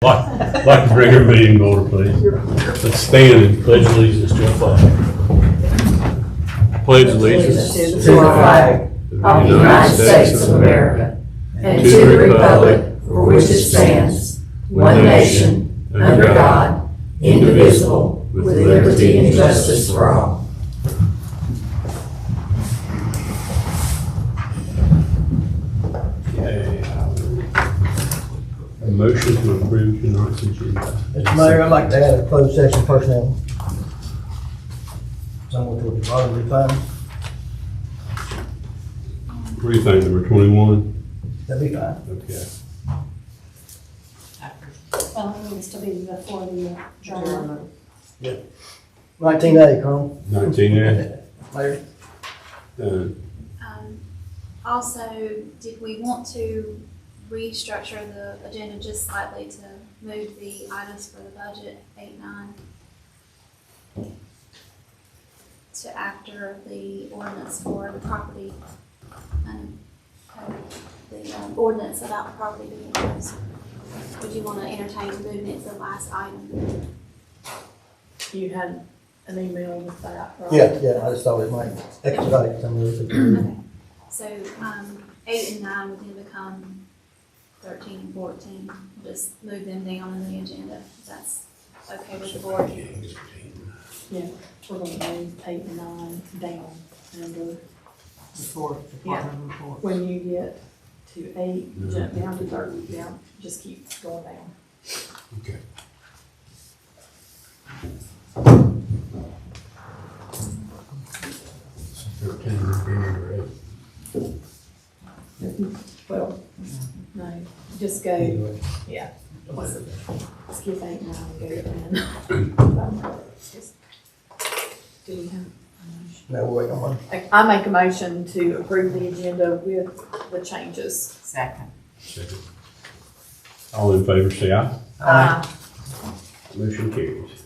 Like to bring everybody in order, please. Let's stand and pledge allegiance to our flag. Pledge allegiance to the flag of the United States of America and to the republic for which it stands, one nation, under God, indivisible, with liberty and justice for all. A motion to approve tonight's agenda. Mr. Mayor, I'd like to add a closed session personnel. Somewhere toward the bottom of the file. What do you think, number 21? That'd be fine. Okay. Well, it needs to be before the adjournment. 19A, Colonel. 19A. Mayor. Done. Also, did we want to restructure the agenda just slightly to move the items for the budget, 8, 9, to after the ordinance for the property, the ordinance about the property being closed? Would you want to entertain moving it to the last item? You had an email with that, right? Yeah, I just thought it might expedite some of this. Okay. So, 8 and 9 would then become 13 and 14. We'll just move them down in the agenda, if that's okay with the board. Yeah, we're gonna move 8 and 9 down under, when you get to 8, jump down to 30, down, just keep going down. Okay. Well, no, just go, yeah. Skip 8 and 9 and go down. Just- Do you have? No, we're waiting on one. I make a motion to approve the agenda with the changes. Second. Second. All in favor, say aye. Motion carries.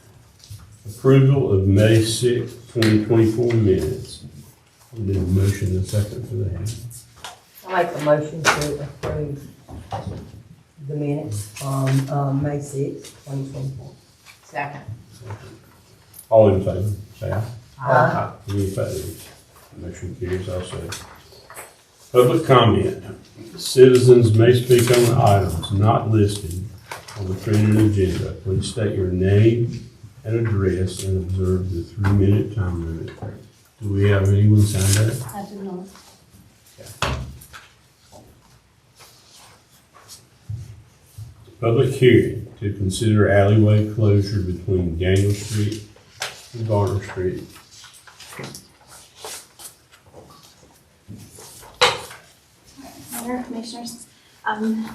Approval of May 6, 2024 minutes. We need a motion and a second for that. I make a motion to approve the minutes on May 6, 2024. Second. All in favor, say aye. Aye. Any opposed? Motion carries also. Public comment. Citizens may speak on items not listed on the printed agenda. Please state your name and address and observe the 3-minute time limit. Do we have anyone signed up? I do not. Public hearing to consider alleyway closure between Daniel Street and Varner Street. Mayor, Commissioners,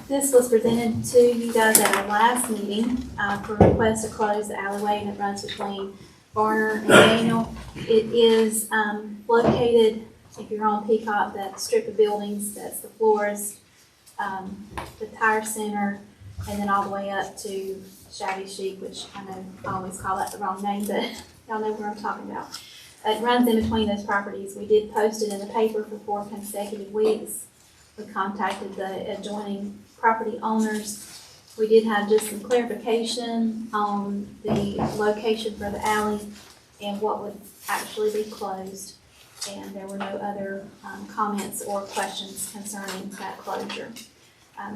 this was presented to you guys at our last meeting for a request to close the alleyway, and it runs between Varner and Daniel. It is located, if you're on Peacock, that strip of buildings, that's the florist, the tire center, and then all the way up to Shabby Chic, which I know I always call that the wrong name, but y'all know what I'm talking about. It runs in between those properties. We did post it in the paper for 4 consecutive weeks. We contacted the adjoining property owners. We did have just some clarification on the location for the alley and what would actually be closed. And there were no other comments or questions concerning that closure.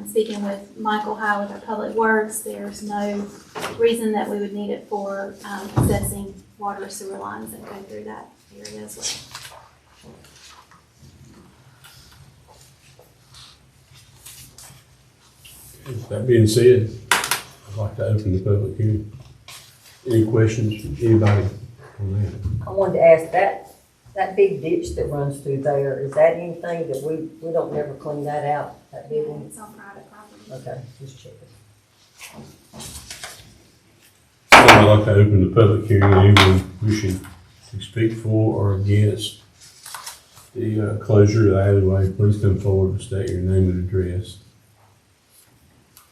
Speaking with Michael Howe with our Public Works, there's no reason that we would need it for accessing water sewer lines that go through that area as well. That being said, I'd like to open the public hearing. Any questions from anybody on that? I wanted to ask that big ditch that runs through there, is that anything that we don't never clean that out, that big one? It's on private property. Okay, just checking. I'd like to open the public hearing. Anyone wishing to speak for or against the closure of the alleyway, please come forward and state your name and address.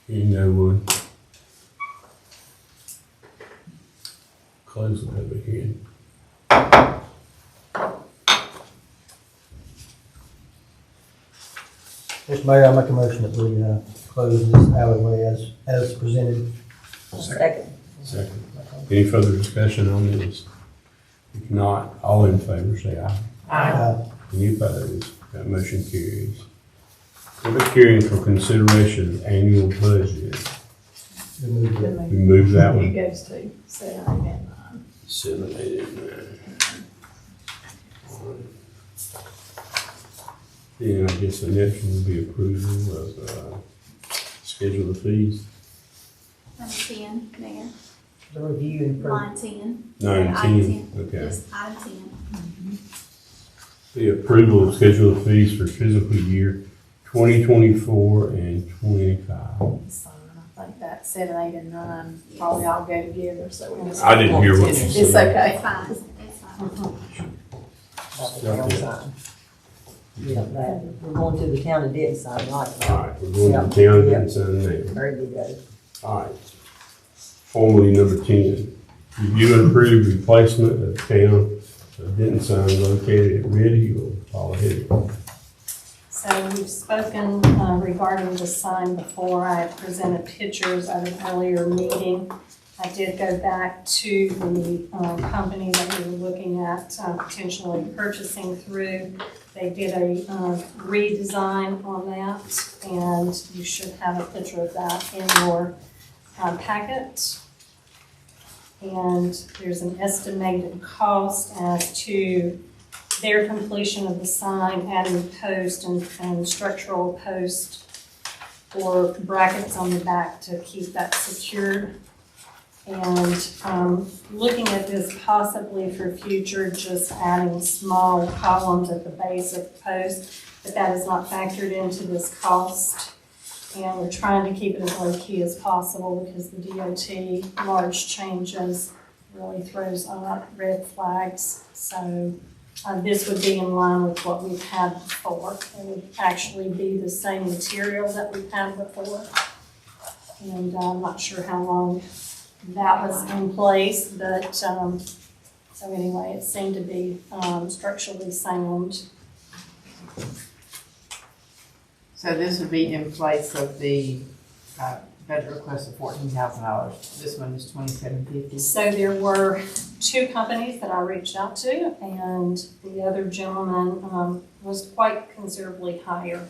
Hearing no one. Close the public hearing. Mr. Mayor, I make a motion that we close this alleyway as presented. Second. Second. Any further discussion on this? If not, all in favor say aye. Aye. Any opposed? That motion carries. Public hearing for consideration of annual budget. Remove it. We move that It one. goes to 7, 8, and 9. 7, 8, and 9. Then I guess the next one will be approval of schedule of fees. Number 10, Mayor, The review and approve. line 10. 9 and Item 10. Okay. Yes, item 10. The approval of schedule of fees for fiscal year 2024 and 25. It's fine. I think that 7, 8, and 9 probably all go together, so we just. I didn't hear what you said. It's okay. It's fine, it's fine. Yeah, that, we're going to the town of Denton sign, right? All right, we're going to the town and sign now. Very good, Dave. All right. Formally, number 10, review and approve replacement of town of Denton sign located at Red Hill, Paula Hedrick. So we've spoken regarding the sign before. I had presented pictures at an earlier meeting. I did go back to the company that we were looking at potentially purchasing through. They did a redesign on that, and you should have a picture of that in your packet. And there's an estimated cost as to their completion of the sign, adding post and structural post or brackets on the back to keep that secured. And looking at this possibly for future, just adding small columns at the base of the post, but that is not factored into this cost. And we're trying to keep it as low key as possible because the DOT large changes really throws up red flags. So this would be in line with what we've had before. It would actually be the same material that we've had before. And I'm not sure how long that was in place, but so anyway, it seemed to be structurally sound. So this would be in place of the budget request of $14,000. This one is $2,750. So there were two companies that I reached out to, and the other gentleman was quite considerably higher.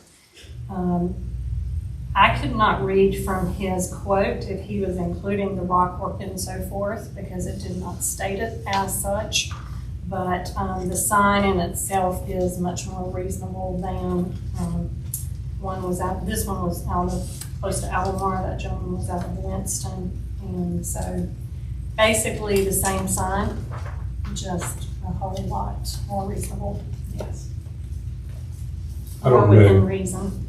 I could not read from his quote if he was including the rock work and so forth, because it did not state it as such. But the sign in itself is much more reasonable than this one was out of close to Alabama, that gentleman was out of Winston. And so basically the same sign, just a whole lot more reasonable, yes. I don't Or within know. reason.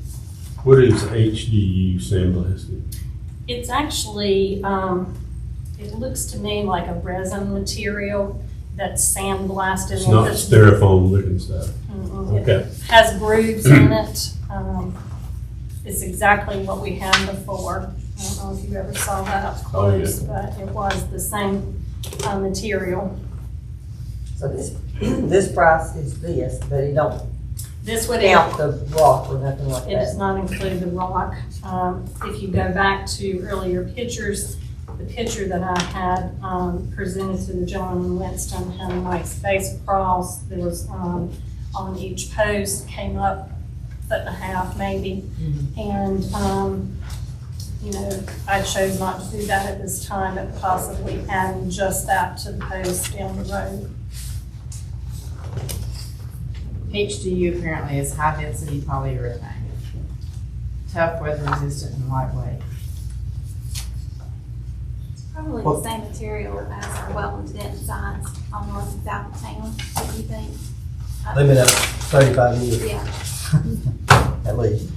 What is HDU sandblasted? It's actually, it looks to me like a resin material that's sandblasted. It's not styrofoam looking stuff. It Okay. has grooves in it. It's exactly what we had before. I don't know if you ever saw that up close, but it was the same material. So this price is this, but it don't This would count the rock or nothing like It does that. not include the rock. If you go back to earlier pictures, the picture that I had presented to the gentleman in Winston had a nice space across. There was on each post, came up 1.5 feet maybe. And, I chose not to do that at this time, but possibly adding just that to the post down the road. HDU apparently is high density polyurethane. Tough, weather resistant, and lightweight. Probably the same material as our Wellland Denton signs on north and south of town, what do you think? They've been up 35 years Yeah, at least.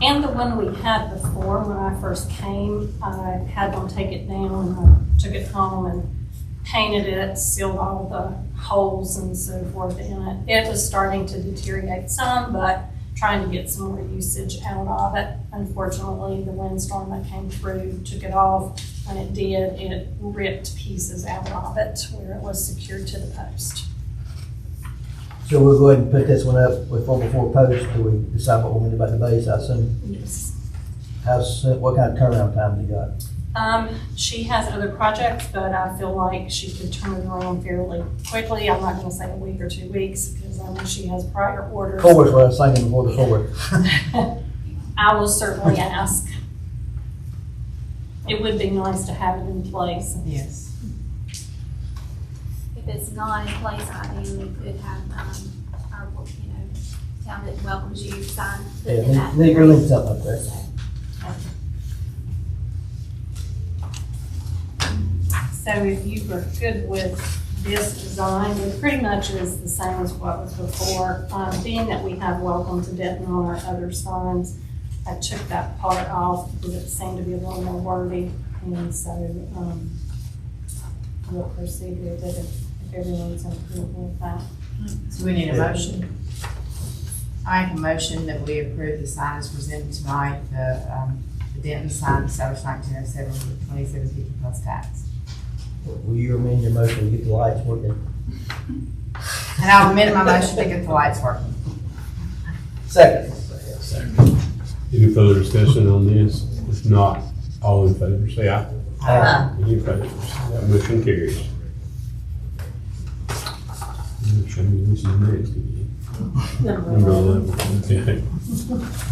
And the one we had before, when I first came, I had them take it down and I took it home and painted it, sealed all the holes and so forth in it. It was starting to deteriorate some, but trying to get some more usage out of it. Unfortunately, the windstorm that came through took it off. When it did, it ripped pieces out of it where it was secured to the post. So we'll go ahead and put this one up before post till we decide what we're gonna do about the base, I assume. Yes. What kind of turnaround time you got? She has other projects, but I feel like she could turn it around fairly quickly. I'm not gonna say a week or 2 weeks, because I know she has prior orders. Forward's what I was thinking before the forward. I will certainly ask. It would be nice to have it in place. Yes. If it's not in place, ideally could have, our, town that welcomes you sign. put in Yeah, that. need really something up there. So if you were good with this design, it pretty much is the same as what was before. Being that we have welcome to Denton on our other signs, I took that part off because it seemed to be a little more wordy. And so we'll proceed with it if everyone's in agreement with that. So we need a motion. I make a motion that we approve the sign as presented tonight, the Denton sign established 1907 with $27.50 plus tax. Will you amend your motion to get the lights working? And I'll amend my motion to get the lights working. Second. Any further discussion on this? If not, all in favor, say aye. Any opposed? That motion carries. Show me this is next again. Number 11. Okay.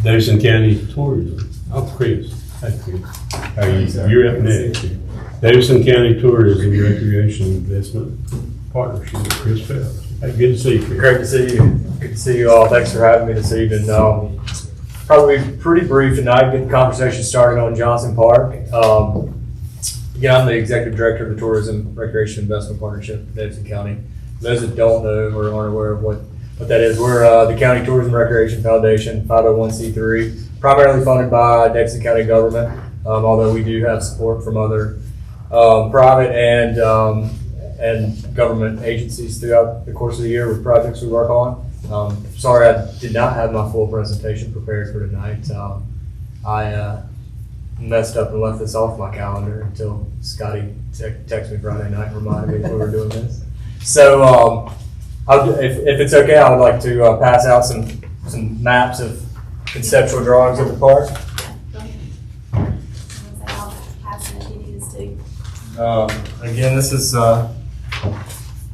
Davidson County Tourism. Oh, Chris. Hey, Chris. How are you? You're up next. Davidson County Tourism Recreation Investment Partnership with Chris Phelps. Hey, good to see you, Chris. Great to see you. Good to see you all. Thanks for having me this evening. Probably pretty brief tonight, get the conversation started on Johnson Park. Again, I'm the Executive Director of the Tourism Recreation Investment Partnership in Davidson County. Those that don't know or aren't aware of what that is, we're the County Tourism Recreation Foundation, 501c3, primarily funded by Davidson County government, although we do have support from other private and government agencies throughout the course of the year with projects we work on. Sorry, I did not have my full presentation prepared for tonight. I messed up and left this off my calendar until Scotty texted me Friday night and reminded me that we were doing this. So if it's okay, I would like to pass out some maps of conceptual drawings of the park. Go ahead. I'll pass it if you need us to. Again, this is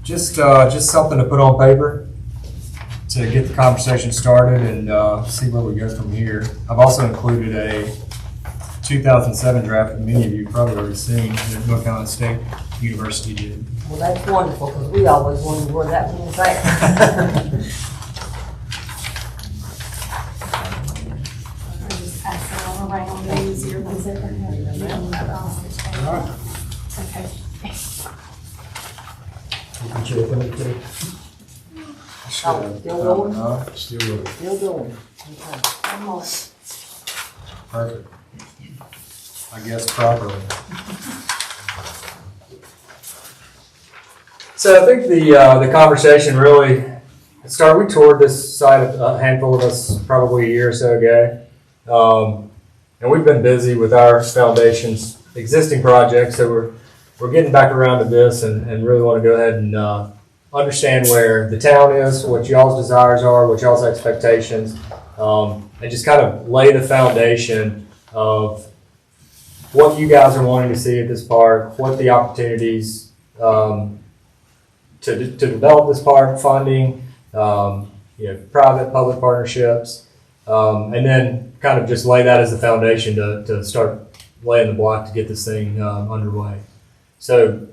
just something to put on paper to get the conversation started and see where we go from here. I've also included a 2007 draft that many of you probably already seen that North Carolina State University did. Well, that's wonderful, because we always wondered where that one was at. I'll just pass it all around, they're easier than zipping it. Okay. You can check for me too. Oh, still going? Still going. Still going. Okay. One more. Perfect. I guess properly. So I think the conversation really started. We toured this site, a handful of us, probably a year or so ago, and we've been busy with our foundation's existing projects. So we're getting back around to this, and really want to go ahead and understand where the town is, what y'all's desires are, what y'all's expectations, and just kind of lay the foundation of what you guys are wanting to see at this park, what the opportunities to develop this park, funding, private, public partnerships, and then kind of just lay that as the foundation to start laying the block to get this thing underway. So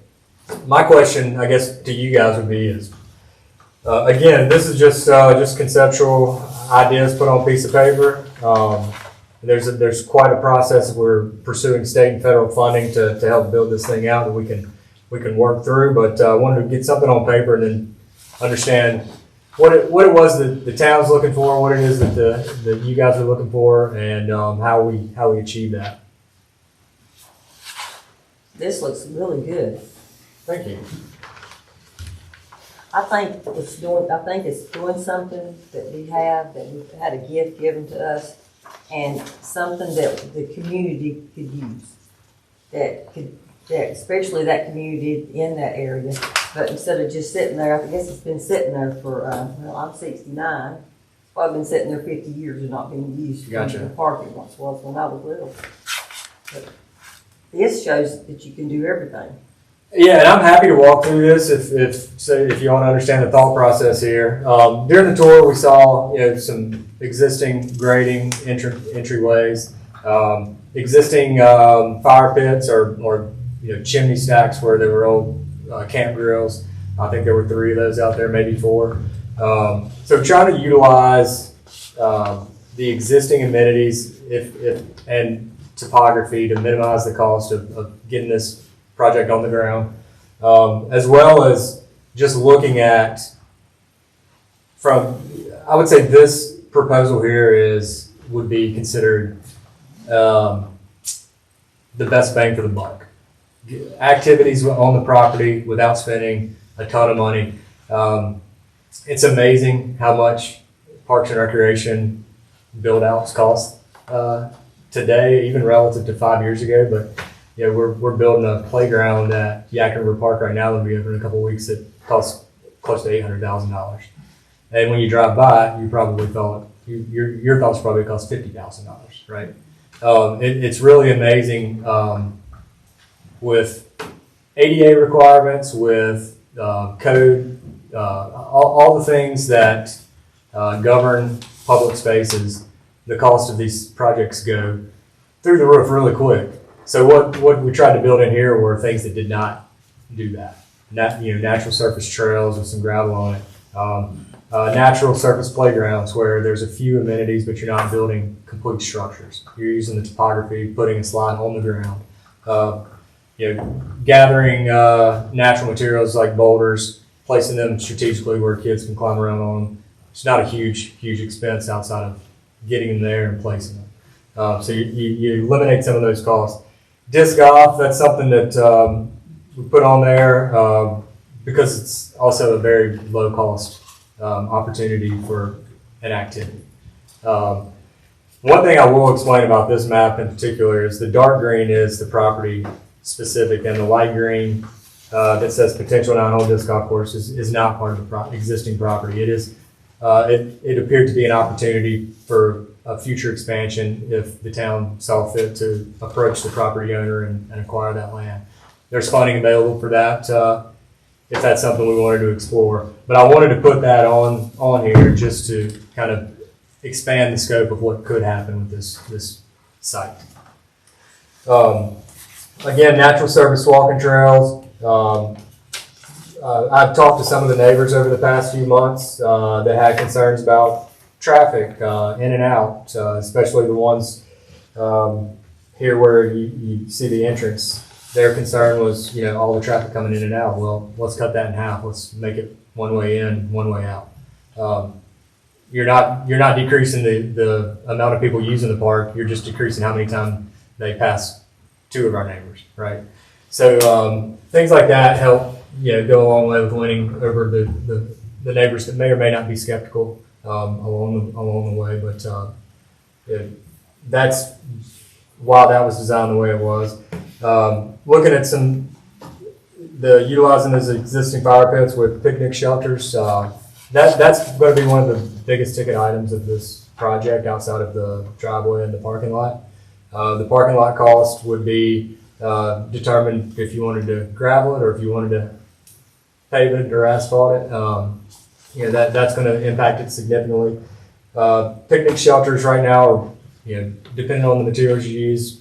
my question, I guess, to you guys would be is, again, this is just conceptual ideas put on a piece of paper. There's quite a process. We're pursuing state and federal funding to help build this thing out that we can work through. But I wanted to get something on paper and then understand what it was that the town's looking for, what it is that you guys are looking for, and how we achieve that. This looks really good. Thank you. I think it's doing something that we've had a gift given to us, and something that the community could use. That especially that community in that area, But instead of just sitting there, I guess it's been sitting there for, well, I'm 69. It's probably been sitting there 50 years and not being used. Gotcha. For the parking once was when I was little. But this shows that you can do everything. Yeah, and I'm happy to walk through this if you want to understand the thought process here. During the tour, we saw some existing grading entryways, existing fire pits or chimney stacks where there were old camp grills. I think there were 3 of those out there, maybe 4. So trying to utilize the existing amenities and topography to minimize the cost of getting this project on the ground, as well as just looking at I would say this proposal here would be considered the best bang for the buck. Activities on the property without spending a ton of money. It's amazing how much Parks and Recreation build-outs cost today, even relative to 5 years ago. But we're building a playground at Yak River Park right now. That'll be open in a couple of weeks. It costs close to $800,000. And when you drive by, you probably thought your thoughts probably cost $50,000, right? It's really amazing with ADA requirements, with code, all the things that govern public spaces. The cost of these projects go through the roof really quick. So what we tried to build in here were things that did not do that. Natural surface trails with some gravel on it. Natural surface playgrounds where there's a few amenities, but you're not building complete structures. You're using the topography, putting a slide on the ground. Gathering natural materials like boulders, placing them strategically where kids can climb around on them. It's not a huge expense outside of getting them there and placing them. So you eliminate some of those costs. Disc golf, that's something that we put on there because it's also a very low cost opportunity for an activity. One thing I will explain about this map in particular is the dark green is the property specific, and the light green that says potential non-hole disc golf course is not part of the existing property. It is. It appeared to be an opportunity for a future expansion if the town saw fit to approach the property owner and acquire that land. There's funding available for that if that's something we wanted to explore. But I wanted to put that on here just to kind of expand the scope of what could happen with this site. Again, natural surface walking trails. I've talked to some of the neighbors over the past few months that had concerns about traffic in and out, especially the ones here where you see the entrance. Their concern was, all the traffic coming in and out. Well, let's cut that in half. Let's make it one way in, one way out. You're not decreasing the amount of people using the park. You're just decreasing how many times they pass 2 of our neighbors, right? So things like that help go a long way with winning over the neighbors that may or may not be skeptical along the way. But that's why that was designed the way it was. Looking at utilizing those existing fire pits with picnic shelters, that's going to be one of the biggest ticket items of this project outside of the driveway and the parking lot. The parking lot cost would be determined if you wanted to gravel it or if you wanted to pave it or asphalt it. That's going to impact it significantly. Picnic shelters right now are, depending on the materials you use,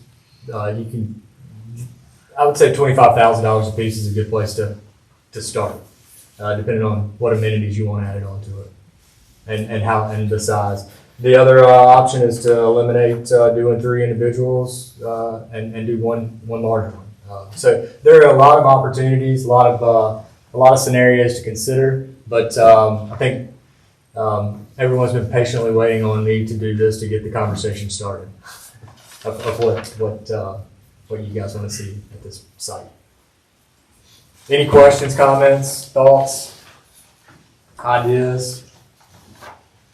I would say $25,000 a piece is a good place to start, depending on what amenities you want added onto it and the size. The other option is to eliminate doing 3 individuals and do one larger one. So there are a lot of opportunities, a lot of scenarios to consider. But I think everyone's been patiently waiting on me to do this to get the conversation started of what you guys want to see at this site. Any questions, comments, thoughts, ideas?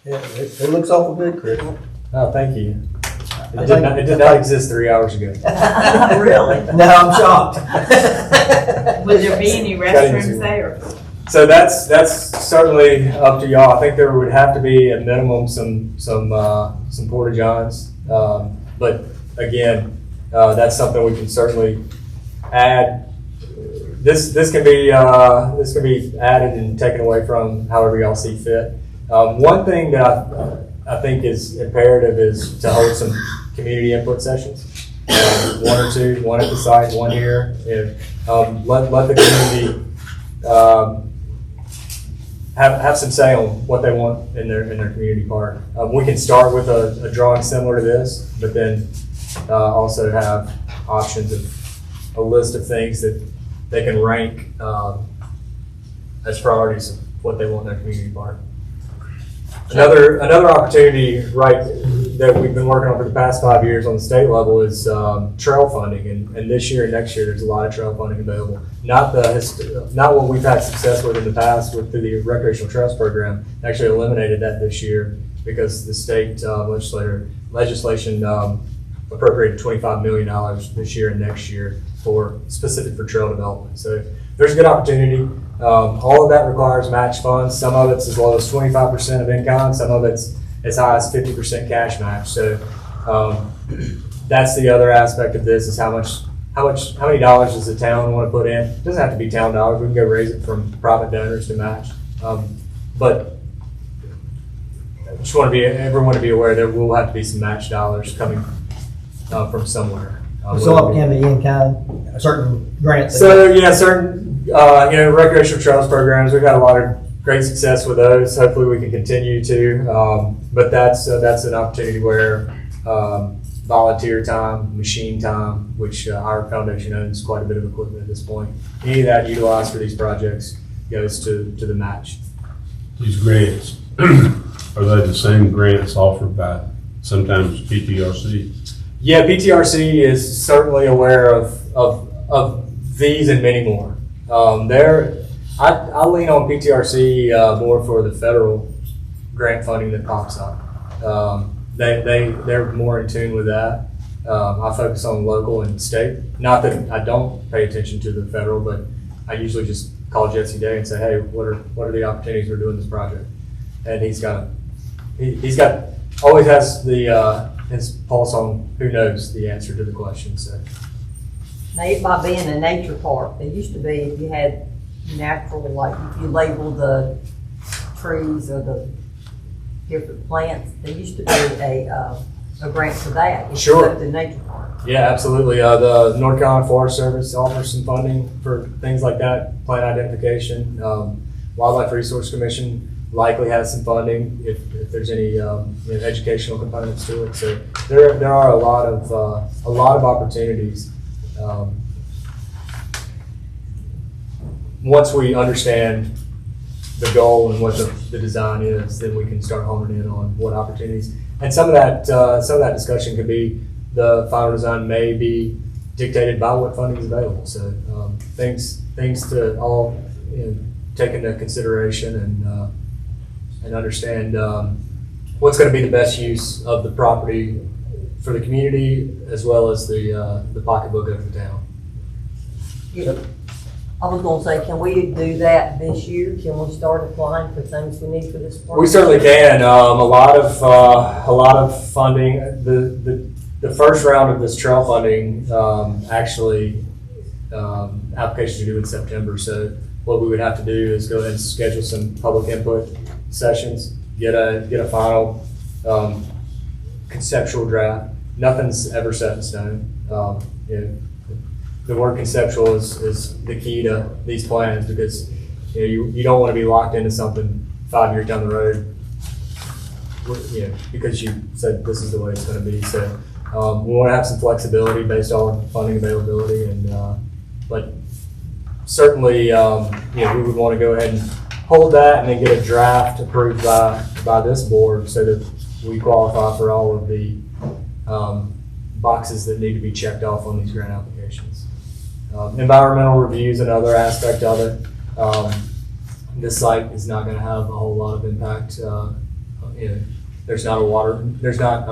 Yeah, it looks awful good, Chris. Oh, thank you. It did not exist 3 hours ago. Really? No, I'm shocked. Would there be any restrooms there? So that's certainly up to y'all. I think there would have to be at minimum some porta johns. But again, that's something we can certainly add. This can be added and taken away from however y'all see fit. One thing that I think is imperative is to hold some community input sessions. One or two, one at the site, one here. Let the community have some say on what they want in their community park. We can start with a drawing similar to this, but then also have options of a list of things that they can rank as priorities of what they want in their community park. Another opportunity, right, that we've been working on for the past 5 years on the state level is trail funding, and this year and next year there's a lot of trail funding available. Not what we've had success with in the past through the recreational trails program. Actually eliminated that this year because the state legislation appropriated $25 million this year and next year specific for trail development. So there's a good opportunity. All of that requires match funds. Some of it's as low as 25% of in-kind. Some of it's as high as 50% cash match. So that's the other aspect of this is how many dollars does the town want to put in? It doesn't have to be town dollars. We can go raise it from private donors to match. But I just want everyone to be aware there will have to be some match dollars coming from somewhere. So up can be in kind, a certain grant. So yeah, certain recreational trails programs. We've had a lot of great success with those. Hopefully, we can continue to. But that's an opportunity where volunteer time, machine time, which our foundation owns quite a bit of equipment at this point. Any of that utilized for these projects goes to the match. These grants, are they the same grants offered by sometimes PTRC? Yeah, PTRC is certainly aware of these and many more. I lean on PTRC more for the federal grant funding that pops up. They're more in tune with that. I focus on local and state. Not that I don't pay attention to the federal, but I usually just call Jesse Day and say, hey, what are the opportunities for doing this project? And he's always has his pulse on who knows the answer to the question. So Now, it might be in a nature park. There used to be, if you had natural, like if you label the trees or the different plants, there used to be a grant for that. If Sure. you go to the nature park. yeah, absolutely. The North Carolina Forest Service offers some funding for things like that, plant identification. Wildlife Resource Commission likely has some funding if there's any educational components to it. So there are a lot of opportunities. Once we understand the goal and what the design is, then we can start homing in on what opportunities. And some of that discussion could be the final design may be dictated by what funding is available. So things to all take into consideration and understand what's going to be the best use of the property for the community as well as the pocketbook of the town. I was gonna say, can we do that this year? Can we start applying for things we need for this park? We certainly can. A lot of funding. The first round of this trail funding applications are due in September. So what we would have to do is go ahead and schedule some public input sessions, get a final conceptual draft. Nothing's ever set in stone. The word conceptual is the key to these plans because you don't want to be locked into something 5 years down the road because you said this is the way it's going to be. So we want to have some flexibility based on funding availability, but certainly we would want to go ahead and hold that and then get a draft approved by this board so that we qualify for all of the boxes that need to be checked off on these grant applications. Environmental reviews, another aspect of it. This site is not going to have a whole lot of impact there's not a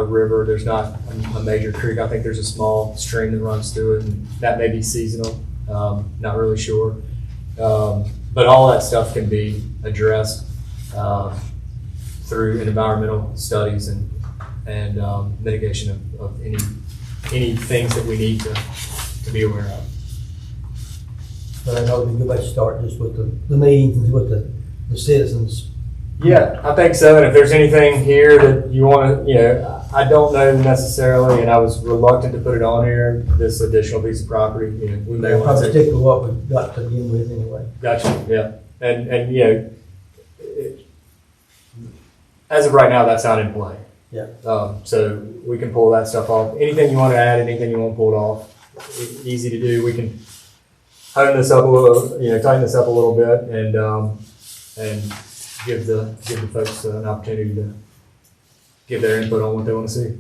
river, there's not a major creek. I think there's a small stream that runs through it, and that may be seasonal. Not really sure. But all that stuff can be addressed through environmental studies and mitigation of any things that we need to be aware of. So I thought it'd be a good way to start just with the meetings and with the citizens. Yeah, I think so. And if there's anything here that you want to, I don't know necessarily, and I was reluctant to put it on here, this additional piece of property, we may We'll want probably to stick with what we've got to begin with anyway. Gotcha, yeah. And as of right now, that's not in play. Yeah. So we can pull that stuff off. Anything you want to add, anything you want pulled off, easy to do. We can hone this up a little, tighten this up a little bit and give the folks an opportunity to give their input on what they want to see.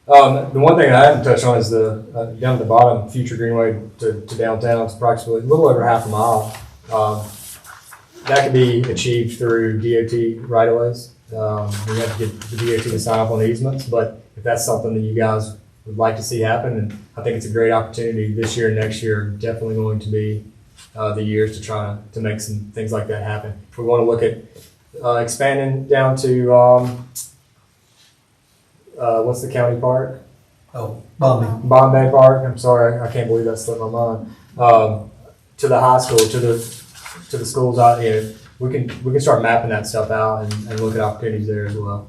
The one thing I haven't touched on is the down at the bottom, future greenway to downtown. It's approximately a little over half a mile. That can be achieved through DOT right-of-ways. We have to get the DOT to sign up on easements, but if that's something that you guys would like to see happen, and I think it's a great opportunity this year and next year, are definitely going to be the years to try to make some things like that happen. If we want to look at expanding down to what's the county park? Oh, Bombay. Bombay Park. I'm sorry, I can't believe that slipped my mind. To the high school, to the schools out here, we can start mapping that stuff out and look at opportunities there as well.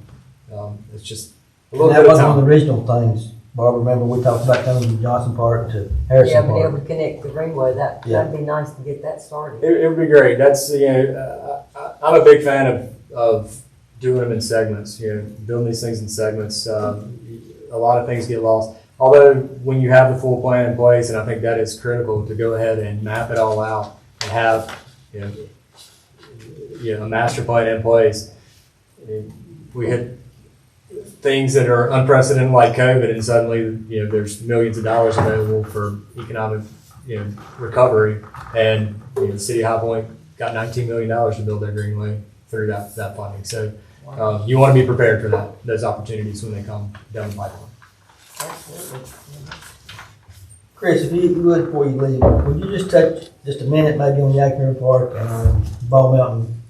It's just a little That bit of was one of the time. original things. Barbara, remember we talked about coming from Johnson Park to Harrison Yeah, being able Park. to connect the greenway, Yeah. that'd be nice to get that started. It would be great. That's I'm a big fan of doing them in segments. Building these things in segments. A lot of things get lost. Although when you have the full plan in place, and I think that is critical to go ahead and map it all out and have a master plan in place. We hit things that are unprecedented like COVID, and suddenly there's millions of dollars available for economic recovery, and the city of High Point got $19 million to build their greenway through that funding. So you want to be prepared for those opportunities when they come down the pipeline. Absolutely. Chris, if you would, before you leave, would you just take just a minute maybe on Yak River Park and Ball Mountain?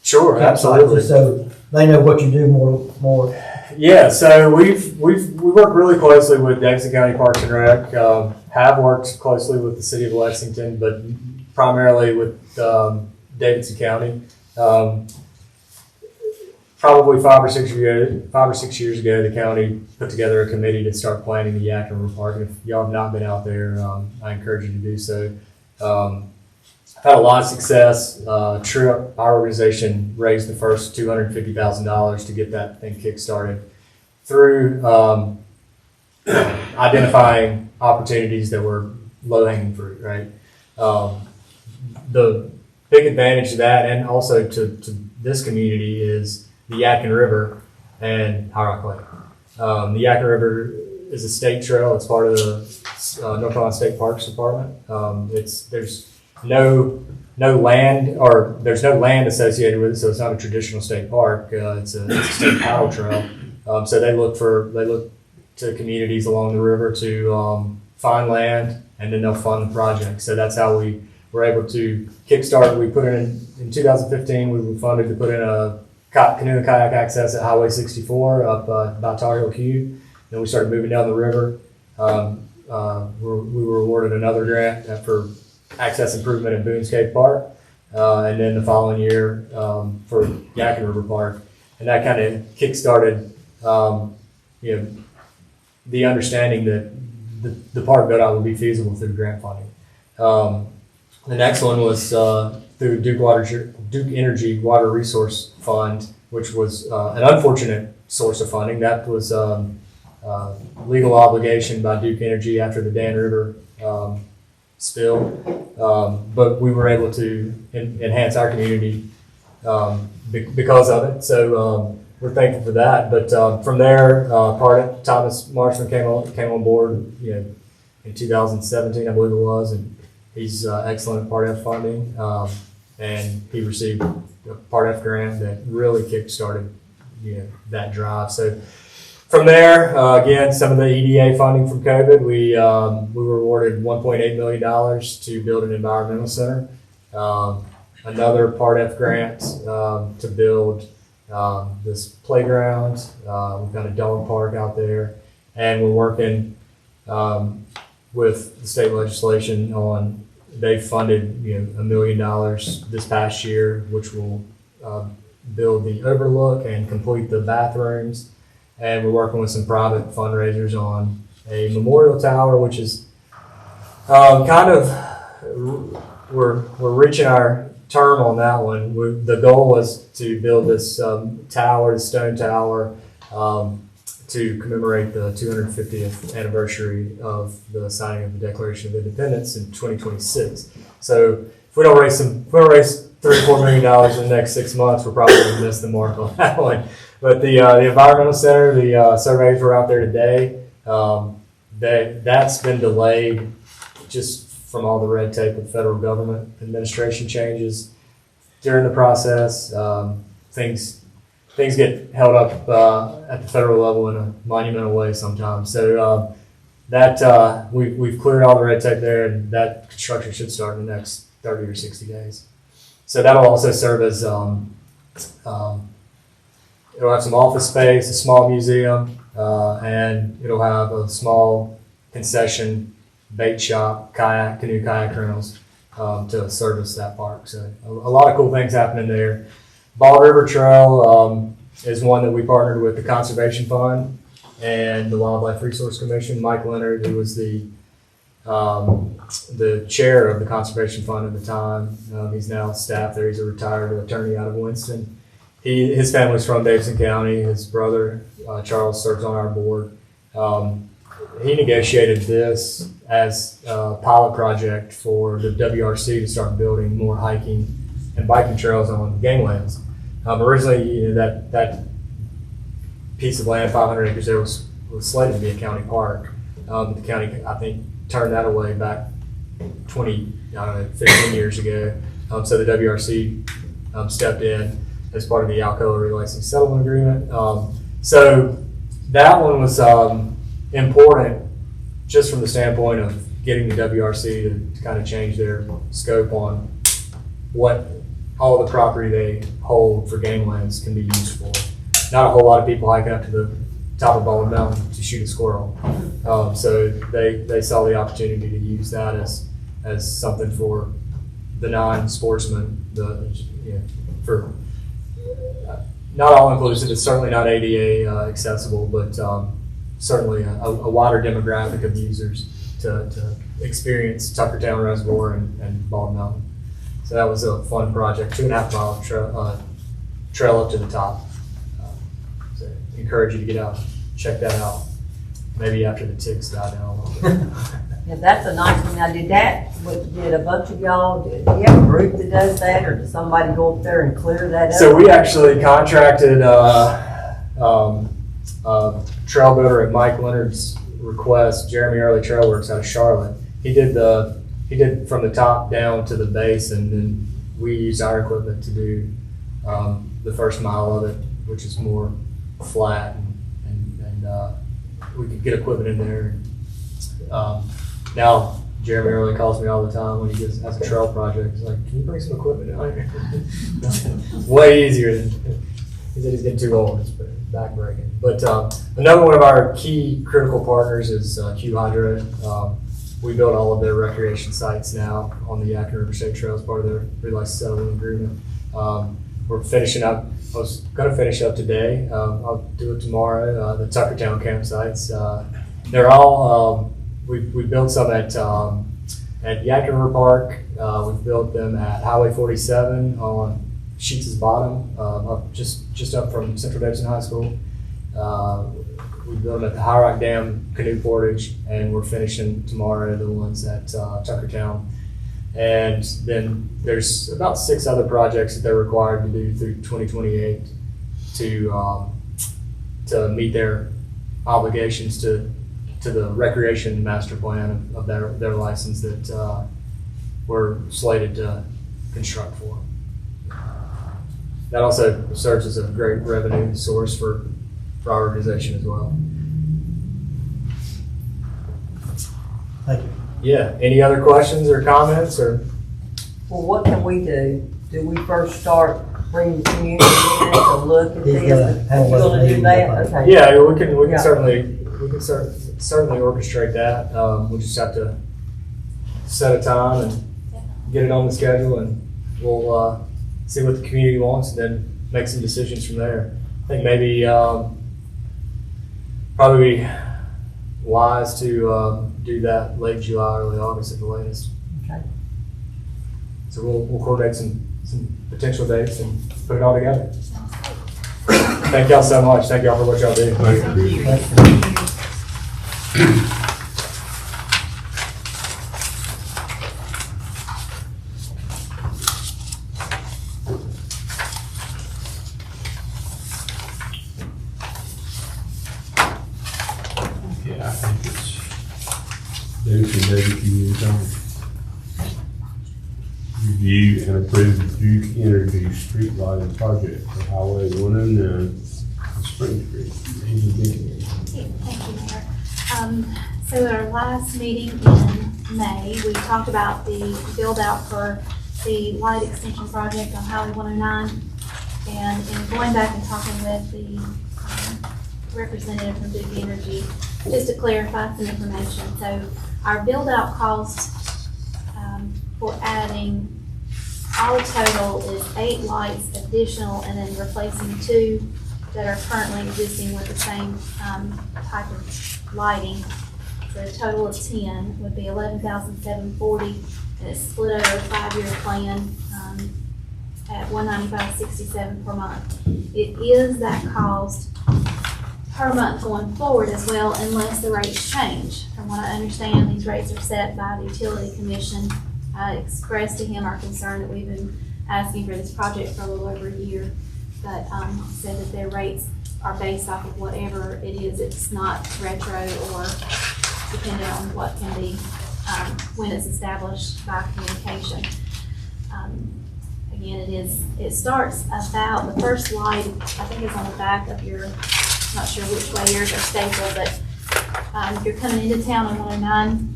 Sure, campsite, absolutely. just so they know what you do more. Yeah, so we work really closely with Davidson County Parks and Rec. Have worked closely with the city of Lexington, but primarily with Davidson County. Probably 5 or 6 years ago, the county put together a committee to start planning the Yak River Park. And if y'all have not been out there, I encourage you to do so. I've had a lot of success. Trip, our organization raised the first $250,000 to get that thing kick-started through identifying opportunities that were low-hanging fruit, right? The big advantage to that, and also to this community, is the Yadkin River and High Rock Lake. The Yadkin River is a state trail. It's part of the North Carolina State Parks Department. There's no land, or there's no land associated with it, so it's not a traditional state park. It's a state paddle trail. So they look to communities along the river to find land, and then they'll fund the project. So that's how we were able to kickstart. We put in 2015. We were funded to put in a canoe and kayak access at Highway 64 up by Tar Heel Cube. Then we started moving down the river. We were awarded another grant for access improvement in Boone's Cave Park, and then the following year for Yadkin River Park, and that kind of kick-started, the understanding that the park build-out would be feasible through grant funding. The next one was through Duke Energy Water Resource Fund, which was an unfortunate source of funding. That was legal obligation by Duke Energy after the Dan River spill, but we were able to enhance our community because of it. So we're thankful for that. But from there, Thomas Marshman came on board, in 2017, I believe it was, and he's excellent at Part F funding, and he received a Part F grant that really kick-started that drive. So from there, again, some of the EDA funding from COVID, we were awarded $1.8 million to build an environmental center. Another Part F grant to build this playground. We've got a dog park out there, and we're working with the state legislation on. They funded $1 million this past year, which will build the overlook and complete the bathrooms. And we're working with some private fundraisers on a memorial tower, which is we're reaching our term on that one. The goal was to build this tower, the stone tower, to commemorate the 250th anniversary of the signing of the Declaration of Independence in 2026. So if we don't raise $3 or $4 million in the next 6 months, we're probably going to miss the mark on that one. But the environmental center, the surveys were out there today. That's been delayed just from all the red tape of federal government administration changes during the process. Things get held up at the federal level in a monumental way sometimes. So we've cleared all the red tape there, and that construction should start in the next 30 or 60 days. So that'll also serve as it'll have some office space, a small museum, and it'll have a small concession, bait shop, canoe kayak rentals to service that park. So a lot of cool things happening there. Bald River Trail is one that we partnered with the Conservation Fund and the Wildlife Resource Commission. Mike Leonard, who was the chair of the Conservation Fund at the time, he's now staff there. He's a retired attorney out of Winston. His family's from Davidson County. His brother Charles serves on our board. He negotiated this as a pilot project for the WRC to start building more hiking and biking trails on ganglands. Originally, that piece of land, 500 acres there, was slated to be a county park. But the county, I think, turned that away back 15 years ago. So the WRC stepped in as part of the Alcoa relicensing settlement agreement. So that one was important just from the standpoint of getting the WRC to kind of change their scope on what all the property they hold for ganglands can be used for. Not a whole lot of people hiking up to the top of Baldwin Mountain to shoot a squirrel. So they saw the opportunity to use that as something for the non-sportsmen, for not all inclusive. It's certainly not ADA accessible, but certainly a wider demographic of users to experience Tuckertown Reservoir and Baldwin Mountain. So that was a fun project, 2.5 mile trail up to the top. So encourage you to get out, check that out. Maybe after the ticks die down a little bit. Yeah, that's a nice one. Now, did a bunch of y'all, do you have a group that does that, or does somebody go up there and clear that up? So we actually contracted trail builder at Mike Leonard's request, Jeremy Early Trailworks out of Charlotte. He did from the top down to the base, and then we used our equipment to do the first mile of it, which is more flat, and we could get equipment in there. Now Jeremy Early calls me all the time when he has a trail project. He's like, "Can you bring some equipment down here?" Way easier than he said. He's getting too old. It's back breaking. But another one of our key critical partners is Q Hydro. We build all of their recreation sites now on the Yakima River State Trail as part of their realized settlement agreement. We're finishing up. I was going to finish up today. I'll do it tomorrow. The Tuckertown campsites. They're all. We built some at Yakima River Park. We've built them at Highway 47 on Sheets' Bottom, up just up from Central Davidson High School. We built them at the High Rock Dam Canoe Portage, and we're finishing tomorrow the ones at Tuckertown. And then there's about 6 other projects that they're required to do through 2028 to meet their obligations to the recreation master plan of their license that we're slated to construct for. that also serves as a great revenue source for our organization as well. Thank you. Yeah, any other questions or comments or? Well, what can we do? Do we first start bringing the community in to look at He's this? gonna handle You those gonna do meetings, that? I think. Okay. Yeah, we can Yeah. certainly orchestrate that. We just have to set a time and get it on the schedule, and we'll see what the community wants, and then make some decisions from there. I think maybe probably be wise to do that late July, early August at the latest. Okay. So we'll coordinate some potential dates and put it all together. Thank y'all so much. Thank y'all for what y'all do. Thank you. Yeah, I think it's Denton, Davidson, review and approve the Duke Energy street lighting project for Highway 109 and Spring Street. Thank you, Mayor. So at our last meeting in May, we talked about the build out for the light extension project on Highway 109. And in going back and talking with the representative from Duke Energy, just to clarify some information. So our build out cost for adding all total is 8 lights additional and then replacing 2 that are currently existing with the same type of lighting. So a total of 10 would be $11,740, and it's split over a 5-year plan at $195.67 per month. It is that cost per month going forward as well, unless the rates change. From what I understand, these rates are set by the Utility Commission. I expressed to him our concern that we've been asking for this project for a little over a year, but said that their rates are based off of whatever it is. It's not retro or dependent on what can be, when it's established by communication. Again, it starts about, the first light, I think is on the back of your, not sure which way yours are stapled, but if you're coming into town on 109,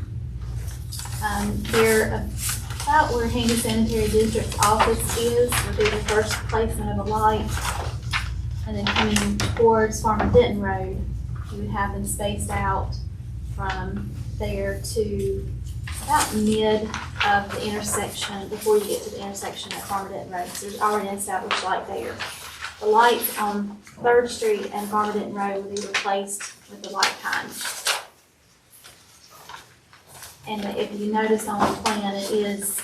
they're about where Handy Sanitary District's office is, would be the first placement of a light. And then coming towards Farmer Denton Road, you would have them spaced out from there to about mid of the intersection, before you get to the intersection at Farmer Denton Road. So there's already an established light there. The lights on 3rd Street and Farmer Denton Road will be replaced with the light kind. And if you notice on the plan, it is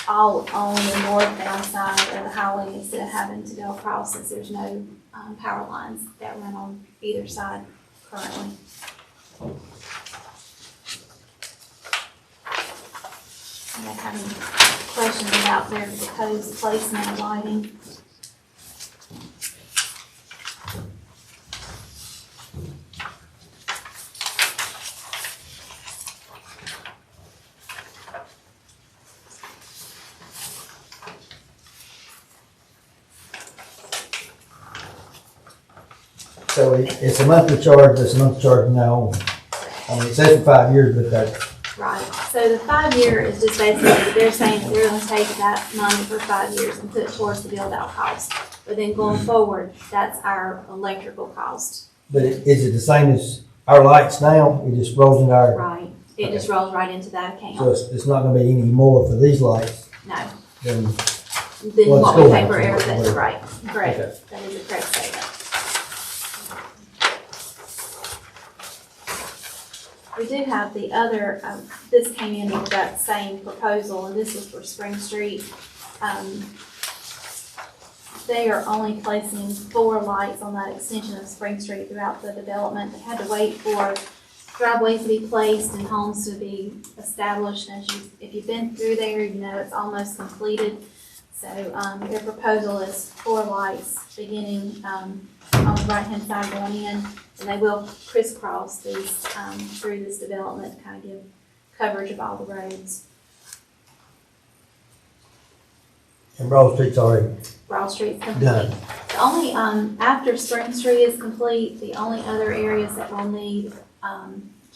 all on the northbound side of the highway instead of having to go across, since there's no power lines that run on either side currently. Do you have any questions about their proposed placement of lighting? So it's a monthly charge, but it's a monthly charge now. I mean, it says for 5 years, but that, Right, so the 5-year is just basically, they're saying that they're gonna take that money for 5 years and put it towards the build out cost. But then going forward, that's our electrical cost. but is it the same as our lights now? It just rolls into our, Right, it just rolls right into that so account. it's not gonna be any more for these lights No, than, then Well, what it's we pay cool. for everything, Whatever. right, Okay. correct, that is a correct statement. We do have the other, this came in with that same proposal, and this was for Spring Street. They are only placing 4 lights on that extension of Spring Street throughout the development. They had to wait for driveways to be placed and homes to be established. If you've been through there, you know it's almost completed. So their proposal is 4 lights beginning on the right-hand side going in, and they will crisscross these through this development to kind of give coverage of all the roads. And Broad Street's already Broad Street's complete. done. The only, after Spring Street is complete, the only other areas that will need,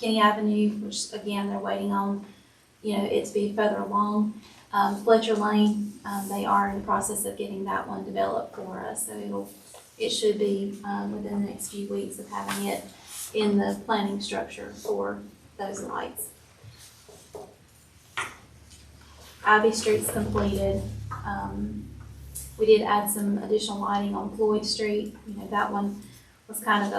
Kenny Avenue, which again, they're waiting on, it to be further along. Fletcher Lane, they are in the process of getting that one developed for us, so it should be, within the next few weeks of having it in the planning structure for those lights. Ivy Street's completed. We did add some additional lighting on Floyd Street. That one was kind of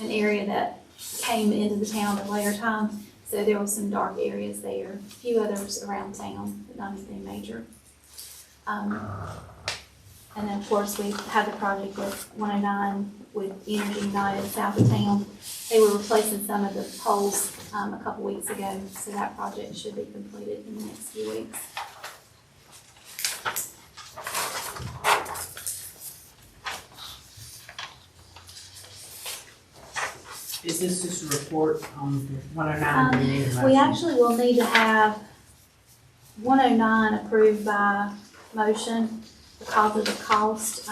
an area that came into the town at a later time. So there was some dark areas there, a few others around town, but not anything major. And then of course we had the project with 109 with Energy United south of town. They were replacing some of the poles a couple weeks ago, so that project should be completed in the next few weeks. Is this just a report on the 109? Do you need a motion? We actually will need to have 109 approved by motion because of the cost.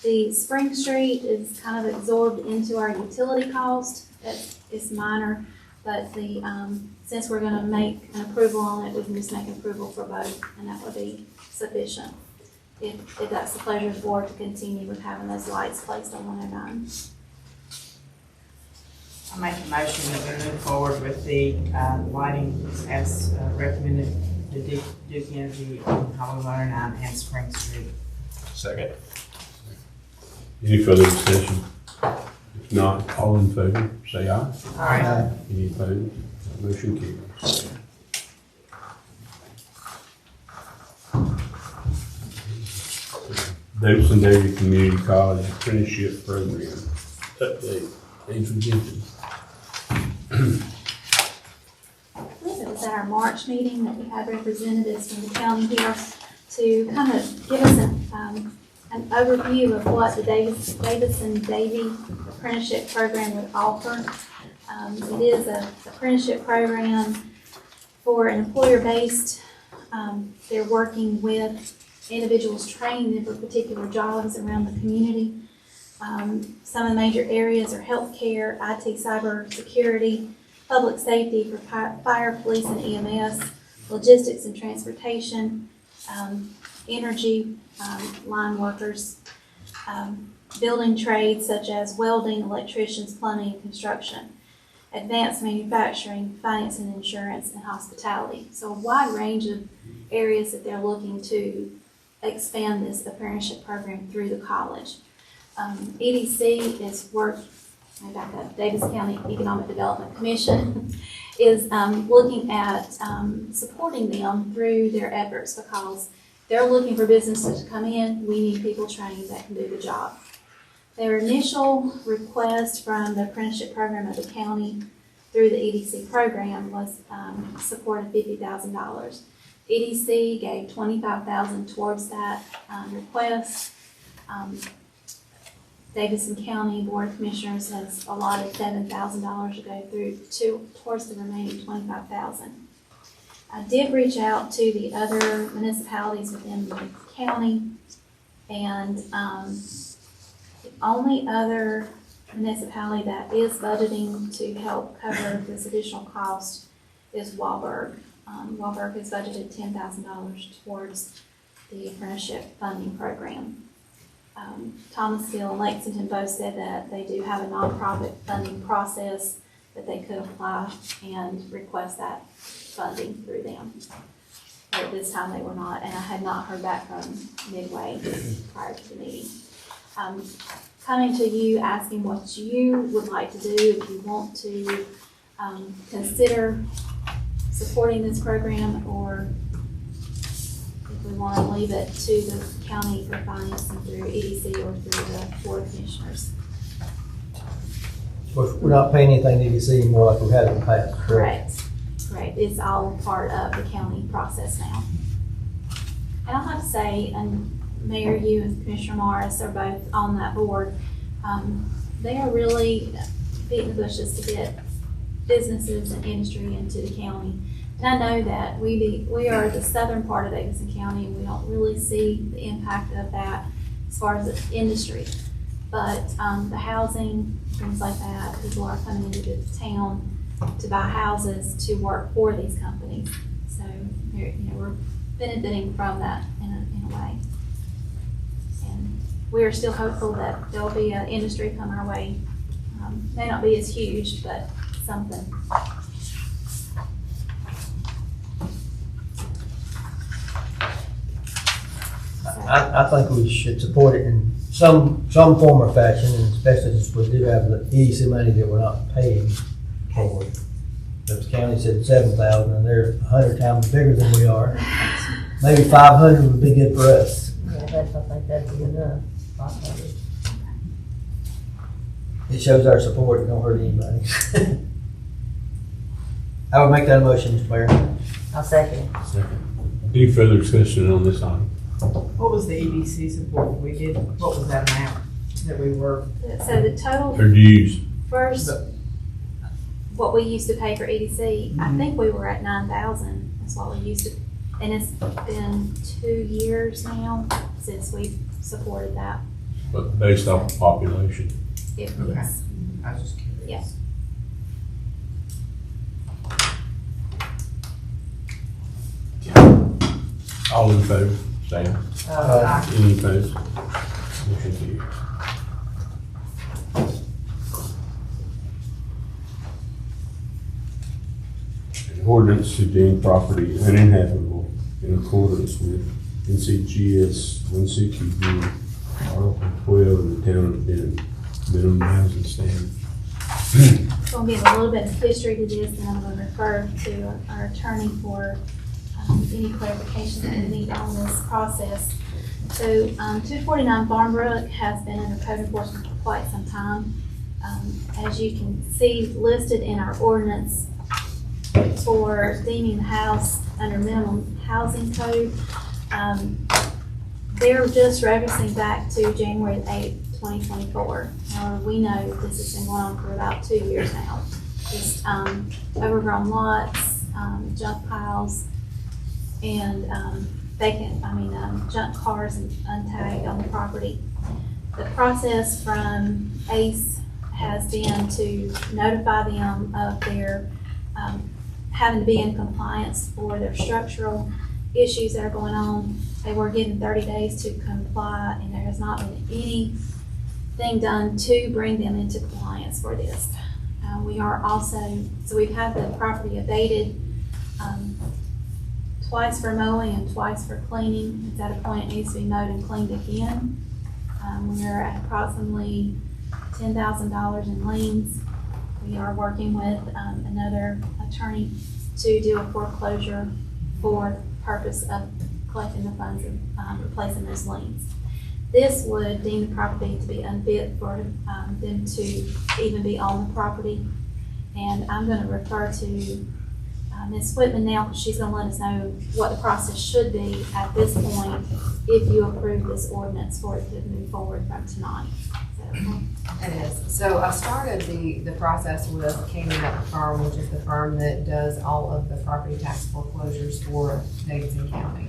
The Spring Street is kind of absorbed into our utility cost. It's minor, but since we're going to make an approval on it, we can just make an approval for both, and that would be sufficient. If that's the pleasure of the board to continue with having those lights placed on 109. I make a motion that we move forward with the lighting as recommended, the Duke Energy on Highway 109 and Spring Street. Second. Any further discussion? If not, all in favor, say aye. Aye. Any opposed? Motion carries. Davidson Daily Community College Apprenticeship Program update. Thanks for Denton. I believe it was at our March meeting that we had representatives from the county here to kind of give us an overview of what the Davidson Davy Apprenticeship Program would offer. It is an apprenticeship program for an employer-based. They're working with individuals, training them for particular jobs around the community. Some of the major areas are healthcare, IT, cyber security, public safety for fire, police, and EMS, logistics and transportation, energy, line workers, building trades such as welding, electricians, plumbing, and construction, advanced manufacturing, finance and insurance, and hospitality. So a wide range of areas that they're looking to expand this apprenticeship program through the college. EDC is Davis County Economic Development Commission is looking at supporting them through their efforts because they're looking for businesses to come in. We need people trained that can do the job. Their initial request from the apprenticeship program of the county through the EDC program was supported $50,000. EDC gave $25,000 towards that request. Davidson County Board of Commissioners has allotted $7,000 to go towards the remaining $25,000. I did reach out to the other municipalities within the county, and the only other municipality that is budgeting to help cover this additional cost is Wahlberg. Wahlberg has budgeted $10,000 towards the apprenticeship funding program. Thomasville and Lexington both said that they do have a nonprofit funding process that they could apply and request that funding through them. But at this time they were not, and I had not heard back from Midway prior to the meeting. Coming to you, asking what you would like to do, if you want to consider supporting this program, or if we want to leave it to the county for financing through EDC or through the Board of Commissioners. Of course, we're not paying anything to EDC anymore like we had in the past, correct? Correct. It's all part of the county process now. And I'll have to say, and Mayor, you and Commissioner Morris are both on that board, they are really beating the bushes to get businesses and industry into the county And I know that we are the southern part of Davidson County, and we don't really see the impact of that as far as the industry. But the housing, things like that, people are coming into the town to buy houses to work for these companies. So, we're benefiting from that in a way. And we are still hopeful that there'll be an industry come our way. May not be as huge, but something. I think we should support it in some form or fashion, and especially since we do have the EDC money that we're not paying for. The county said 7,000, and they're 100 times bigger than we are. Maybe 500 would be good for us. Yeah, I think that'd be enough. 500. It shows our support, it don't hurt anybody. I would make that a motion, Mr. Mayor. I'll second it. Second. Any further discussion on this item? What was the EDC support we did? What was that amount that we were? So the total Or dues? first, what we used to pay for EDC, I think we were at 9,000. That's what we used to, and it's been 2 years now since we've supported that. But based off of population. If Okay. yes, I was just curious. yes. All in favor, say aye. Any opposed? Motion carries. An ordinance to deem property uninhabitable in accordance with NCGS 160B, Article 12 of the Town of Denton, minimum housing standards. Going to give a little bit of history to this, and I'm going to refer to our attorney for any clarification that we need on this process. So 249 Farmbrook has been under code enforcement for quite some time. As you can see listed in our ordinance for deeming the house under minimum housing code, they're just referencing back to January 8th, 2024. However, we know this has been going on for about 2 years now. Just overgrown lots, junk piles, and junk cars and untagged on the property. The process from ACE has been to notify them of their having to be in compliance for their structural issues that are going on. They were given 30 days to comply, and there has not been anything done to bring them into compliance for this. We've had the property abated twice for mowing and twice for cleaning. It's at a point it needs to be mowed and cleaned again. We're at approximately $10,000 in liens. We are working with another attorney to do a foreclosure for the purpose of collecting the funds and replacing those liens. This would deem the property to be unfit for them to even be on the property. And I'm going to refer to Ms. Whitman now, because she's going to let us know what the process should be at this point if you approve this ordinance for it to move forward from tonight. Is that okay? It is. So I started the process with Candy Mountain Firm, which is the firm that does all of the property tax foreclosures for Davidson County.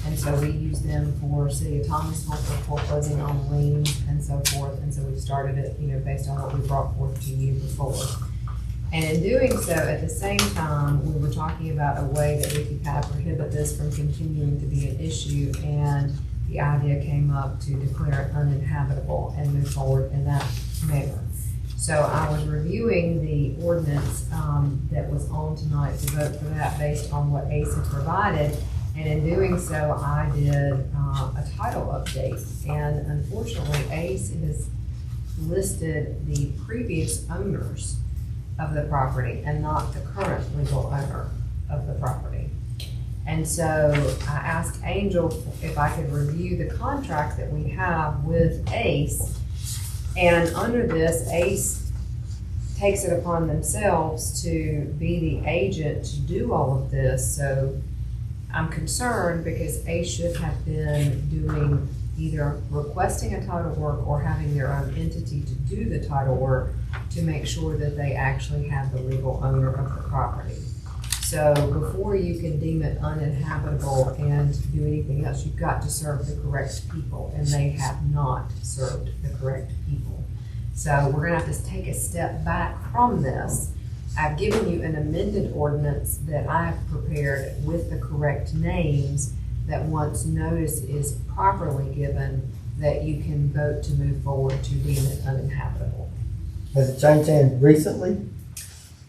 And so we use them for City of Thomasville for foreclosing on liens and so forth. And so we started it, based on what we brought forth to you before. And in doing so, at the same time, we were talking about a way that we could kind of prohibit this from continuing to be an issue. And the idea came up to declare it uninhabitable and move forward in that manner. So I was reviewing the ordinance that was on tonight to vote for that based on what ACE had provided. And in doing so, I did a title update. And unfortunately, ACE has listed the previous owners of the property and not the current legal owner of the property. And so I asked Angel if I could review the contract that we have with ACE. And under this, ACE takes it upon themselves to be the agent to do all of this. So I'm concerned because ACE should have been doing either requesting a title work or having their own entity to do the title work to make sure that they actually have the legal owner of the property. So before you can deem it uninhabitable and do anything else, you've got to serve the correct people, and they have not served the correct people. So we're gonna have to take a step back from this. I've given you an amended ordinance that I've prepared with the correct names, that once notice is properly given, that you can vote to move forward to deem it uninhabitable. Has it changed hands recently?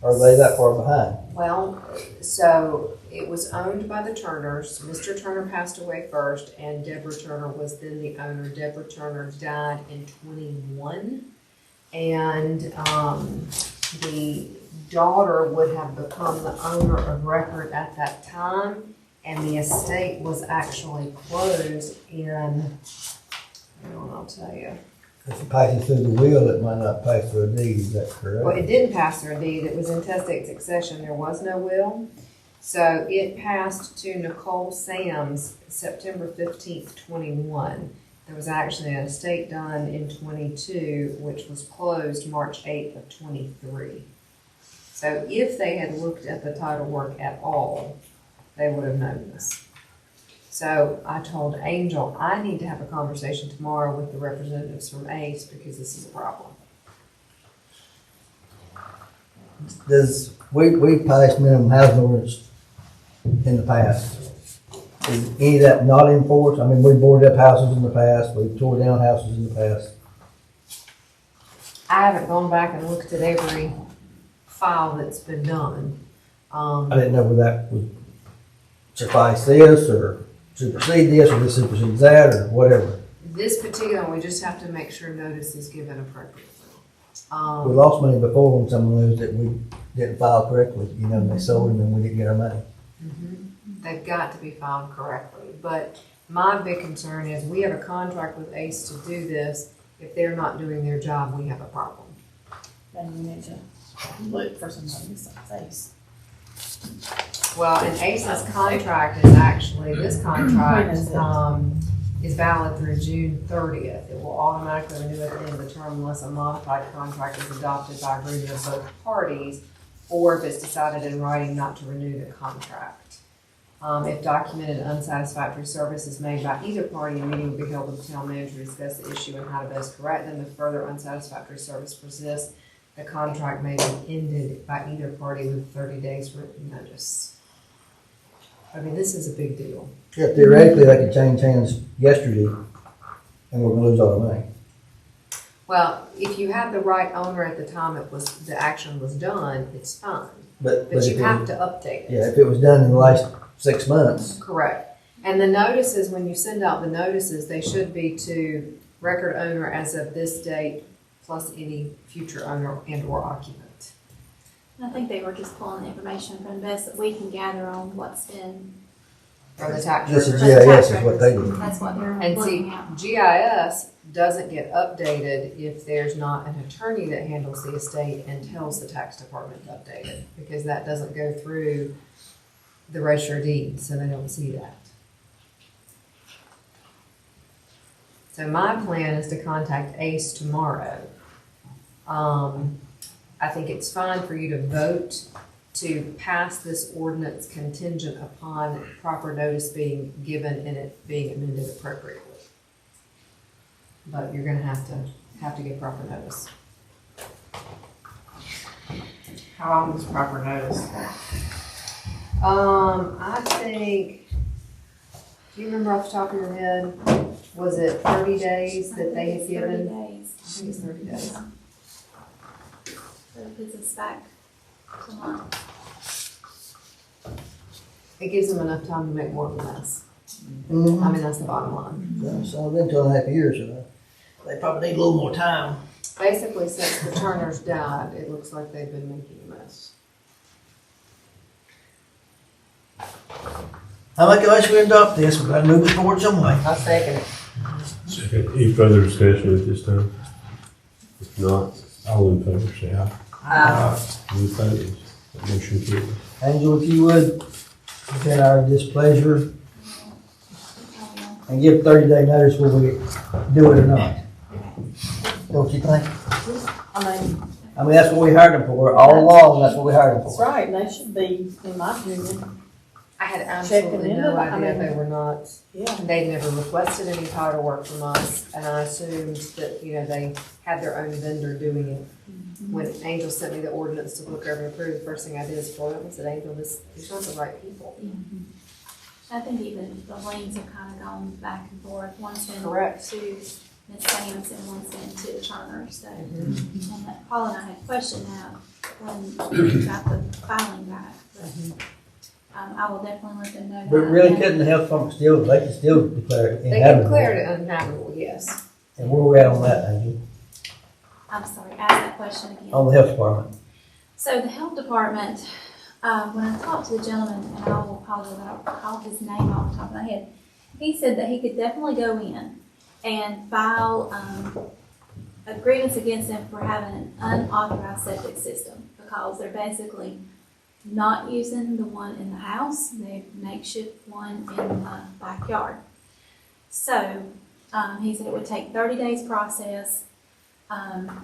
Or are they that far behind? Well, so it was owned by the Turners. Mr. Turner passed away first, and Deborah Turner was then the owner. Deborah Turner died in 21, and the daughter would have become the owner of record at that time, and the estate was actually closed in, I'll tell you. If it passes through the will, it might not pass through a deed, is that Well, correct? it didn't pass through a deed. It was intestate succession. There was no will. So it passed to Nicole Sams September 15th, 21. There was actually an estate done in 22, which was closed March 8th of 23. So if they had looked at the title work at all, they would have known this. So I told Angel, I need to have a conversation tomorrow with the representatives from ACE, because this is a problem. We passed minimum housing ordinance in the past. Is any of that not enforced? I mean, we boarded up houses in the past, we tore down houses in the past. I haven't gone back and looked at every file that's been done. I didn't know whether that would suffice this, or supersede this, or this supersedes that, or whatever. This particular one, we just have to make sure notice is given appropriately. We lost money before when some of those that we didn't file correctly, you know, and they sold them and we didn't get our money. They've got to be filed correctly, but my big concern is we have a contract with ACE to do this. If they're not doing their job, we have a problem. Then you need to look for somebody besides ACE. Well, and ACE's contract is actually, this contract, is valid through June 30th. It will automatically renew at the end of the term unless a modified contract is adopted by agreement of both parties, or if it's decided in writing not to renew the contract. If documented unsatisfactory service is made by either party, a meeting will be held with the town manager to discuss the issue and how to best correct them. If further unsatisfactory service persists, the contract may be ended by either party with 30 days written notice. I mean, this is a big deal. Yeah, theoretically, they could change hands yesterday, and we're gonna lose all the money. Well, if you have the right owner at the time the action was done, it's fine. But But you if have it, to update it. yeah, if it was done in the last 6 months, Correct. And the notices, when you send out the notices, they should be to record owner as of this date, plus any future owner and or occupant. I think they were just pulling the information from the best that we can gather on what's been, Or the tax this is records. GIS is what they do. that's what they're And see, looking at. GIS doesn't get updated if there's not an attorney that handles the estate and tells the tax department to update it, because that doesn't go through the register of deeds, so they don't see that. So my plan is to contact ACE tomorrow. I think it's fine for you to vote to pass this ordinance contingent upon proper notice being given and it being amended appropriately. But you're gonna have to give proper notice. How long is proper notice? I think, do you remember off the top of your head, was it 30 days that they had given? 30 days. I think it's 30 days. So it puts us back to month. It gives them enough time to make more of a mess. I mean, that's the bottom line. Yeah, so it's been 2.5 years, so they probably need a little more time. Basically, since the Turners died, it looks like they've been making a mess. I make a motion we adopt this, we've got to move it forward some way. I'll second it. Second. Any further discussion at this time? If not, all in favor, say aye. Any opposed? That motion carries. Angela, if you would, present our displeasure and give 30-day notice whether we do it or not. Don't you think? I mean, I mean, that's what we hired them for, all along, that's what we hired them That's for. right, and they should be, in my opinion, I had Checking absolutely into no that, I idea mean- they were not, yeah. they never requested any title work from us, and I assumed that, they had their own vendor doing it. When Angel sent me the ordinance to look over and approve, the first thing I did is pull it up and said, Angel, these aren't the right people. I think even the lanes have kind of gone back and forth. One's been Correct. to Ms. Sam's and one's been to the Turner, so. Mm-hmm. And that Paula and I had questioned that when we got the filing back. But, I will definitely let them know that. But really, couldn't the health department still, they can still declare it They inhabitable? declared it uninhabitable, yes. And where we at on that, Angel? I'm sorry, ask that question again. On the health department? So the health department, when I talked to the gentleman, and I will apologize, I don't recall his name off the top of my head, he said that he could definitely go in and file a grievance against them for having an unauthorized septic system, because they're basically not using the one in the house, they makeshift one in the backyard. So, he said it would take 30 days process,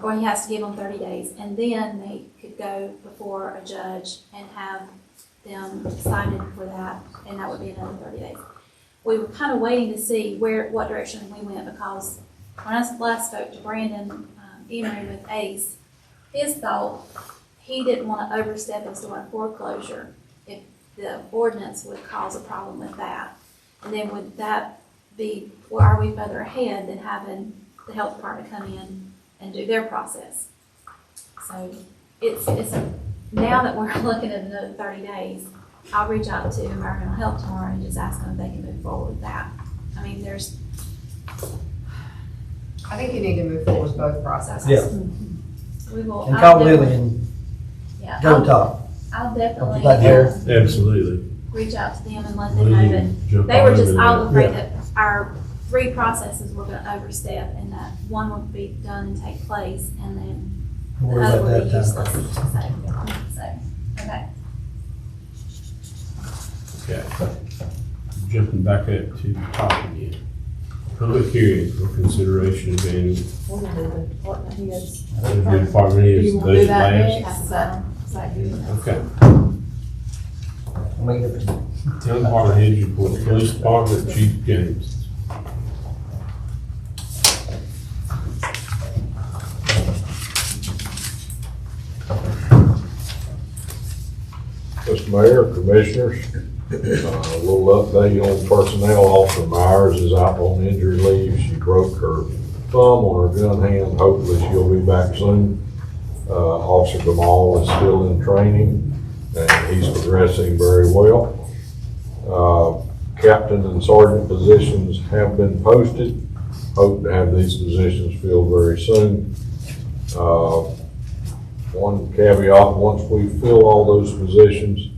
or he has to give them 30 days, and then they could go before a judge and have them cited for that, and that would be another 30 days. We were kind of waiting to see what direction we went, because when I last spoke to Brandon, Emery with Ace, his thought, he didn't want to overstep us doing foreclosure if the ordinance would cause a problem with that. And then would that be, well, are we further ahead than having the health department come in and do their process? So now that we're looking at another 30 days, I'll reach out to environmental health tomorrow and just ask them if they can move forward with that. I mean, I think you need to move forward with both processes. Yeah. we will. And I'll call definitely- Lily and Yeah, go top. I'll Don't definitely you like her? Absolutely. reach out to them and let them know that Jump they were on just over all there. afraid Yeah. that our three processes were gonna overstep, and that one would be done and take place, and then the Worry other about would be that useless. time. So, okay. Okay. Jumping back up to the top again. Public hearings for consideration of annual, We'll do the department heads. the department Do is you the want to do budget that last. next? Is that good? Okay. Make it- Town department heads report, police department, Chief James. Mr. Mayor, Commissioners, a little update on personnel. Officer Myers is out on injury leave. She broke her thumb on her gun hand. Hopefully she'll be back soon. Officer Gamal is still in training and he's progressing very well. Captain and sergeant positions have been posted. Hope to have these positions filled very soon. One caveat, once we fill all those positions,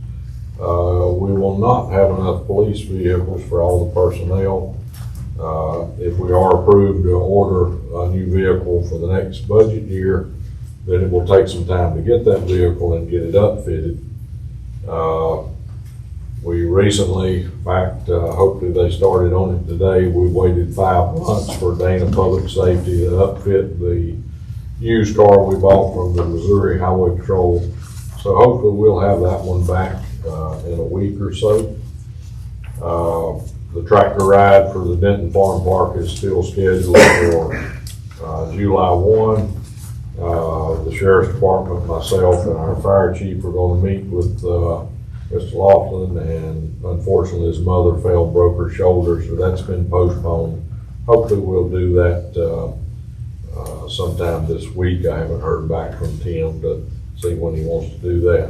we will not have enough police vehicles for all the personnel. If we are approved to order a new vehicle for the next budget year, then it will take some time to get that vehicle and get it upfitted. We recently, in fact, hopefully they started on it today, we waited 5 months for Dana Public Safety to upfit the used car we bought from the Missouri Highway Patrol. So hopefully we'll have that one back in a week or so. The tractor ride for the Denton Farm Park is still scheduled for July 1. The Sheriff's Department, myself, and our fire chief are going to meet with Mr. Laughlin, and unfortunately his mother fell, broke her shoulder, so that's been postponed. Hopefully we'll do that sometime this week. I haven't heard back from Tim to see when he wants to do that.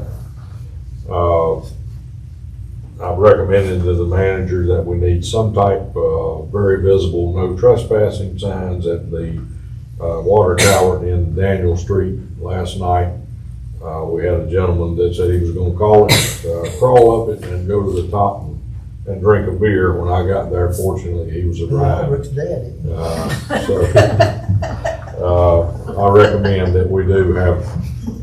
I've recommended to the manager that we need some type of very visible no trespassing signs at the water tower in Daniel Street last night. We had a gentleman that said he was going to call it, crawl up it and go to the top and drink a beer. When I got there, fortunately, he was arrived. Rick's dead. I recommend that we do have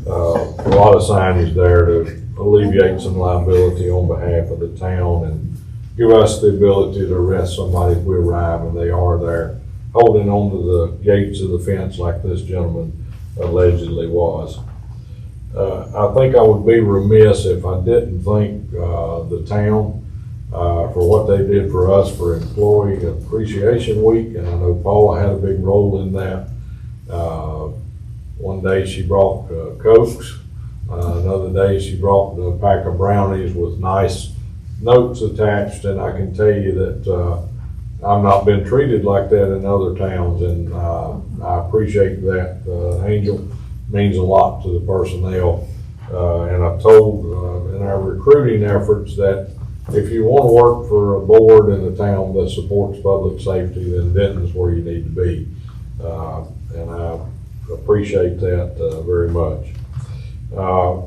a lot of signage there to alleviate some liability on behalf of the town and give us the ability to arrest somebody if we arrive and they are there holding onto the gates of the fence like this gentleman allegedly was. I think I would be remiss if I didn't thank the town for what they did for us for Employee Appreciation Week, and I know Paula had a big role in that. One day she brought Cokes, another day she brought a pack of brownies with nice notes attached, and I can tell you that I've not been treated like that in other towns, and I appreciate that. Angel means a lot to the personnel, and I've told in our recruiting efforts that if you want to work for a board in a town that supports public safety, then Denton's where you need to be, and I appreciate that very much.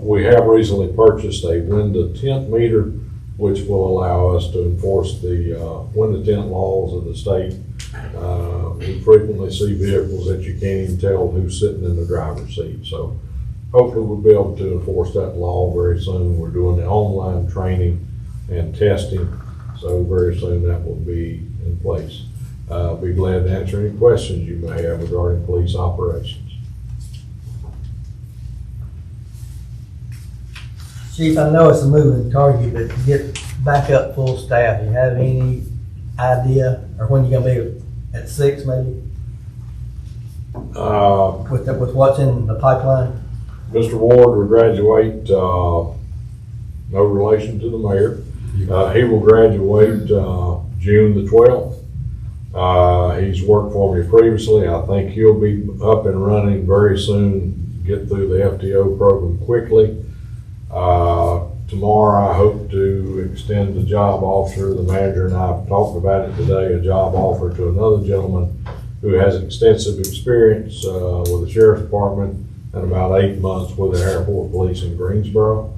We have recently purchased a window tint meter, which will allow us to enforce the window tint laws of the state. We frequently see vehicles that you can't even tell who's sitting in the driver's seat. So hopefully we'll be able to enforce that law very soon. We're doing the online training and testing, so very soon that will be in place. I'll be glad to answer any questions you may have regarding police operations. Chief, I know it's a moving target, but to get back up full staff, you have any idea, or when you're gonna be at 6 maybe? With what's in the pipeline? Mr. Ward will graduate, no relation to the mayor. He will graduate June the 12th. He's worked for me previously. I think he'll be up and running very soon, get through the FTO program quickly. Tomorrow I hope to extend the job offer. The manager and I have talked about it today, a job offer to another gentleman who has extensive experience with the sheriff's department and about 8 months with the airport police in Greensboro.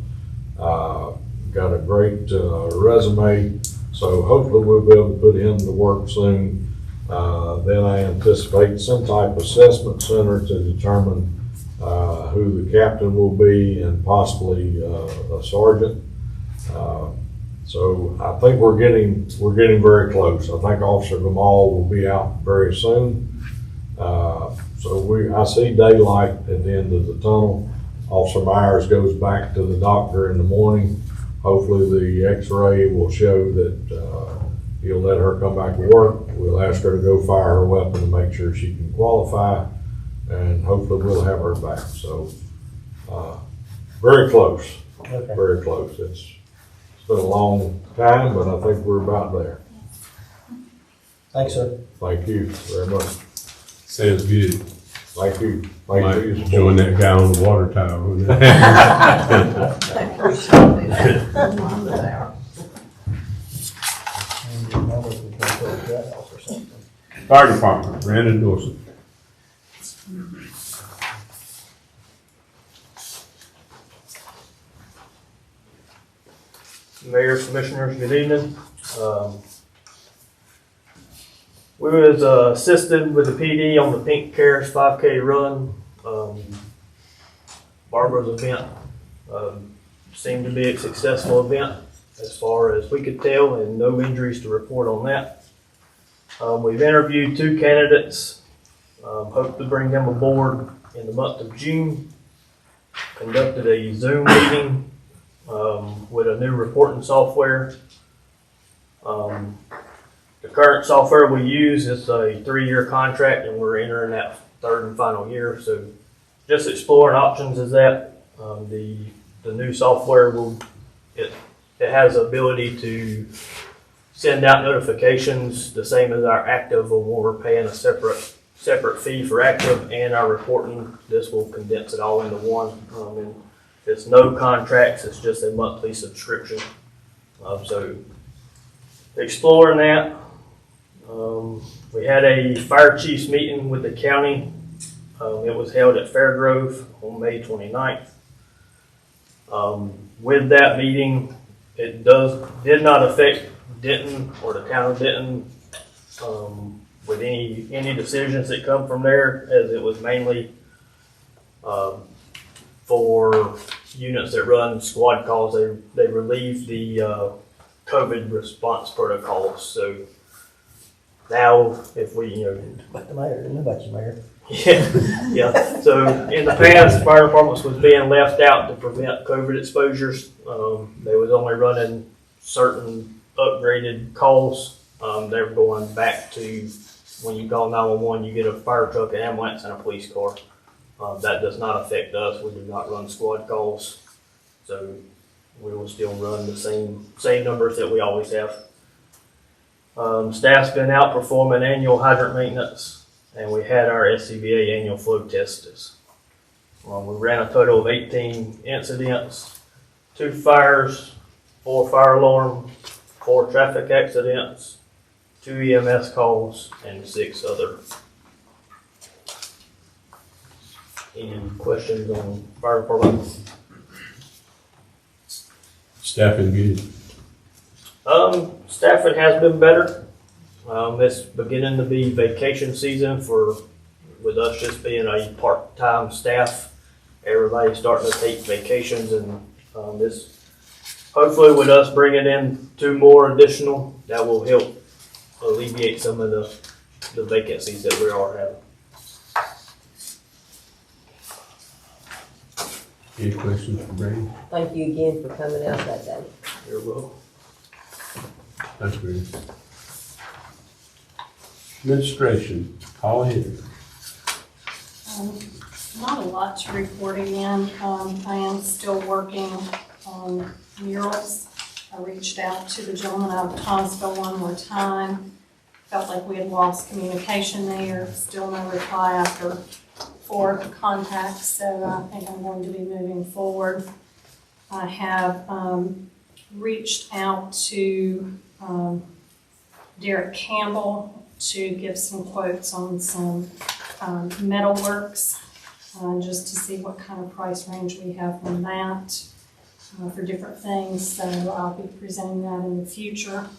Got a great resume, so hopefully we'll be able to put him to work soon. Then I anticipate some type of assessment center to determine who the captain will be and possibly a sergeant. So I think we're getting very close. I think Officer Gamal will be out very soon. So I see daylight at the end of the tunnel. Officer Myers goes back to the doctor in the morning. Hopefully the x-ray will show that he'll let her come back to work. We'll ask her to go fire her weapon to make sure she can qualify, and hopefully we'll have her back. So very close, Okay. very close. It's been a long time, but I think we're about there. Thanks, sir. Thank you very much. Sounds good. Thank you. Thank Might you for your support. join that guy on the water tower. wouldn't it? Fire Department, Brandon Dorsey. Mayor, Commissioners, good evening. We was assisted with the PD on the Pink Cares 5K run. Barbara's event seemed to be a successful event as far as we could tell, and no injuries to report on that. We've interviewed 2 candidates. Hope to bring them aboard in the month of June. Conducted a Zoom meeting with a new reporting software. The current software we use is a 3-year contract, and we're entering that 3rd and final year. So just exploring options is that. The new software it has the ability to send out notifications the same as our active, when we're paying a separate fee for active and our reporting. This will condense it all into one. And it's no contracts, it's just a monthly subscription. So exploring that. We had a fire chiefs meeting with the county. It was held at Fairgrove on May 29th. With that meeting, it did not affect Denton or the town of Denton with any decisions that come from there, as it was mainly for units that run squad calls. They relieved the COVID response protocols. So now, if we, About the mayor, didn't know about you, Mayor. Yeah. So in the past, fire departments was being left out to prevent COVID exposures. They was only running certain upgraded calls. They were going back to when you call 911, you get a fire truck, an ambulance, and a police car. That does not affect us. We do not run squad calls. So we will still run the same numbers that we always have. Staff's been out performing annual hydrant maintenance, and we had our SCBA annual flow tests. We ran a total of 18 incidents, 2 fires, 4 fire alarms, 4 traffic accidents, 2 EMS calls, and 6 other. Any questions on fire department? Staffing good? Staffing has been better. It's beginning to be vacation season with us just being a part-time staff. Everybody's starting to take vacations, and this hopefully with us bringing in 2 more additional, that will help alleviate some of the vacancies that we are having. Any questions for Brady? Thank you again for coming out that day. You're welcome. Thanks, Brady. Administration, Paula Hedrick. Not a lot to report again. I am still working on murals. I reached out to the gentleman out of Thomasville one more time. Felt like we had lost communication there. Still no reply after 4 contacts, so I think I'm going to be moving forward. I have reached out to Derek Campbell to give some quotes on some metal works, just to see what kind of price range we have on that for different things. So I'll be presenting that in the future.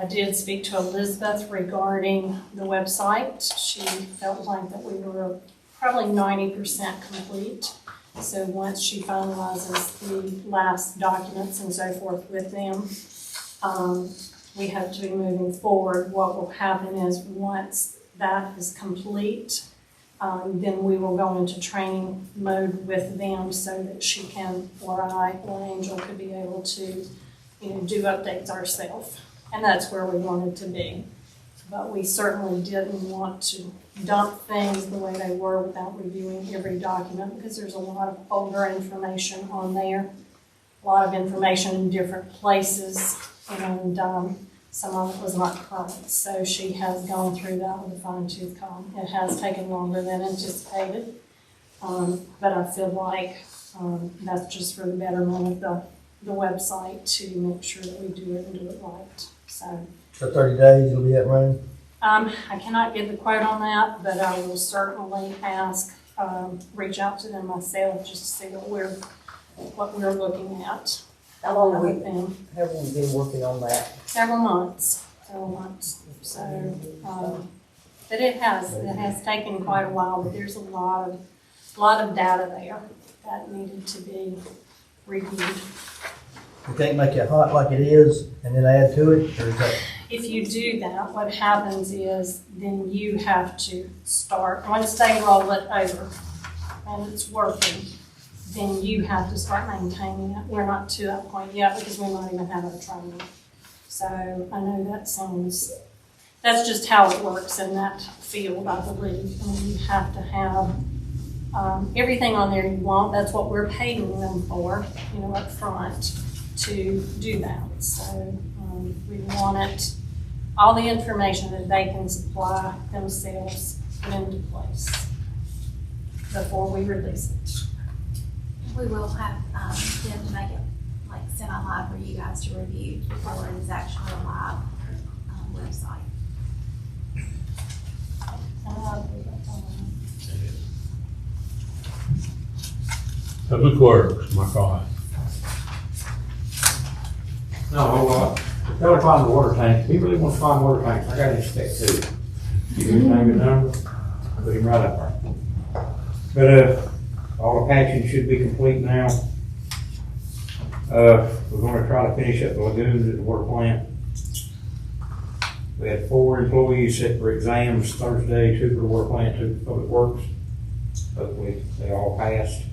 I did speak to Elizabeth regarding the website. She felt like that we were probably 90% complete. So once she finalizes the last documents and so forth with them, we have to be moving forward. What will happen is once that is complete, then we will go into training mode with them so that she can, or I, or Angel could be able to, do updates ourselves. And that's where we wanted to be. But we certainly didn't want to dump things the way they were without reviewing every document, because there's a lot of older information on there, a lot of information in different places, and some of it was not current. So she has gone through that with a fine-tooth comb. It has taken longer than anticipated, but I feel like that's just for the betterment of the website, to make sure that we do it and do it right. So 30 days you'll be up running? I cannot give the quote on that, but I will certainly reach out to them myself just to see what we're looking at. How long have with we them. been working on that? Several months. So, but it has taken quite a while, but there's a lot of data there that needed to be reviewed. You can't make it hot like it is and then add to it, or is that? If you do that, what happens is then you have to start, once they roll it over and it's working, then you have to start maintaining it. We're not to that point yet because we might even have a training. So I know that's just how it works in that field, I believe. And you have to have everything on there you want. That's what we're paying them for, up front to do that. So we want all the information that they can supply themselves put into place before we release it. We will have them to make it like semi-live for you guys to review before it is actually a live website. Public Works, my God. No, the fella find the water tank, he really wants to find water tanks, I got his spec too. Give him his name and number, I'll put him right up there. But, all the patching should be complete now. We're gonna try to finish up the lagoons at the water plant. We had 4 employees sit for exams Thursday, 2 for the water plant, 2 for public works. Hopefully, they all passed.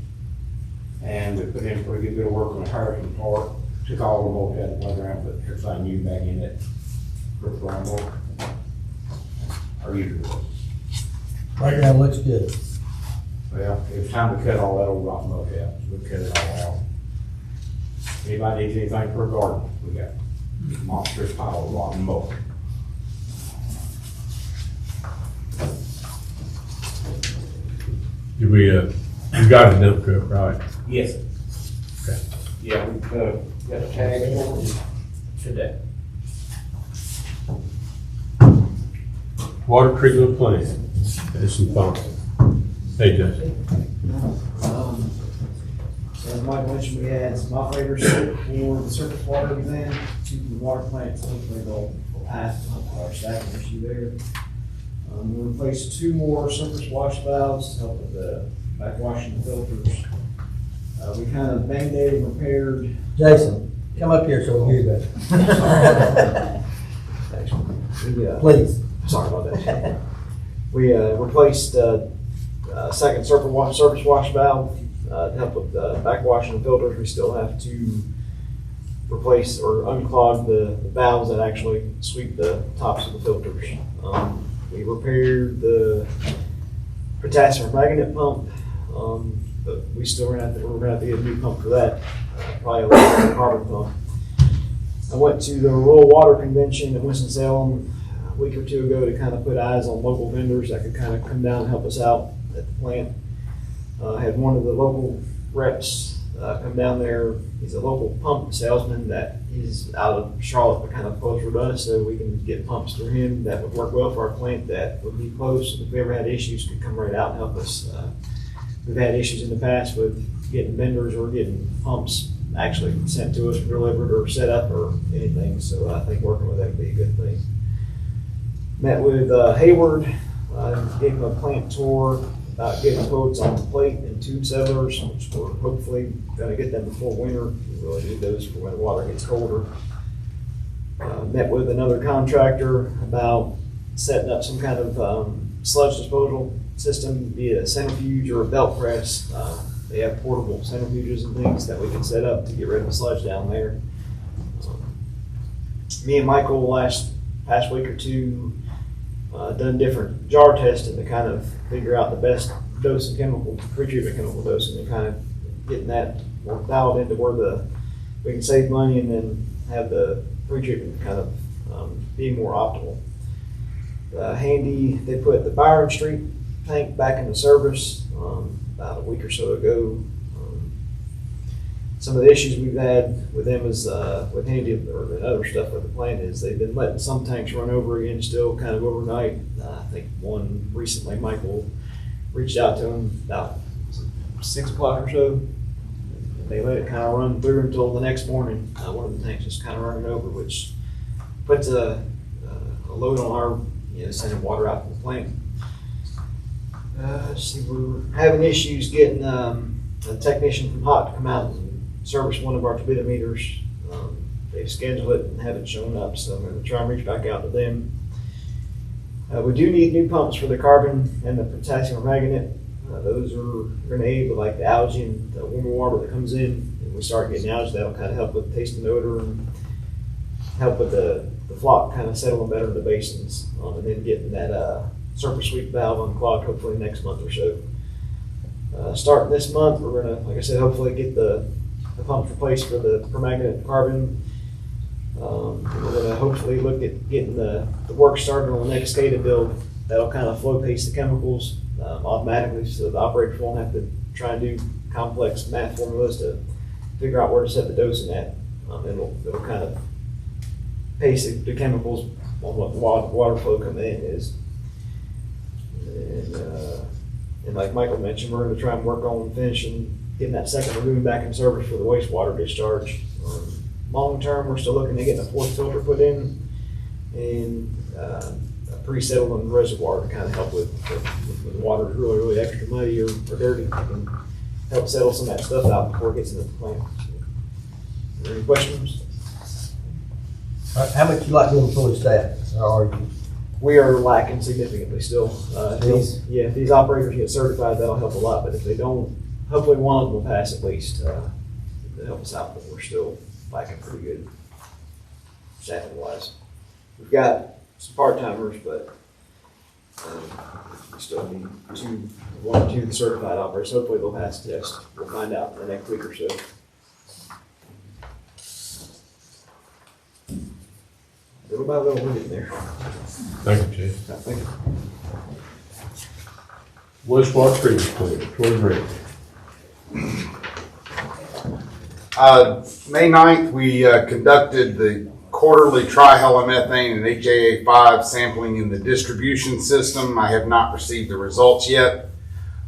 And we put in pretty good bit of work on the Harrison Park. Took all the mold out of the playground, put everything new back in it. For the mold. Our usual. Playground looks good. Well, it was time to cut all that old rotten mold out. So we cut it all out. Anybody needs anything for a garden, we got a monstrous pile of rotten mold. Do we, you got a dump truck, right? Yes. Okay. Yeah, we got a tag for it today. Water treatment plant, there's some fun. Hey, Justin. As Mike mentioned, we had some operators for the surface water exam to the water plant, so hopefully they'll pass our stacking issue there. We replaced 2 more surface wash valves to help with the backwashing filters. We kind of band-aid and repaired. Jason, come up here so we hear you better. Please. Sorry about that. We replaced second surface wash valve to help with backwashing the filters. We still have to replace or unclog the valves that actually sweep the tops of the filters. We repaired the potassium magnet pump, but we're gonna have to get a new pump for that, probably a little carbon pump. I went to the Rural Water Convention in Winston-Salem a week or 2 ago to kind of put eyes on local vendors that could kind of come down and help us out at the plant. I had one of the local reps come down there. He's a local pump salesman that he's out of Charlotte, but kind of closer to us, so we can get pumps through him that would work well for our plant, that would be close. If we ever had issues, could come right out and help us. We've had issues in the past with getting vendors or getting pumps actually sent to us, delivered or set up or anything, so I think working with that would be a good thing. Met with Hayward, gave him a plant tour about getting quotes on the plate and tube settlers, which we're hopefully gonna get them before winter. We really need those for when the water gets colder. Met with another contractor about setting up some kind of sludge disposal system via a centrifuge or a belt press. They have portable centrifuges and things that we can set up to get rid of the sludge down there. Me and Michael past week or 2 done different jar testing to kind of figure out the best dose of chemical, pre-treatment chemical dosing, and kind of getting that more dialed into where we can save money and then have the pre-treatment kind of be more optimal. Handy, they put the Byron Street tank back into service about a week or so ago. Some of the issues we've had with them is with Handy or other stuff with the plant is they've been letting some tanks run over again still kind of overnight. I think one recently, Michael reached out to them about 6 o'clock or so. They let it kind of run through until the next morning. One of the tanks just kind of running over, which puts a load on our sending water out to the plant. Let's see, we're having issues getting a technician from Hot to come out and service one of our turbidimeters. They've scheduled it and haven't shown up, so I'm going to try and reach back out to them. We do need new pumps for the carbon and the potassium permanganate. Those are going to aid with like the algae and the warmer water that comes in. If we start getting algae, that'll kind of help with taste and odor and help with the flock kind of settling better in the basins, and then getting that surface sweep valve unclogged hopefully next month or so. Starting this month, we're going to, like I said, hopefully get the pumps replaced for the permanganate carbon. We're going to hopefully look at getting the work started on the next SCADA build. That'll kind of flow pace the chemicals automatically, so the operators won't have to try and do complex math formulas to figure out where to set the dosing at. It'll kind of pace the chemicals on what the water flow coming in is. And like Michael mentioned, we're going to try and work on finishing getting that second lagoon back in service for the wastewater discharge. Long term, we're still looking at getting a 4th filter put in and a pre-settling reservoir to kind of help with when the water is really, really extra muddy or dirty. We can help settle some of that stuff out before it gets into the plant. So, are there any questions? How much you like doing fully staffed, or are you? We are lacking significantly still. If these operators get certified, that'll help a lot, but if they don't, hopefully one of them will pass at least, to help us out, but we're still lacking pretty good staffing wise. We've got some part-timers, but, we still need one or two certified operators. Hopefully they'll pass the test. We'll find out in the next week or so. Little by little, we're getting there. Thank you, Chief. Thank you. Wastewater treatment plant, Troy Gregg. May 9th, we conducted the quarterly trihalomethane and HAA5 sampling in the distribution system. I have not received the results yet.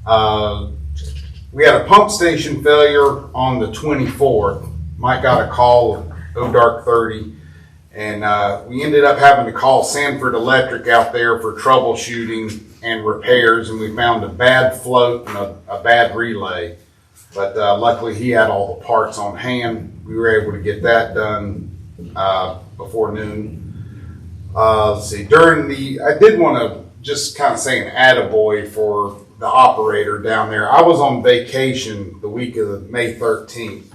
We had a pump station failure on the 24th. Mike got a call at dark 30, and we ended up having to call Sanford Electric out there for troubleshooting and repairs, and we found a bad float and a bad relay. But luckily he had all the parts on hand. We were able to get that done before noon. Let's see, I did want to just kind of say an attaboy for the operator down there. I was on vacation the week of May 13th.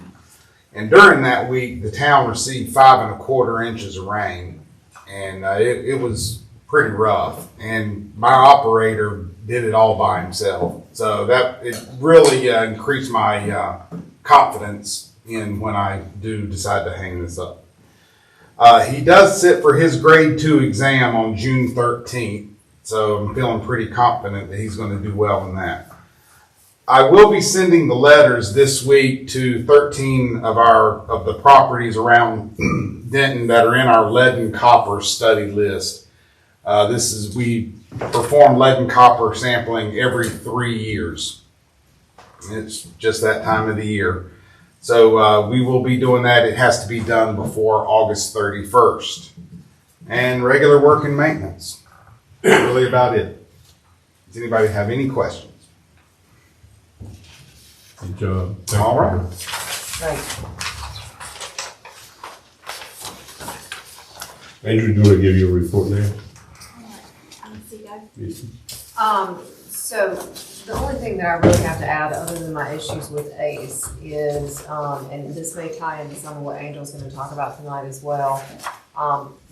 And during that week, the town received 5 1/4 inches of rain. And it was pretty rough. And my operator did it all by himself. So it really increased my confidence in when I do decide to hang this up. He does sit for his grade 2 exam on June 13th. So I'm feeling pretty confident that he's going to do well in that. I will be sending the letters this week to 13 of the properties around Denton that are in our lead and copper study list. We perform lead and copper sampling every 3 years. It's just that time of the year. So we will be doing that. It has to be done before August 31st. And regular work and maintenance. Really about it. Does anybody have any questions? Good job. All right. Andrew, do you want to give you a report now? Yes. So the only thing that I really have to add, other than my issues with ACE, is, and this may tie into some of what Angel's going to talk about tonight as well.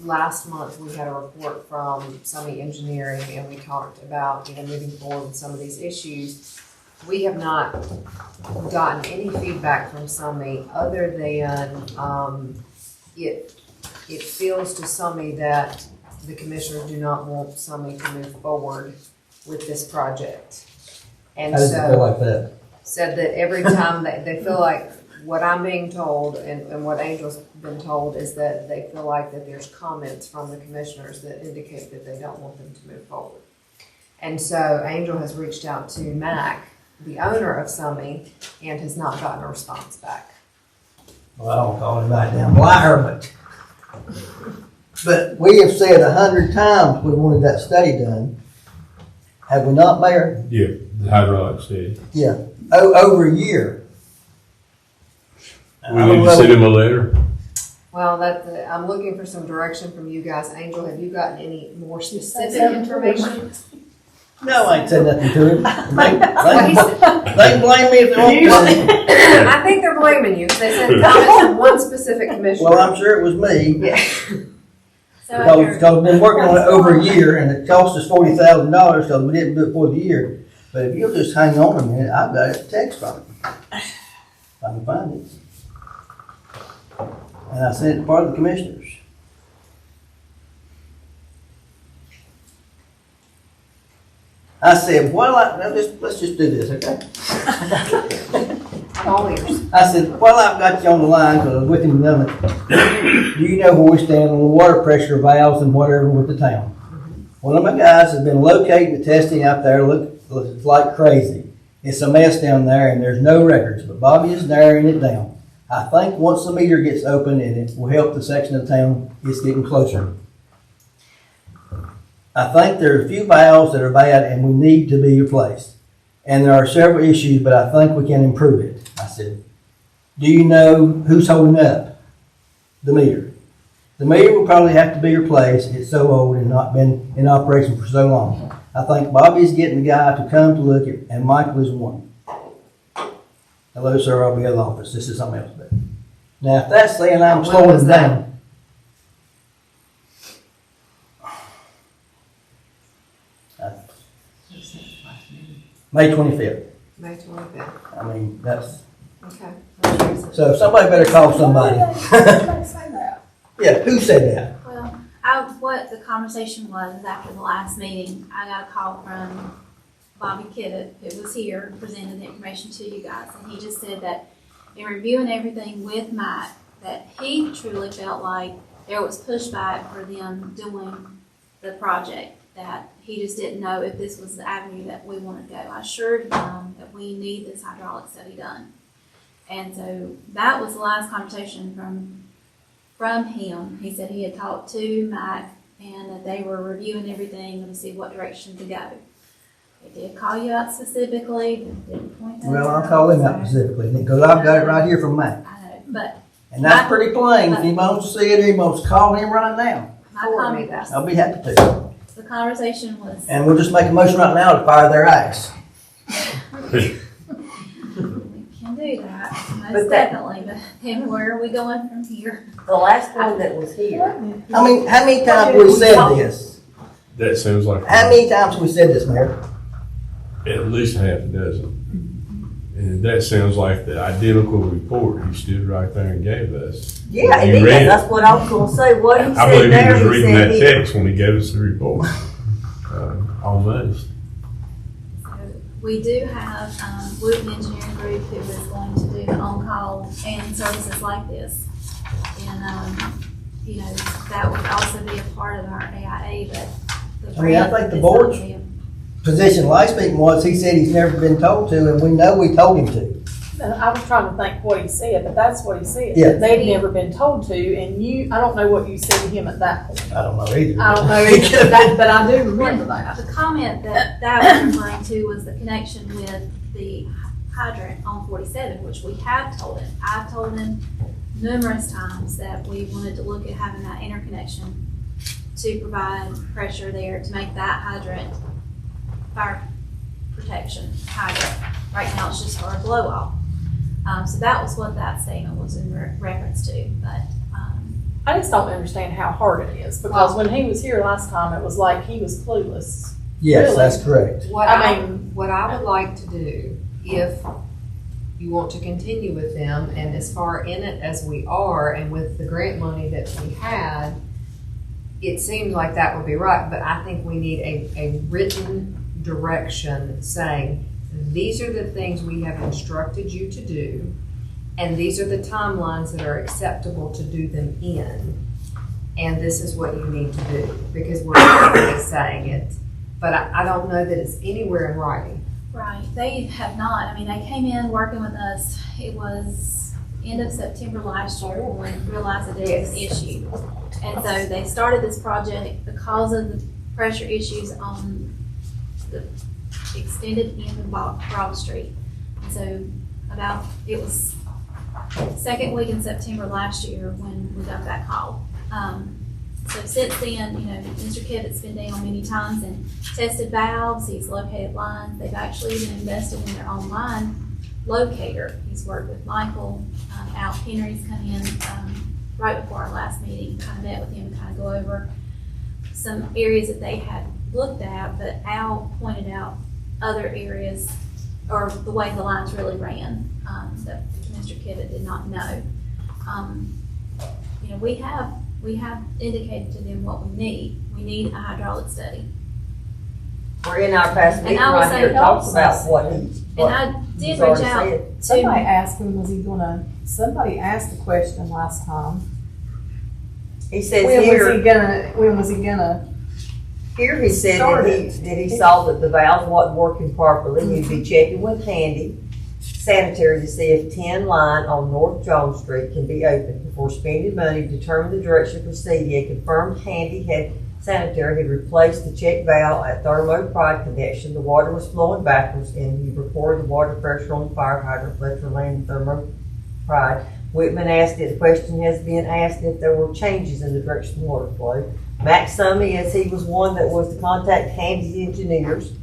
Last month we had a report from Summit Engineering, and we talked about moving forward with some of these issues. We have not gotten any feedback from Summit other than it feels to Summit that the commissioners do not want Summit to move forward with this project. And How does it feel like that? said that every time they feel like what I'm being told and what Angel's been told is that they feel like that there's comments from the commissioners that indicate that they don't want them to move forward. And so Angel has reached out to Mac, the owner of Summit, and has not gotten a response back. Well, I don't call him right down liar, but we have said 100 times we wanted that study done. Have we not, Mayor? Yeah, the hydraulic study. Yeah, over a year. We need to send him a letter. Well, I'm looking for some direction from you guys. Angel, have you gotten any more specific information? No, I ain't said nothing to him. They can blame me if they want to. I think they're blaming you. They said comments from one specific commissioner. Well, I'm sure it was me. Yeah. Because we've been working on it over a year, and it cost us $40,000 because we didn't do it for the year. But if you'll just hang on a minute, I've got a text from him. If I can find it. And I sent it to part of the commissioners. I said, let's just do this, okay? I'm all ears. I said, well, I've got you on the line because I was with him the other night. Do you know where we stand on the water pressure valves and whatever with the town? One of my guys has been locating the testing out there, looks like crazy. It's a mess down there and there's no records, but Bobby is narrowing it down. I think once the meter gets open and it will help the section of town, it's getting closer. I think there are a few valves that are bad and we need to be replaced. And there are several issues, but I think we can improve it. I said, do you know who's holding up the meter? The meter will probably have to be replaced. It's so old and not been in operation for so long. I think Bobby's getting the guy to come to look at, and Michael is one. Hello, sir, I'll be at the office. This is something else. But now, if that's saying I'm When slowing was that? down. May 25th. May 25th. I mean, that's, Okay. so somebody better call somebody. Yeah, who said that? Well, what the conversation was is after the last meeting, I got a call from Bobby Kidder, who was here, presented the information to you guys, and he just said that in reviewing everything with Mike, that he truly felt like there was pushback for them doing the project, that he just didn't know if this was the avenue that we wanted to go. I assured him that we need this hydraulic study done. And so that was the last conversation from him. He said he had talked to Mike and that they were reviewing everything to see what direction to go. They did call you out specifically, didn't point that out. Well, I'll call him out specifically, because I've got it right here from Matt. I know, but And that's pretty plain. If he wants to see it, he wants to call him right now. I'll be happy to. the conversation was, And we'll just make a motion right now to fire their ass. we can do that, But most that- definitely, but then where are we going from here? The last one that was here. I mean, how many times have we said this? That sounds like. How many times have we said this, Mayor? At least half a dozen. And that sounds like the identical report he stood right there and gave us. Yeah, You it is. read it. That's what I was gonna say. What he I said believe he there, was he reading said that here. text when he gave us the report. Almost. So we do have, Wooten Engineering Group who is going to do the on-call and services like this. And, you know, that would also be a part of our AIA, but the I mean, I grant think the is board's not being- position last meeting was, he said he's never been told to, and we know we told him to. And I was trying to think what he said, but that's what he said. Yeah. They'd never been told to, and I don't know what you said to him at that point. I don't know either. I don't know either, but I do remember that. The comment that was referring to was the connection with the hydrant on 47, which we have told him. I've told him numerous times that we wanted to look at having that interconnection to provide pressure there to make that hydrant fire protection hydrant. Right now, it's just for a blow off. So that was what that statement was in reference to, but, I just don't understand how hard it is, because when he was here last time, it was like he was clueless. Yes, Really? that's correct. What I I mean- what I would like to do, if you want to continue with them and as far in it as we are, and with the grant money that we had, it seems like that would be right, but I think we need a written direction saying, these are the things we have instructed you to do, and these are the timelines that are acceptable to do them in, and this is what you need to do, because we're already saying it, but I don't know that it's anywhere in writing. right, they have not. I mean, they came in working with us, it was end of September last year when we realized that there was an issue. And so they started this project because of the pressure issues on the extended end of Broad Street. And so it was second week in September last year when we got that call. So since then, you know, Mr. Kivit's been down many times and tested valves, he's located lines. They've actually even invested in their own line locator. He's worked with Michael. Al Henry's come in right before our last meeting, kind of met with him and kind of go over some areas that they had looked at, but Al pointed out other areas or the way the lines really ran that Mr. Kivit did not know. You know, we have indicated to them what we need. We need a hydraulic study. We're in our past meeting And I will right say here, it talks also- about what he. And I did reach out to, Somebody asked him, somebody asked the question last time. He says When here, was he gonna, here he said started? that he saw that the valve wasn't working properly, he'd be checking with Handy Sanitary to see if 10 line on North Jones Street can be opened. Before spending money, determine the direction to proceed. He had confirmed Handy had Sanitary had replaced the check valve at Thermo Pride connection. The water was flowing backwards, and he reported the water pressure on the fire hydrant, pressure landing Thermo Pride. Whitman asked it, the question has been asked if there were changes in the direction of water flow. Max Summey, as he was one that was to contact Handy Engineers.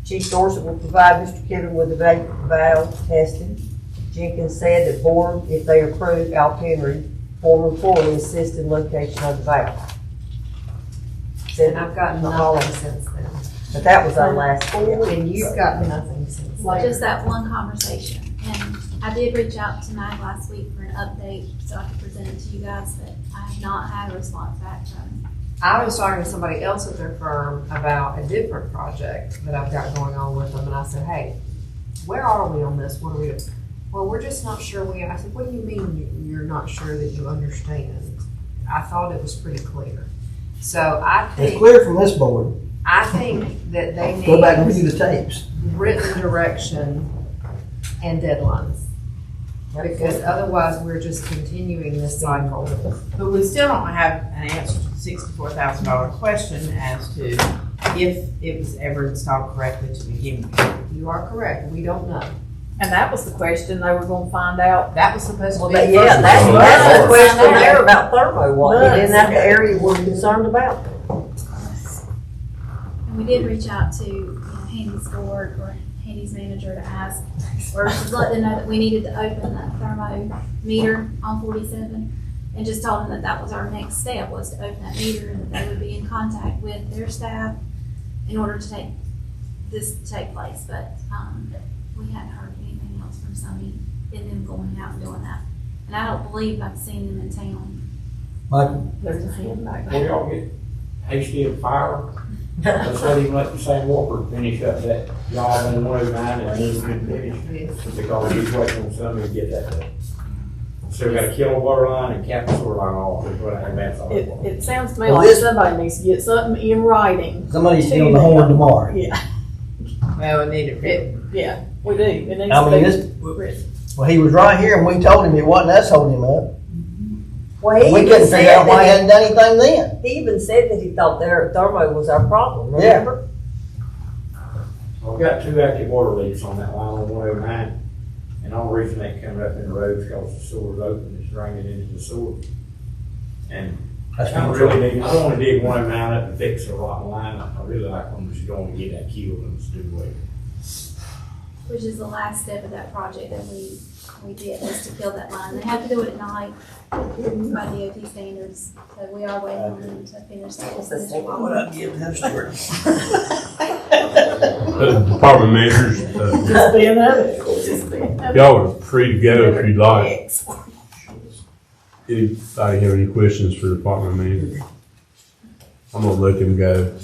Chief Dorset will provide Mr. Kevin with the valve testing. Jenkins said that board, if they approve, Al Henry, former employee, assist in location of the valve. Said And I've gotten nothing since then. But that was our last. And you've gotten nothing since then. Just that one conversation. And I did reach out to Mag last week for an update so I could present it to you guys, but I have not had a response back from him. I was talking to somebody else at their firm about a different project that I've got going on with them, and I said, hey, where are we on this? What are we doing? Well, we're just not sure I said, what do you mean you're not sure that you understand? I thought it was pretty clear. So I think. It's clear from this board. I think that they Go back and need review the tapes. written direction and deadlines. Because otherwise, we're just continuing this cycle. But we still don't have an answer to the $64,000 question as to if it was ever installed correctly to begin with. You are correct, we don't know. And that was the question they were gonna find out. That was supposed to be. Yeah, that's the question there about thermo water. Isn't that the area we're concerned about? And we did reach out to Handy's board or Handy's manager to ask, or to let them know that we needed to open that thermometer on 47, and just told them that that was our next step, was to open that meter, and that they would be in contact with their staff in order to take this to take place. But we hadn't heard anything else from Sunny in them going out and doing that. And I don't believe I've seen them in town. Michael? There's a hand back Before there. y'all get hasty and fire, let's not even let the same Walker finish up that job in 109 and then we can finish. Because he's waiting on somebody to get that done. So we got to kill a water line and cap the sewer line off, is what I that's all. It sounds to me Well, like this- somebody needs to get something in writing. Somebody's stealing the horn tomorrow. Yeah, Well, we need it. yeah, we do. It needs I to mean, be this, written. well, he was right here and we told him it wasn't us holding him up. Well, he We even couldn't figure said out why he that hadn't done anything then. he even said that he thought their thermo was our problem, remember? We've got 2 active water leaks on that line on 109. And the only reason they coming up in the road is because the sewer's open, it's draining into the sewer. And That's I not really need, I don't want to dig 109 up and fix a rotten line. I really like when we should go and get that killed and it's due away. Which is the last step of that project that we did, was to kill that line. They have to do it at night by DOT standards, so we are waiting on them to finish that. Why would I give him story? Department managers, Just being that. y'all are free to go if you'd like. Anybody have any questions for the department manager? I'm gonna let them go.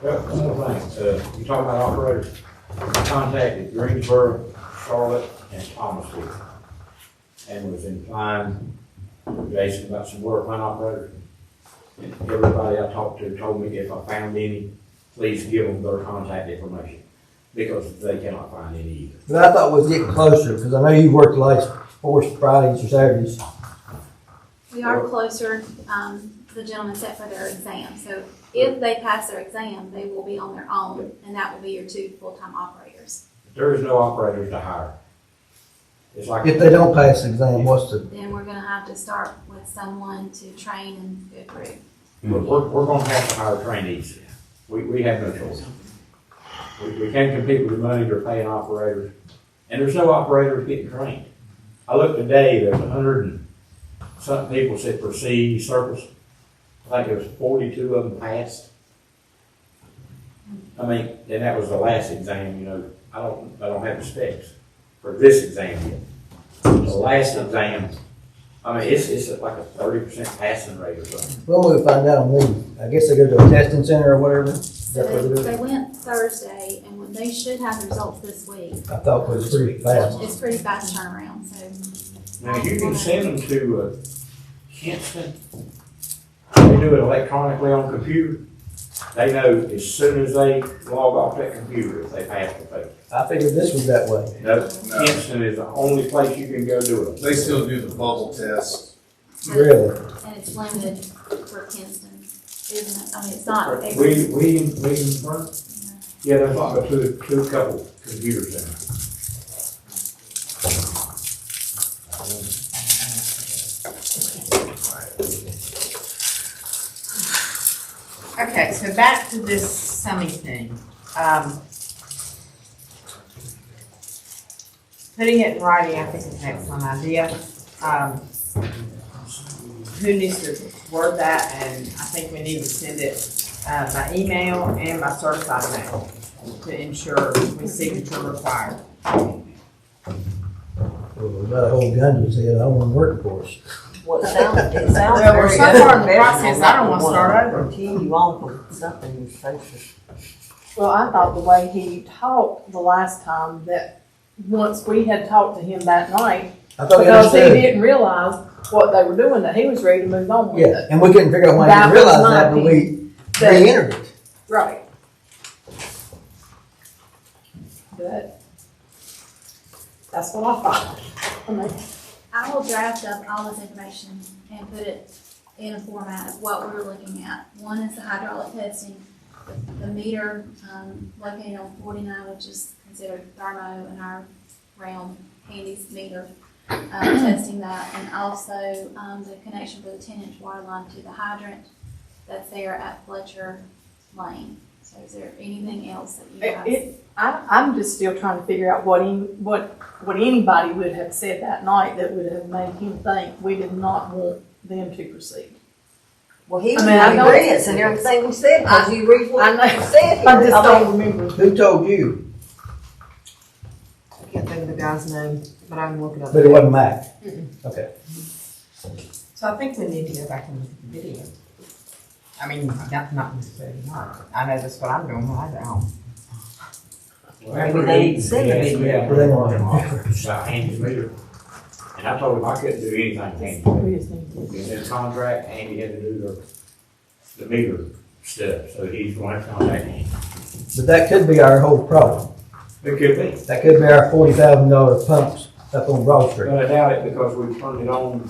Well, one more thing, you talking about operators, I contacted Greensboro, Charlotte, and Thomasville. And was inclined with Jason about some water plant operators. And everybody I talked to told me if I found any, please give them their contact information, because they cannot find any either. But I thought we was getting closer, because I know you worked the last 4 Fridays or Saturdays. We are closer, the gentleman set for their exam, so if they pass their exam, they will be on their own, and that will be your 2 full-time operators. There is no operators to hire. It's like. If they don't pass the exam, what's the, Then we're gonna have to start with someone to train and go through. We're gonna have to hire trainees. We have no choice. We can't compete with the money they're paying operators, and there's no operators getting trained. I looked today, there's 100 and something people said for CE service. I think there was 42 of them passed. I mean, and that was the last exam, you know, I don't have the specs for this exam yet. The last exam, I mean, it's like a 30% passing rate or something. when will we find out on these? I guess they go to a testing center or whatever? Is So that what they do? they went Thursday, and when they should have results this week. I thought it was pretty fast. It's pretty fast turnaround, so. Now, you can send them to Kinston. They do it electronically on computer. They know as soon as they log off that computer if they pass or fail. I figured this was that way. No, Kinston is the only place you can go do it. They still do the bubble test. Really? And it's limited for Kinston, isn't it? I mean, it's not. We yeah, there's like two couple computers in there. Okay, so back to this summing thing. Putting it in writing, I think is an excellent idea. Who needs to word that? And I think we need to send it by email and by certified mail to ensure we signature required. Well, we got a whole gun to his head, I don't want to work for us. Well, it sounds Well, we're very so good. far in the process, I don't want to start over. Continue you on for something you're supposed to. Well, I thought the way he talked the last time, that once we had talked to him that night, I thought he because he understood. didn't realize what they were doing, that he was ready to move on with Yeah, it. and we couldn't figure out why he That didn't was realize my that, but we That- re-entered it. Right. But that's what I thought. I mean, I will draft up all this information and put it in a format of what we're looking at. One is the hydraulic testing, the meter, located on 49, which is considered thermo in our realm, Handy's meter, testing that, and also, the connection for the 10-inch water line to the hydrant that's there at Fletcher Lane. So is there anything else that you guys? I'm just still trying to figure out what anybody would have said that night that would have made him think we did not want them to proceed. Well, he I was mean, I in know- agreement and everything we said, because you read I what know. we said. I just here. don't remember. Who told you? I can't think of the guy's name, but I'm looking up. But it wasn't Mac. Okay. So I think we need to go back and look at the video. I mean, not necessarily not. I know that's what I'm doing when I get home. Maybe they need to send the video. Yeah, we're in the parking lot, about Andy's meter. And I told him I couldn't do anything to Andy. In his contract, Andy had to do the meter stuff, so he's going to have to contact Andy. But that could be our whole problem. It could be. That could be our $40,000 pumps up on Broad Street. But I doubt it because we turned it on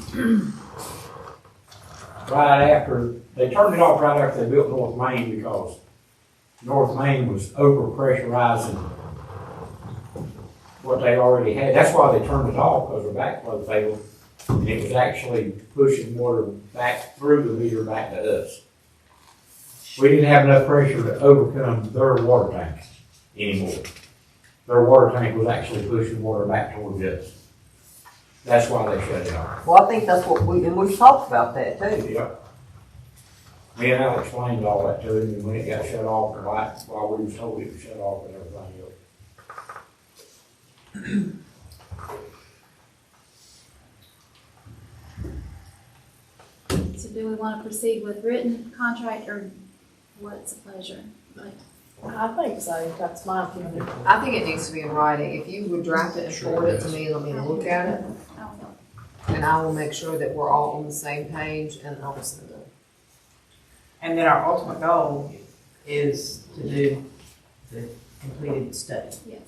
right after, they turned it off right after they built North Main because North Main was over pressurizing what they already had. That's why they turned it off, because their backflow failed. And it was actually pushing water back through the meter back to us. We didn't have enough pressure to overcome their water tank anymore. Their water tank was actually pushing water back towards us. That's why they shut it off. Well, I think that's what we've talked about that too. Yep. Me and Al explained all that to him, and when it got shut off, the light, while we was told it was shut off and everything else. So do we want to proceed with written contract or what's the pleasure? I think so, that's my opinion. I think it needs to be in writing. If you would draft it and forward it to me, let me look at it, and I will make sure that we're all on the same page, and I'll send it. And then our ultimate goal is to do the completed study. Yes.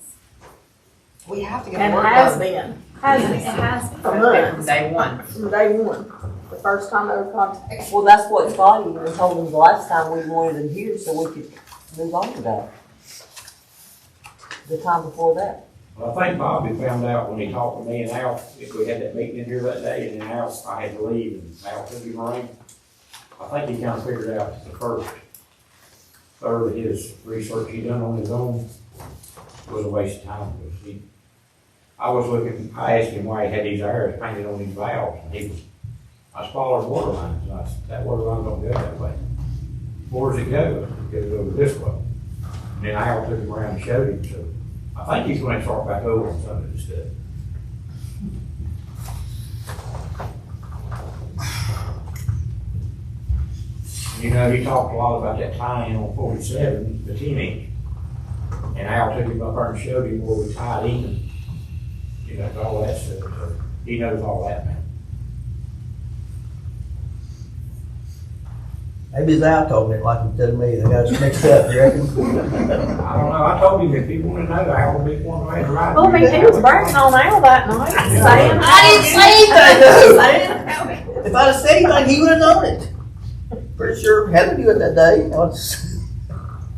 We have to get And the it work has done. been, It hasn't it? has been. For From months, day one. from day one, the first time they were contacted. Well, that's what Scotty even told them the last time we wanted them here so we could move on to that. The time before that. Well, I think Bobby found out when he talked to me and Al, if we had that meeting in here that day, and then Al, I had to leave, and Al took him around. I think he kind of figured out the first third of his research he done on his own was a waste of time, because I asked him why he had these arrows painted on these valves, and I was following water lines, and I said, that water line don't go that way. Where does it go? It goes over this way. And then Al took him around and showed him, so I think he's going to start back over on some of this stuff. You know, he talked a lot about that tie-in on 47, the 10-inch. And Al took him up there and showed him where we tied in. You know, all that stuff. So he knows all that now. Maybe it's Al told me it like he told me, they got us mixed up, you reckon? I don't know. I told him if he wanted to know, Al would be one way to ride. Well, I mean, he was bragging on Al that night, saying. I didn't say anything. If I'd have said anything, he would have known it. Pretty sure Heather knew it that day.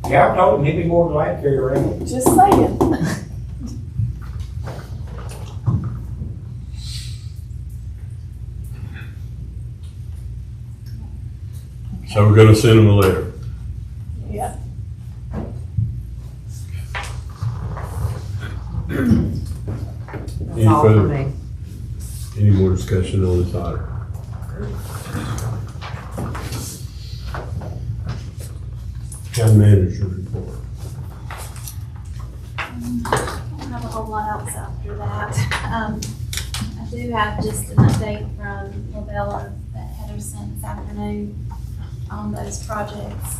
Yeah, I told him he'd be more than glad to carry around. Just saying. So we're gonna send them a letter. all for approved. me. Any more discussion on this item? County manager report. I don't have a whole lot else after that. I do have just an update from Labella that Heather sent this afternoon on those projects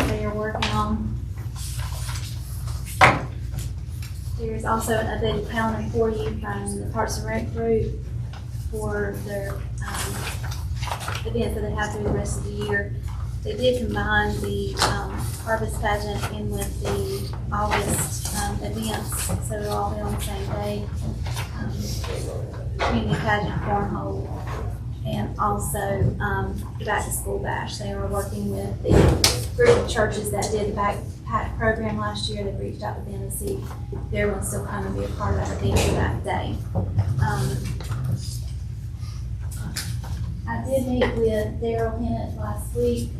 they are working on. There's also an updated calendar for you from the Parks and Rec group for their events that they have through the rest of the year. They did combine the harvest pageant in with the August events, so they'll all be on the same day. Community pageant, cornhole, and also the back to school bash. They are working with the group of churches that did the backpack program last year. They reached out to them to see if they want to still come and be a part of that event for that day. I did meet with Daryl Hennett last week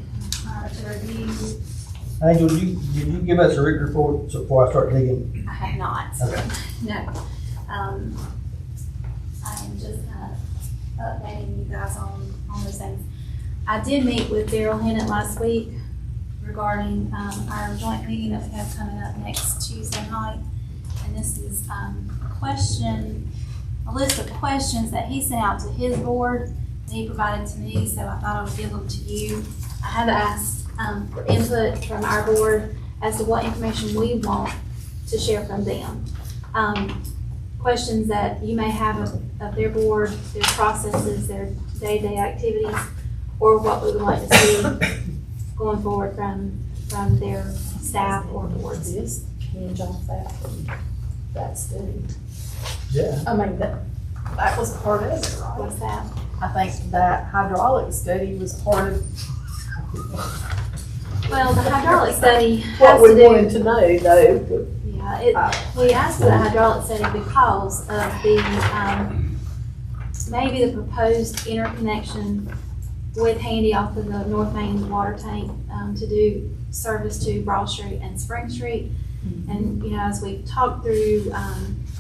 to review. Angel, did you give us a rig report before I start digging? I have not. Okay. No. I am just kind of updating you guys on those things. I did meet with Daryl Hennett last week regarding our joint meeting that we have coming up next Tuesday night. And this is a list of questions that he sent out to his board and he provided to me, so I thought I would give them to you. I have asked for input from our board as to what information we want to share from them. Questions that you may have of their board, their processes, their day-to-day activities, or what we would like to see going forward from their staff or boards. Change off that study. Yeah. I mean, that was part of it, right? What's that? I think that hydraulic study was part of Well, the hydraulic study what has we to do. wanted to know, though. Yeah, we asked for the hydraulic study because of the, maybe the proposed interconnection with Handy off of the North Main water tank, to do service to Broad Street and Spring Street. And, you know, as we talked through,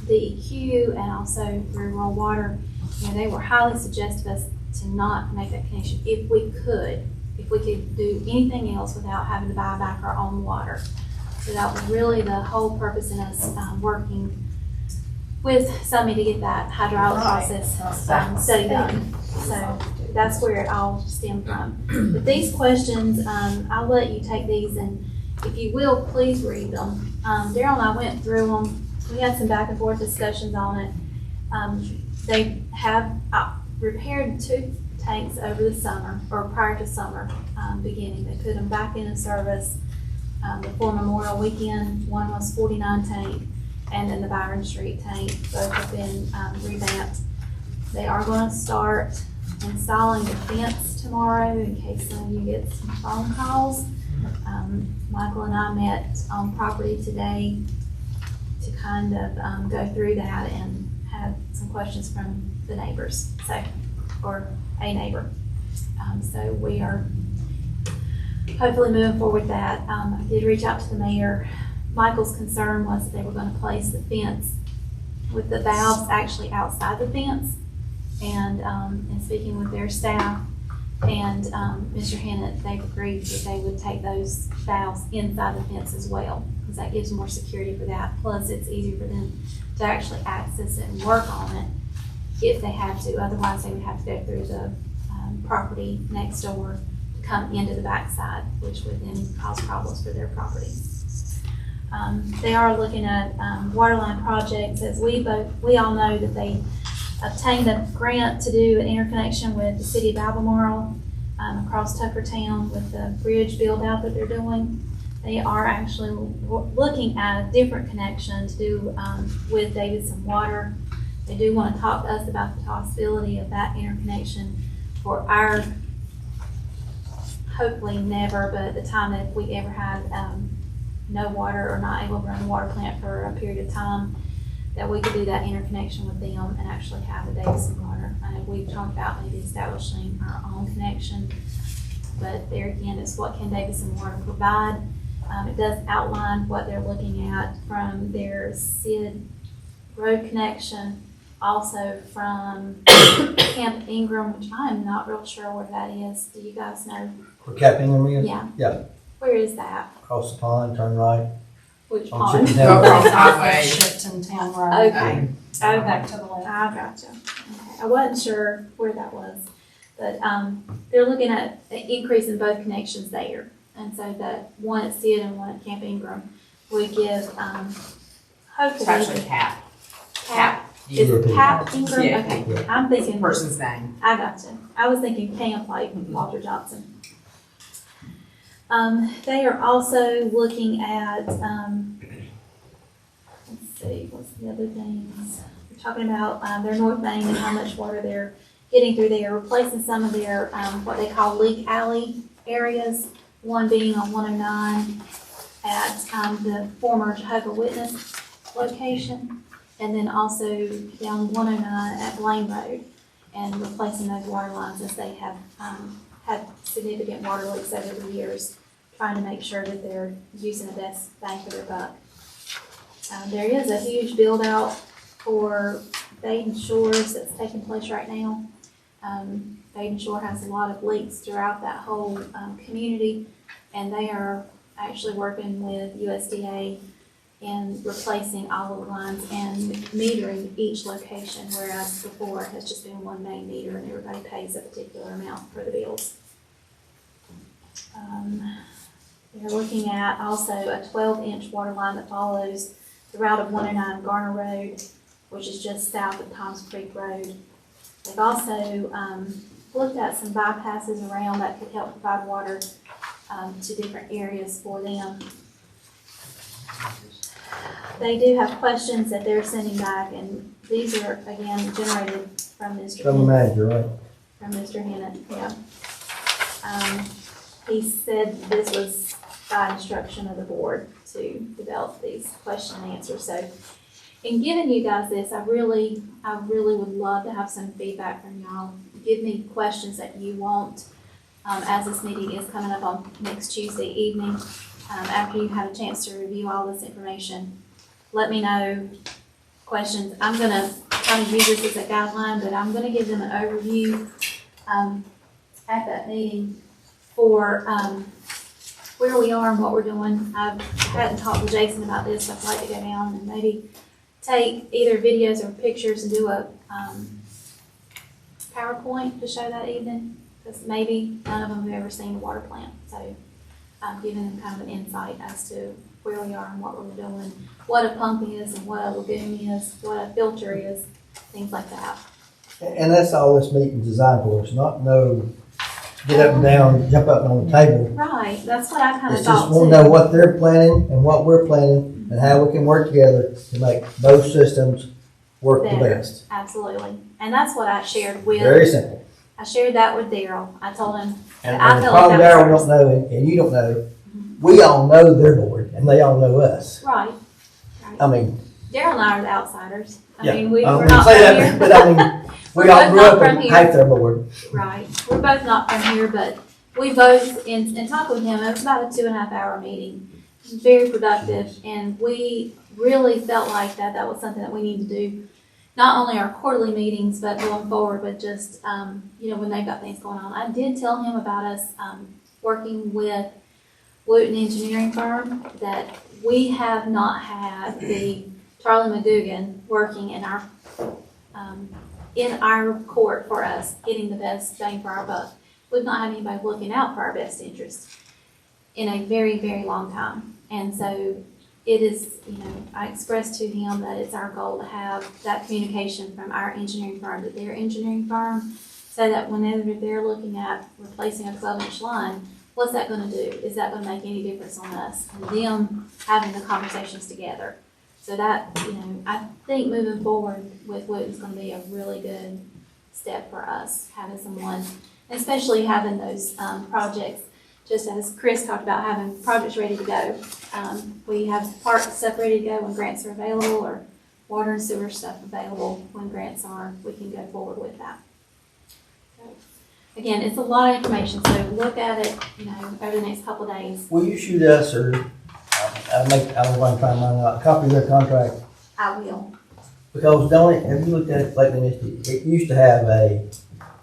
DEQ and also through Rural Water, you know, they were highly suggestive us to not make that connection if we could do anything else without having to buy back our own water. So that was really the whole purpose in us working with Summit to get that hydraulic process study done. So that's where it all stemmed from. But these questions, I'll let you take these, and if you will, please read them. Daryl and I went through them. We had some back and forth discussions on it. They have repaired 2 tanks over the summer, or prior to summer beginning. They put them back into service before Memorial Weekend. One was 49 tank, and then the Byron Street tank. Both have been revamped. They are going to start installing the fence tomorrow in case some of you get some phone calls. Michael and I met on property today to kind of go through that and have some questions from the neighbors, or a neighbor. So we are hopefully moving forward with that. I did reach out to the mayor. Michael's concern was that they were going to place the fence with the valves actually outside the fence. And speaking with their staff and Mr. Hennett, they've agreed that they would take those valves inside the fence as well, because that gives more security for that. Plus, it's easier for them to actually access it and work on it if they have to. Otherwise, they would have to go through the property next door to come into the backside, which would then cause problems for their property. They are looking at waterline projects. As we all know that they obtained a grant to do an interconnection with the city of Albemarle across Tuckertown with the bridge build out that they're doing. They are actually looking at a different connection to do with Davidson Water. They do want to talk to us about the possibility of that interconnection for our, hopefully never, but the time that if we ever had no water or not able to run a water plant for a period of time, that we could do that interconnection with them and actually have the Davidson Water. We've talked about maybe establishing our own connection, but there again, it's what can Davidson Water provide. It does outline what they're looking at from their SID road connection also from Camp Ingram, which I am not real sure where that is. Do you guys know? For capping them in? Yeah. Yeah. Where is that? Across the pond, turn right. Which On pond? Chipping Town Go Road. across highway. Shipton Town Road. Okay. Go Okay. back to the left. I gotcha. Okay. I wasn't sure where that was, but they're looking at an increase in both connections there. And so that one at Sid and one at Camp Ingram would give, It's actually hopefully, Cap. Cap. Is it Cap Ingram? Yeah. Okay, I'm It's a thinking, person's name. I gotcha. I was thinking Camp like Walter Johnson. They are also looking at, let's see, what's the other things? We're talking about their North Main and how much water they're getting through there, replacing some of their, what they call leak alley areas, one being on 109 at the former Jehovah's Witness location, and then also down 109 at Blaine Road, and replacing those water lines as they have had significant water leaks over the years, trying to make sure that they're using the best bang for their buck. There is a huge build out for Baden Shores that's taking place right now. Baden Shore has a lot of leaks throughout that whole community, and they are actually working with USDA in replacing all of the lines and metering each location, whereas before it has just been one main meter and everybody pays a particular amount for the bills. They're looking at also a 12-inch water line that follows the route of 109 Garner Road, which is just south of Toms Creek Road. They've also looked at some bypasses around that could help provide water to different areas for them. They do have questions that they're sending back, and these are, again, generated from Mr. From the manager, right? From Mr. Hennett, yeah. He said this was by instruction of the board to develop these question and answers. So in giving you guys this, I really would love to have some feedback from y'all. Give me questions that you want as this meeting is coming up on next Tuesday evening. After you've had a chance to review all this information, let me know questions. I'm going to kind of use this as a guideline, but I'm going to give them an overview at that meeting for where we are and what we're doing. I hadn't talked with Jason about this, so I'd like to go down and maybe take either videos or pictures and do a PowerPoint to show that evening, because maybe none of them have ever seen a water plant. So I'm giving them kind of an insight as to where we are and what we're doing, what a pump is and what a lagoon is, what a filter is, things like that. And that's all this meeting's designed for. It's not no get up and down, jump up on the table. Right, that's what I kind of It's thought just too. want to know what they're planning and what we're planning and how we can work together to make both systems work the Better. best. Absolutely. And that's what I shared with. Very simple. I shared that with Daryl. I told him And I the felt like problem that Darryl was don't know and you don't know, we all know their board and they all know us. right. I mean, Daryl and I are the outsiders. I yeah. mean, we're I not say from that, here. but I mean, we We're all both grew not up from and here. hate their board. Right. We're both not from here, but we both, and talked with him, it was about a 2.5 hour meeting. It was very productive, and we really felt like that was something that we need to do. Not only our quarterly meetings, but going forward, but just, when they've got things going on. I did tell him about us working with Wooten Engineering Firm, that we have not had the Charlie McGugan working in our court for us, getting the best bang for our buck. We've not had anybody looking out for our best interests in a very, very long time. And so it is, I expressed to him that it's our goal to have that communication from our engineering firm to their engineering firm, so that whenever they're looking at replacing a 12-inch line, what's that going to do? Is that going to make any difference on us? And them having the conversations together. So that, I think moving forward with Wood is going to be a really good step for us, having someone, especially having those projects, just as Chris talked about, having projects ready to go. We have parks stuff ready to go when grants are available, or water and sewer stuff available when grants are, we can go forward with that. So, again, it's a lot of information, so look at it, over the next couple of days. Will you shoot us or I'll find a copy of their contract? I will. Because don't it, have you looked at it lately, Misty? It used to have a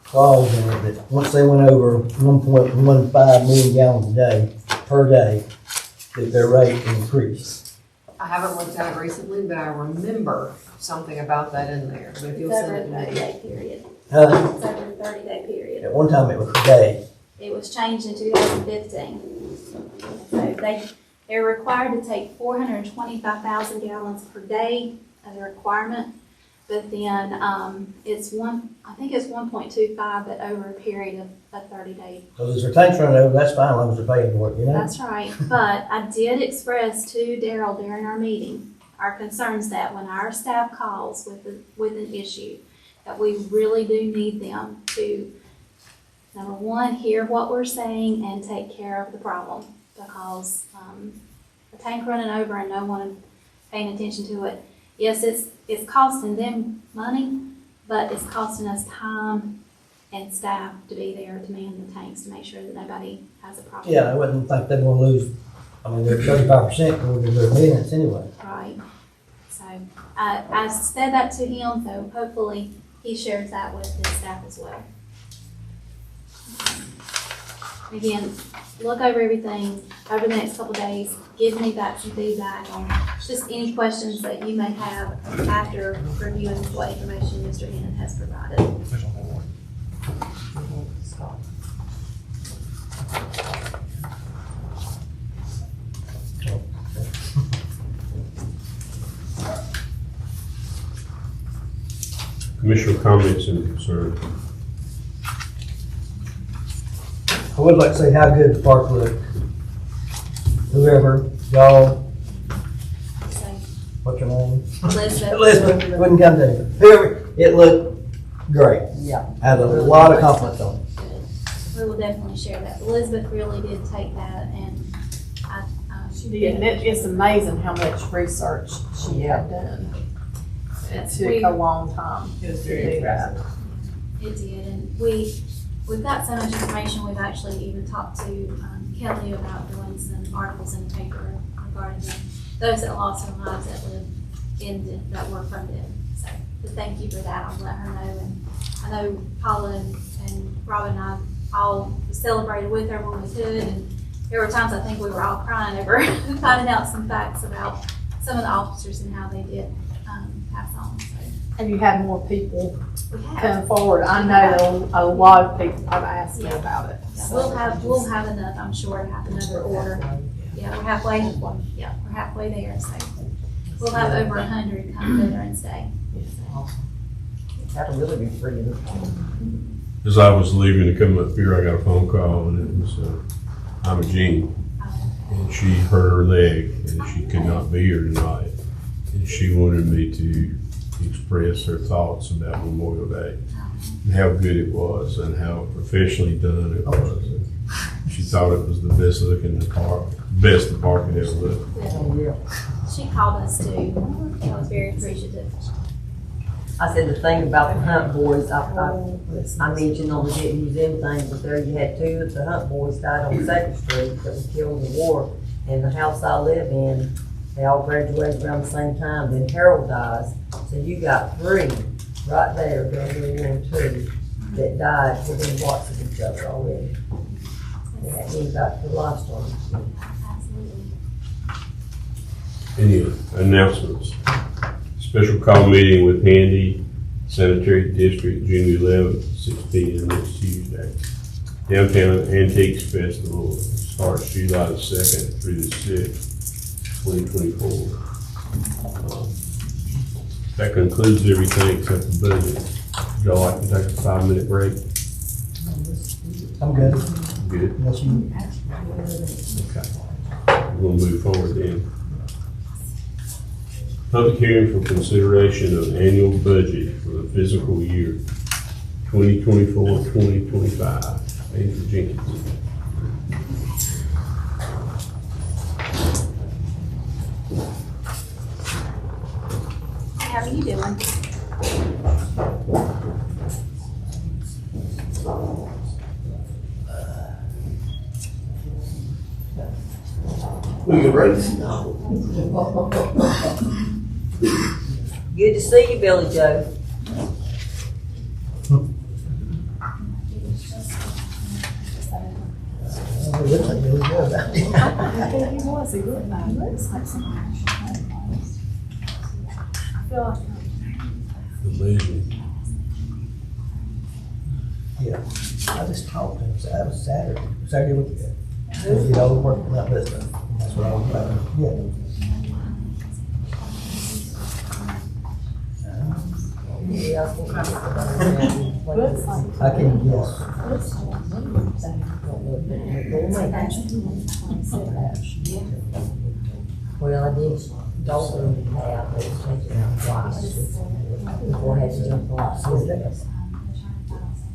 clause in it that once they went over 1.15 million gallons a day, per day, that their rate increased. I haven't looked at it recently, but I remember something about that in there, but if you'll It's over send a it to me. 30-day period. It's Uh, over a 30-day period. At one time it was a day. It was changed in 2015. So they're required to take 425,000 gallons per day as a requirement. But then, I think it's 1.25, but over a period of a 30-day. So as their tanks running over, that's fine, as long as they're paying for it, you know? That's right. But I did express to Daryl during our meeting, our concerns that when our staff calls with an issue, that we really do need them to, number one, hear what we're saying and take care of the problem. Because a tank running over and no one paying attention to it, yes, it's costing them money, but it's costing us time and staff to be there to man the tanks to make sure that nobody has a problem. Yeah, I wouldn't think they're gonna lose, I mean, they're 35% going to their maintenance anyway. Right. So I said that to him, so hopefully he shares that with his staff as well. Again, look over everything over the next couple of days. Give me back some feedback on just any questions that you may have after reviewing what information Mr. Hennon has provided. Commissioner comments and concerns. I would like to say how good the park looked. Whoever, y'all, So, what's your name? Elizabeth. Elizabeth, wouldn't come to me. Whoever, it looked great. Yeah. Had a lot of compliments on it. We will definitely share that. Elizabeth really did take that and She did, and it's amazing how much research she had done. It took a long time It was to very do that. It did, and we've got so much information, we've actually even talked to Kelly about doing some articles in the paper regarding those that lost their lives that lived in Denton, that were from Denton. So, but thank you for that, I'll let her know, and I know Paula and Robin and I all celebrated with her when we could, and there were times I think we were all crying over finding out some facts about some of the officers and how they did pass on, so. Have you had more people We have. come forward? I know a lot of people have asked me about it. Yeah, we'll have enough, I'm sure, to have another order. Yeah, we're halfway there, so we'll have over 100 come Veterans Day. That'll really be free. As I was leaving to come up here, I got a phone call and it was, I'm Jean. And she hurt her leg and she could not be here tonight. And she wanted me to express her thoughts about Memorial Day and how good it was and how professionally done it was. And she thought it was the best looking park, best the park had ever looked. She called us too. I was very appreciative. I said the thing about the Hunt Boys, I mentioned on the Denton Museum thing, but there you had two of the Hunt Boys died on 2nd Street that were killed in the war. And the house I live in, they all graduated around the same time, then Harold dies. So you got three right there during World War II that died within blocks of each other already. They had me back to the life story. Absolutely. Any announcements? Special call meeting with Handy Sanitary District, June 11th, 6 p.m. next Tuesday. Downtown Antiques Festival starts July the 2nd through the 6th, 2024. That concludes everything except the budget. Would y'all like to take a 5-minute break? I'm good. Good. Unless you, Okay. We're gonna move forward then. Public hearing for consideration of annual budget for the fiscal year 2024-2025. Andrew Jenkins. How are you doing? We can raise. Good to see you, Billy Joe. It looks like Billy Joe about it. I think he was, he looked like, he looks like somebody. I feel like. Yeah, I just talked to him, so that was Saturday with you. So, you know, working out this stuff, that's what I was about, yeah. Yeah, I think Looks like. I can guess. Well, I did, don't really have, but it's taken out twice. Before I had to jump on.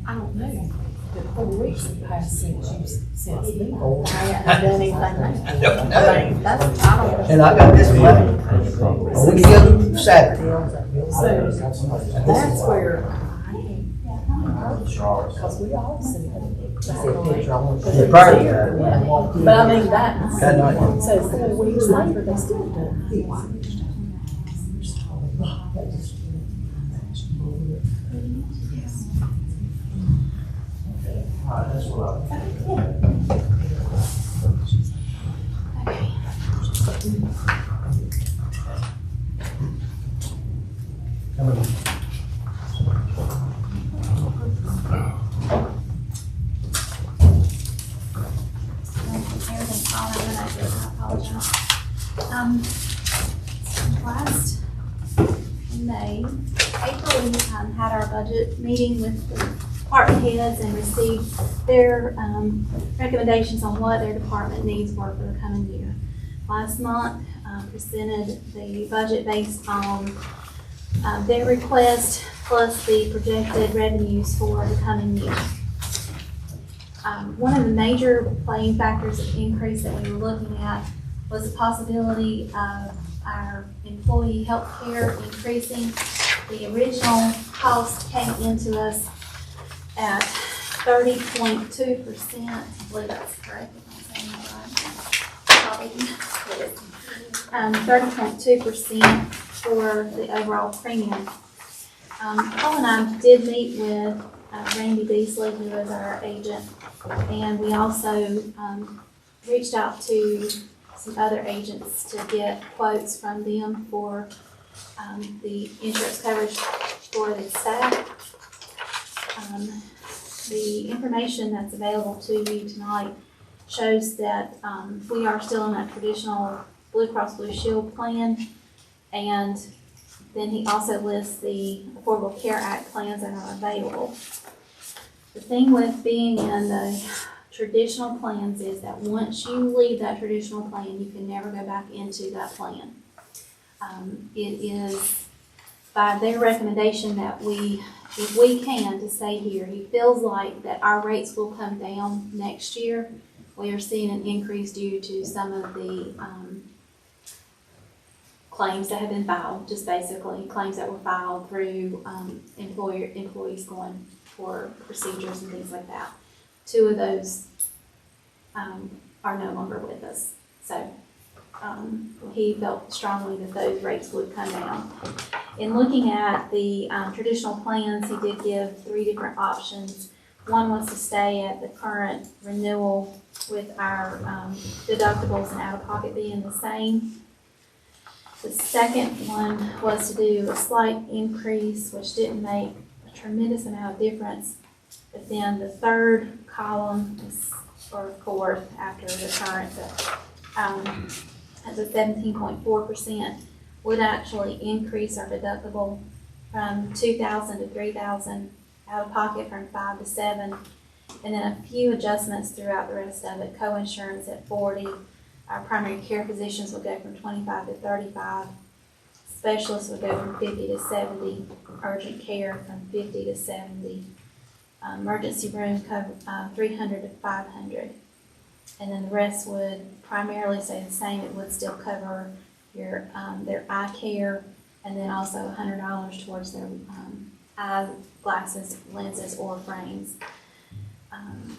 I don't know. The 4 weeks have passed since then. I haven't done anything. I don't know. I mean, that's, I don't. And I got this one. I went together Saturday. So, that's where. Because we all see it. Yeah, prior to that. But I mean, that's. That night. So 4 weeks later, they still do it. How many? Everything's fine, I apologize. Last May, April, we had our budget meeting with the department heads and received their recommendations on what their department needs were for the coming year. Last month, presented the budget based on their request plus the projected revenues for the coming year. One of the major playing factors of increase that we were looking at was the possibility of our employee health care increasing. The original cost came into us at 30.2%. I believe that's correct, if I'm saying that right. Probably 30.2% for the overall premium. Paula and I did meet with Randy Beasley, who is our agent, and we also reached out to some other agents to get quotes from them for the insurance coverage for the staff. The information that's available to you tonight shows that we are still in that traditional Blue Cross Blue Shield plan, and then he also lists the Affordable Care Act plans that are available. The thing with being in the traditional plans is that once you leave that traditional plan, you can never go back into that plan. It is by their recommendation that we, if we can, to stay here. He feels like that our rates will come down next year. We are seeing an increase due to some of the claims that have been filed, just basically claims that were filed through employees going for procedures and things like that. 2 of those are no longer with us. So he felt strongly that those rates would come down. In looking at the traditional plans, he did give 3 different options. One was to stay at the current renewal with our deductibles and out-of-pocket being the same. The second one was to do a slight increase, which didn't make a tremendous amount of difference. But then the third column is, or fourth after the current, at the 17.4%, would actually increase our deductible from $2,000 to $3,000, out of pocket from $5,000 to $7,000, and then a few adjustments throughout the rest of it. Co-insurance at $40,000. Our primary care physicians will go from $25,000 to $35,000. Specialists will go from $50,000 to $70,000. Urgent care from $50,000 to $70,000. Emergency room cover $300,000 to $500,000. And then the rest would primarily stay the same. It would still cover your their eye care, and then also $100 towards their eye glasses, lenses, or frames.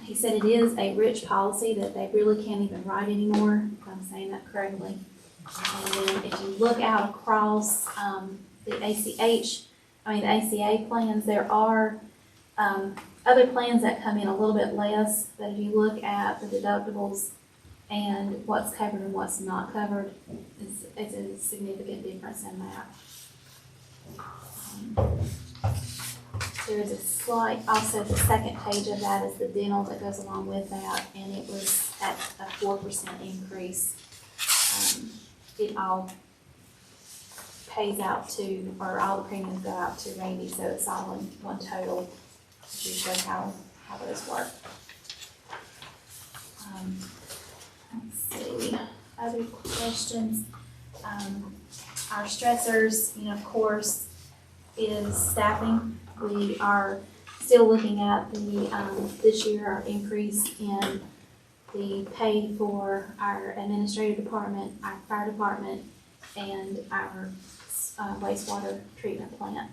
He said it is a rich policy that they really can't even write anymore, if I'm saying that correctly. And then if you look out across the ACA plans, there are, other plans that come in a little bit less, but if you look at the deductibles and what's covered and what's not covered, it's a significant difference in that. There is a slight, also the second page of that is the dental that goes along with that, and it was at a 4% increase. It all pays out to, or all the premiums go out to Randy, so it's all in one total, which usually how those work. Let's see, other questions? Our stressors, of course, is staffing. We are still looking at the, this year, our increase in the pay for our administrative department, our fire department, and our wastewater treatment plant.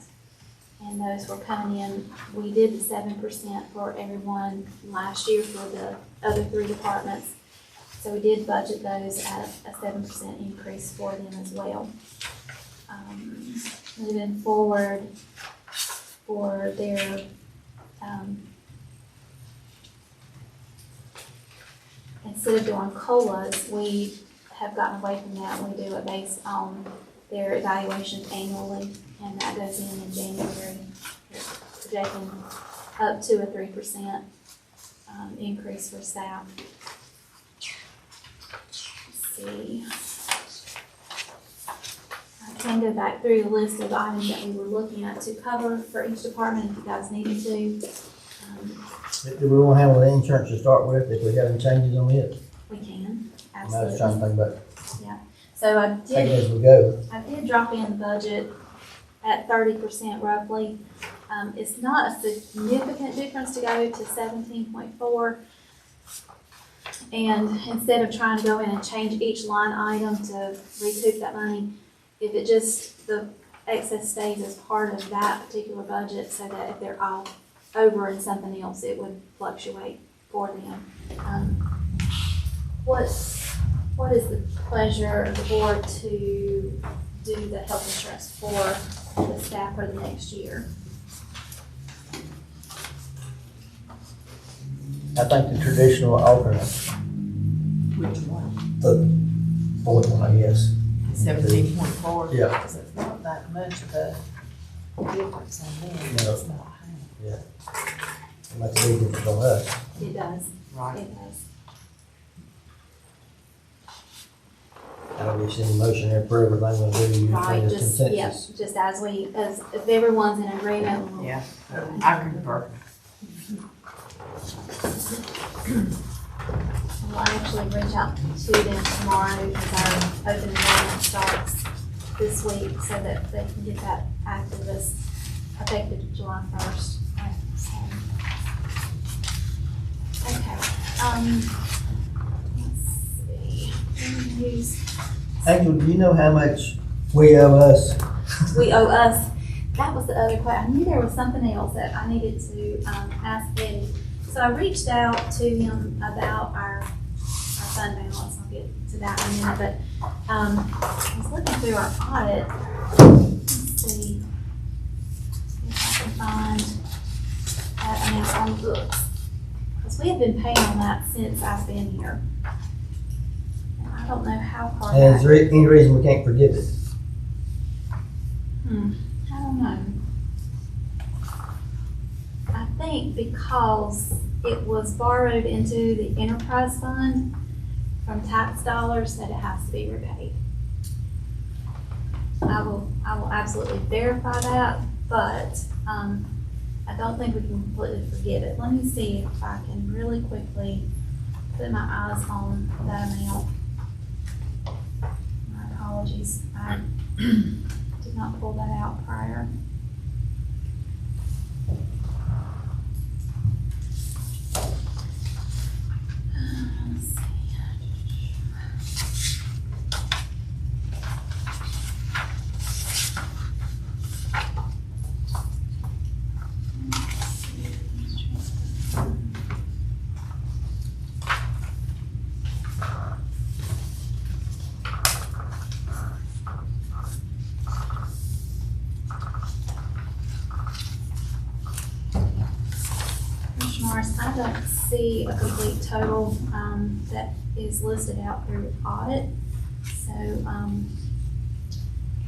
And those were coming in, we did the 7% for everyone last year for the other 3 departments. So we did budget those at a 7% increase for them as well. Moving forward, for their instead of doing COLAs, we have gotten away from that. We do it based on their evaluations annually, and that goes in January, projecting up to a 3% increase for staff. Let's see. I can go back through the list of items that we were looking at to cover for each department if you guys needed to. Do we want to handle the insurance to start with, if we have any changes on it? We can, I absolutely. was trying to think about, Yeah, so I take it did, as we go. I did drop in the budget at 30% roughly. It's not a significant difference to go to 17.4. And instead of trying to go in and change each line item to recoup that money, if it just, the excess stays as part of that particular budget, so that if they're all over in something else, it would fluctuate for them. What is the pleasure of the board to do the health insurance for the staff for the next year? I think the traditional alternate, Which one? the fourth one, I guess. 17.4? Yeah. Because it's not that much of a difference on them. No. It's not high. Yeah. It makes a big difference on us. It does. Right. It does. I don't get any motion there for everything we'll do, you Right, find a just, yeah, consensus. just as if everyone's in agreement. Yeah, I concur. I'll actually reach out to them tomorrow because our open enrollment starts this week, so that they can get that active as effective July 1st. Okay, let's see. Actually, do you know how much we owe us? We owe us. That was the other question. I knew there was something else that I needed to ask Eddie. So I reached out to him about our fund balance. I'll get to that in a minute. But I was looking through our audit. Let's see if I can find that amount on the books. Because we have been paying on that since I've been here. And I don't know how far And is back. there any reason we can't forgive it? I don't know. I think because it was borrowed into the enterprise fund from tax dollars, that it has to be repaid. I will absolutely verify that, but I don't think we can completely forgive it. Let me see if I can really quickly put my eyes on that amount. My apologies. I did not pull that out prior. Let's see. Commissioner Morris, I don't see a complete total, that is listed out through audit. So,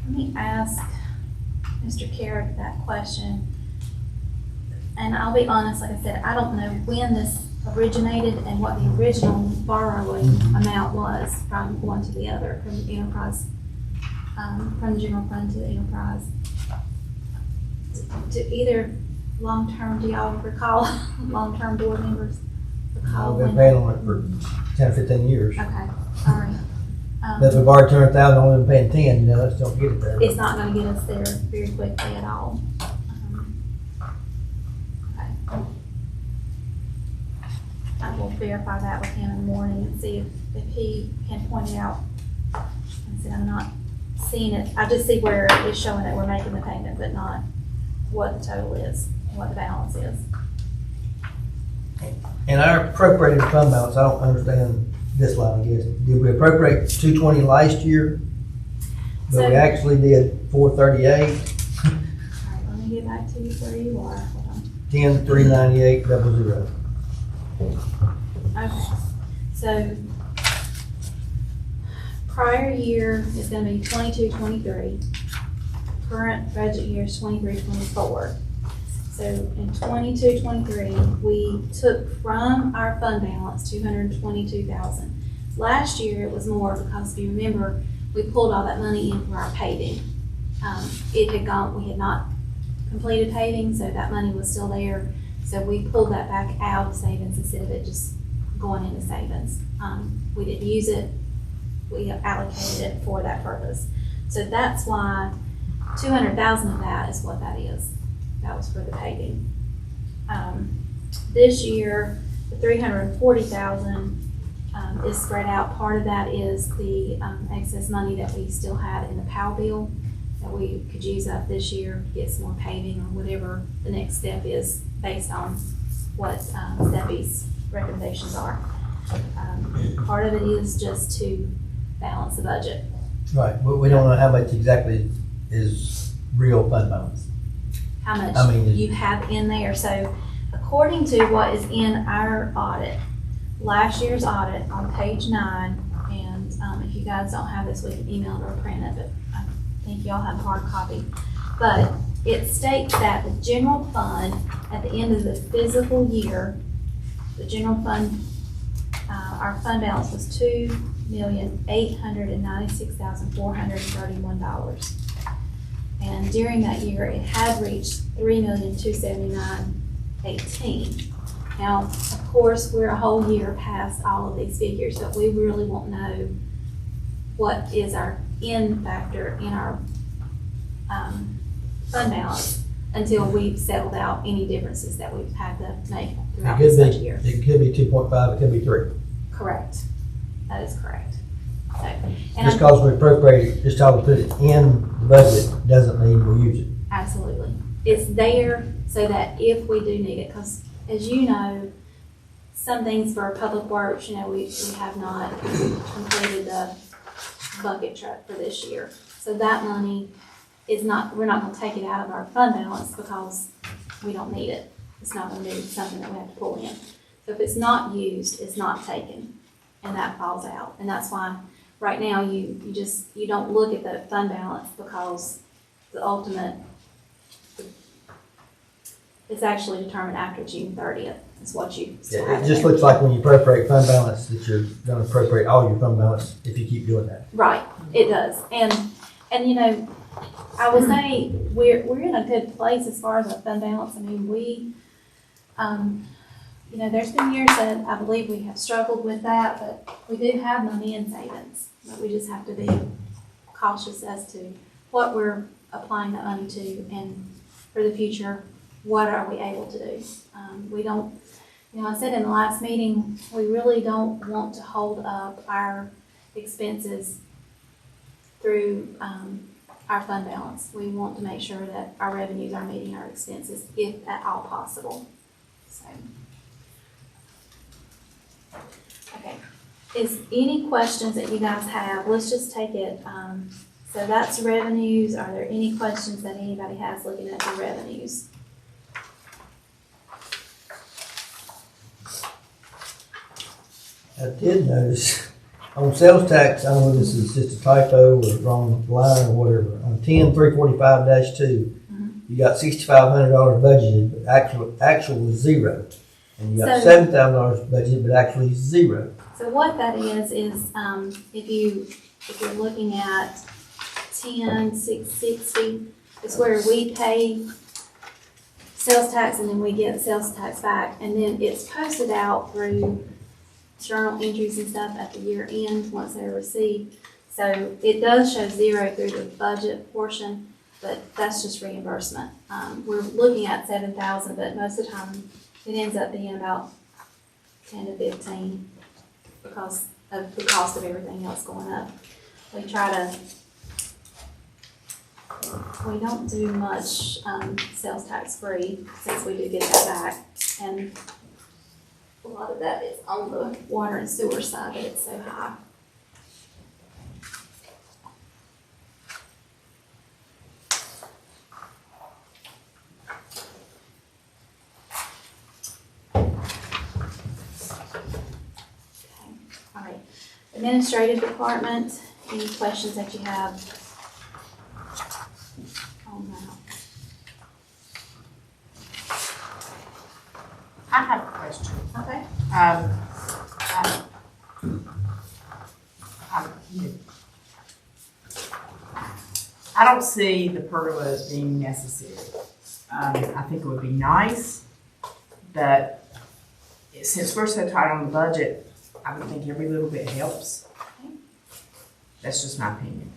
let me ask Mr. Carrick that question. And I'll be honest, like I said, I don't know when this originated and what the original borrowing amount was from one to the other, from the enterprise, from the general fund to the enterprise. To either long-term, do y'all recall, long-term board members recall? We've been when- paying on it for 10 or 15 years. Okay, sorry. But if we borrowed 200,000, only been paying 10, let's don't get it there. It's not gonna get us there very quickly at all. Okay. I will verify that with him in the morning and see if he can point it out. And see, I'm not seeing it, I just see where it's showing that we're making the payment, but not what the total is, what the balance is. And our appropriated fund balance, I don't understand this line, I guess. Did we appropriate 220 last year? But we So- actually did 438, All right, let me get back to you where you are, hold on. 10,398, 00. Okay, so prior year is gonna be 22-23. Current budget year is 23-24. So in 22-23, we took from our fund balance 222,000. Last year it was more because if you remember, we pulled all that money in for our paving. It had gone, we had not completed paving, so that money was still there. So we pulled that back out of savings instead of it just going into savings. We didn't use it, we allocated it for that purpose. So that's why 200,000 of that is what that is. That was for the paving. This year, the 340,000 is spread out. Part of that is the excess money that we still had in the POW bill that we could use up this year to get some more paving or whatever the next step is based on what Steffi's recommendations are. Part of it is just to balance the budget. Right, but we don't know how much exactly is real fund balance. How much I mean, you have in there. So according to what is in our audit, last year's audit on page 9, and if you guys don't have this, we can email it or print it, but I think y'all have a hard copy. But it states that the general fund at the end of the fiscal year, the general fund, our fund balance was $2,896,431. And during that year, it had reached $3,279,18. Now, of course, we're a whole year past all of these figures, but we really won't know what is our end factor in our fund balance until we've settled out any differences that we've had to make throughout this budget year. It could be 2.5, it could be 3. Correct. That is correct. So, and Just because we appropriate, just because we put it in the budget doesn't mean we'll use it. absolutely. It's there so that if we do need it, because as you know, some things for public works, we have not completed the bucket truck for this year. So that money is not, we're not gonna take it out of our fund balance because we don't need it. It's not gonna be something that we have to pull in. So if it's not used, it's not taken, and that falls out. And that's why right now you don't look at the fund balance because the ultimate, it's actually determined after June 30th. Is what you still have It in just there. looks like when you appropriate fund balance that you're gonna appropriate all your fund balance if you keep doing that. Right, it does. And I would say we're in a good place as far as our fund balance. I mean, we, there's been years that I believe we have struggled with that, but we do have money in savings. But we just have to be cautious as to what we're applying that money to, and for the future, what are we able to do? We don't, I said in the last meeting, we really don't want to hold up our expenses through our fund balance. We want to make sure that our revenues are meeting our expenses, if at all possible. So, okay. Is any questions that you guys have? Let's just take it. So that's revenues. Are there any questions that anybody has looking at the revenues? I did notice on sales tax, I don't know if this is just a typo or wrong line or whatever, on 10-345-2, you got $6,500 budgeted, but actual was zero. And you got So- $7,000 budgeted, but actually zero. So what that is if you're looking at 10,660, it's where we pay sales tax and then we get sales tax back, and then it's posted out through journal entries and stuff at the year end once they're received. So it does show zero through the budget portion, but that's just reimbursement. We're looking at 7,000, but most of the time it ends up being about 10 to 15 because of the cost of everything else going up. We don't do much sales tax free since we do get that back, and a lot of that is on the water and sewer side that it's so high. All right, administrative department, any questions that you have on that? I have a question. Okay. I don't see the pergola as being necessary. I think it would be nice, but since we're so tight on the budget, I would think every little bit helps. That's just my opinion.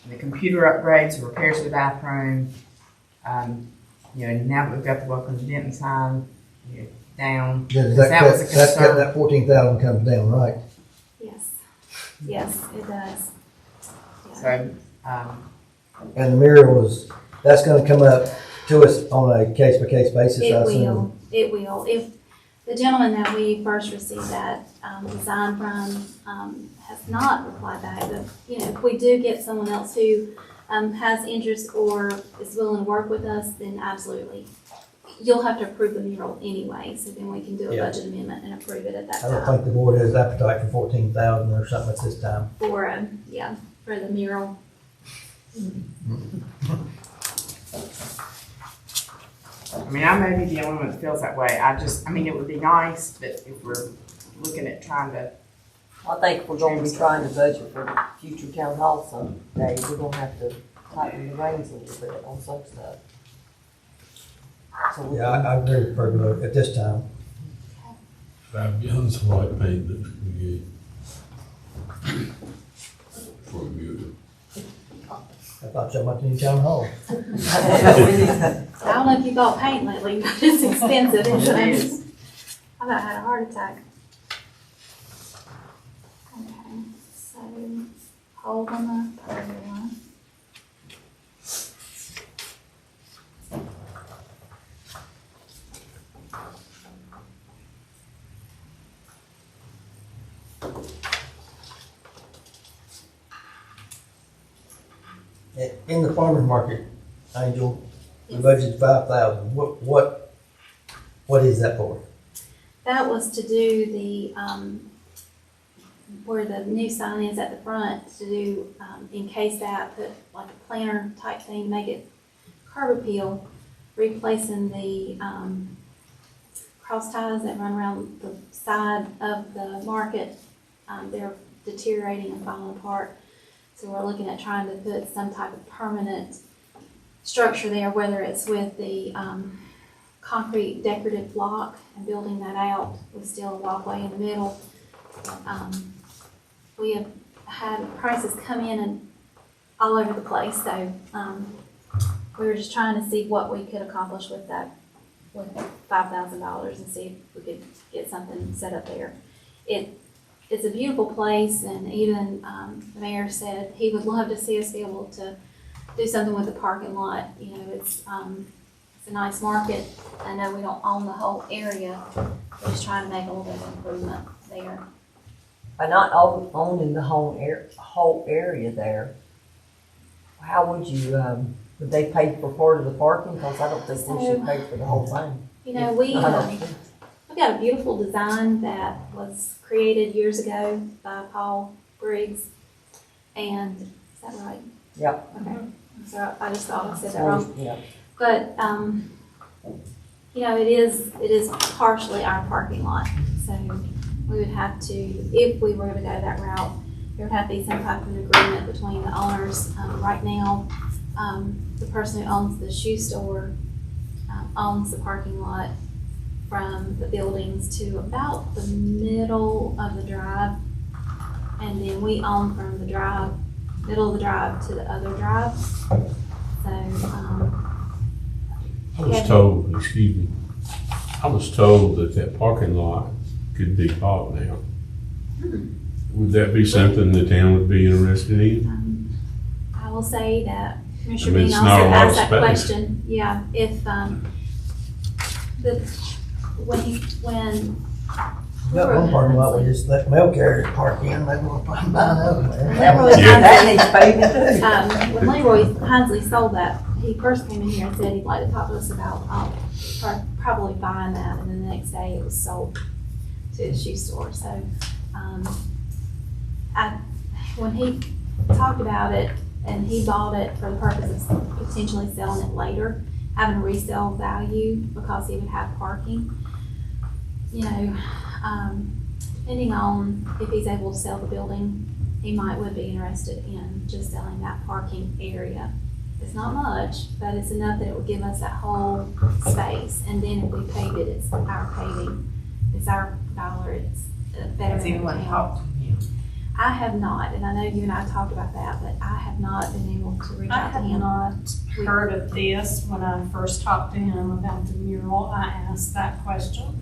The computer upgrades, the repairs to the bathroom, now that we've got the welcome to Denton sign, down. That 14,000 comes down, right? Yes, it does. Yeah. So, And the mural that's gonna come up to us on a case-by-case basis, I assume. It will. If the gentleman that we first received that design from has not replied back, but if we do get someone else who has interest or is willing to work with us, then absolutely. You'll have to approve the mural anyway, so then we can do a budget amendment and approve it at that I time. don't think the board has appetite for 14,000 or something at this time. For the mural. I may be the only one that feels that way. It would be nice, but if we're looking at trying to. I think we're gonna be trying to budget for future town hall someday, we're gonna have to tighten the reins a little bit on some stuff. So Yeah, I agree with pergola at this time. 5 gallons of white paint that we get. For a mural. I thought so much in town hall. I don't know if you bought paint lately, but it's expensive, isn't it? I about had a heart attack. Okay, so hold on the pergola. In the farmer's market, Angel, the budget's 5,000. What is that for? That was to do the, where the new sign is at the front, to do, encase that, put like a planter type thing, make it curb appeal, replacing the, cross ties that run around the side of the market. They're deteriorating and falling apart. So we're looking at trying to put some type of permanent structure there, whether it's with the concrete decorative block and building that out with still a walkway in the middle. We have had prices come in and all over the place, so we were just trying to see what we could accomplish with that, with $5,000, and see if we could get something set up there. It's a beautiful place, and even the mayor said he would love to see us be able to do something with the parking lot. It's a nice market. I know we don't own the whole area. We're just trying to make a little bit of improvement there. By not owning the whole area there, how would you, would they pay for part of the parking? Because I don't think we should pay for the whole thing. You know, we've got a beautiful design that was created years ago by Paul Briggs. And, is that right? Yep. Okay. So I just thought I said that wrong. Yeah. But, you know, it is partially our parking lot. So we would have to, if we were to go that route, there would have to be some type of agreement between the owners. Right now, the person who owns the shoe store owns the parking lot from the buildings to about the middle of the drive. And then we own from the drive, middle of the drive to the other drive. So, I was told, excuse me, I was told that parking lot could be bought now. Would that be something the town would be interested in? I will say that Commissioner I mean, Bean it's not also a lot asked of that space. question. Yeah, if, when Got one parking lot, we just let mail carriers park in, maybe we'll find another there. That needs paving too. when Leroy Hinsley sold that, he first came in here and said he'd like to talk to us about probably buying that, and then the next day it was sold to the shoe store. So, when he talked about it and he bought it for the purpose of potentially selling it later, having a resale value because he would have parking, you know, depending on if he's able to sell the building, he would be interested in just selling that parking area. It's not much, but it's enough that it would give us that whole space. And then if we pave it, it's our paving, it's our dollar, it's better. Has anyone talked to him? I have not, and I know you and I talked about that, but I have not been able to reach I out to had him. not heard of this when I first talked to him about the mural. I asked that question,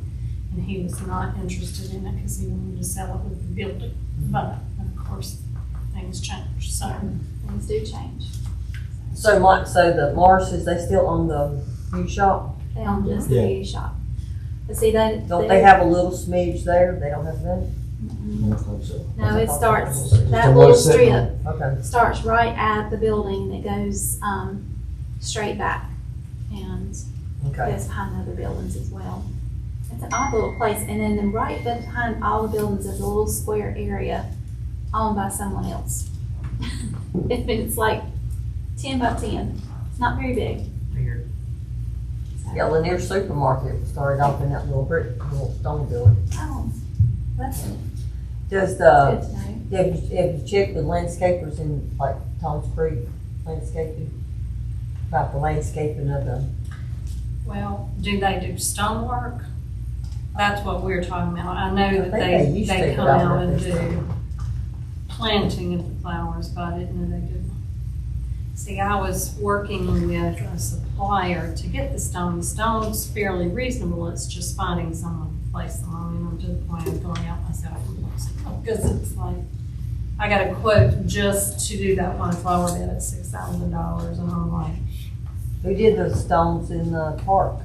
and he was not interested in it because he wanted to sell it with the building. But of course, things change, so. Things do change. So the Marshes, they still own the new shop? They own just the Yeah. beauty shop. But see, Don't they have a little smidge there? They don't have that? No, it starts, Just that a little little sitting strip Okay. starts right at the building and it goes, straight back and Okay. goes behind other buildings as well. It's an odd little place, and then right behind all the buildings is a little square area owned by someone else. It's like 10 by 10. It's not very big. Weird. Yeah, Lanier Supermarket started off in that little stone building. Oh, that's Just, good to know. have you checked with landscapers in like Tom's Creek landscaping? About the landscaping of the, Well, do they do stonework? That's what we're talking about. I know that I think they used they to, come but I don't out know and if they still do planting of the flowers, but I didn't know they did. See, I was working with a supplier to get the stone. The stone's fairly reasonable. It's just finding someone to place them on, and I'm to the point of going out myself and placing them. Because it's like, I got a quote just to do that one flower bed at $6,000, and I'm like, who did those stones in the park?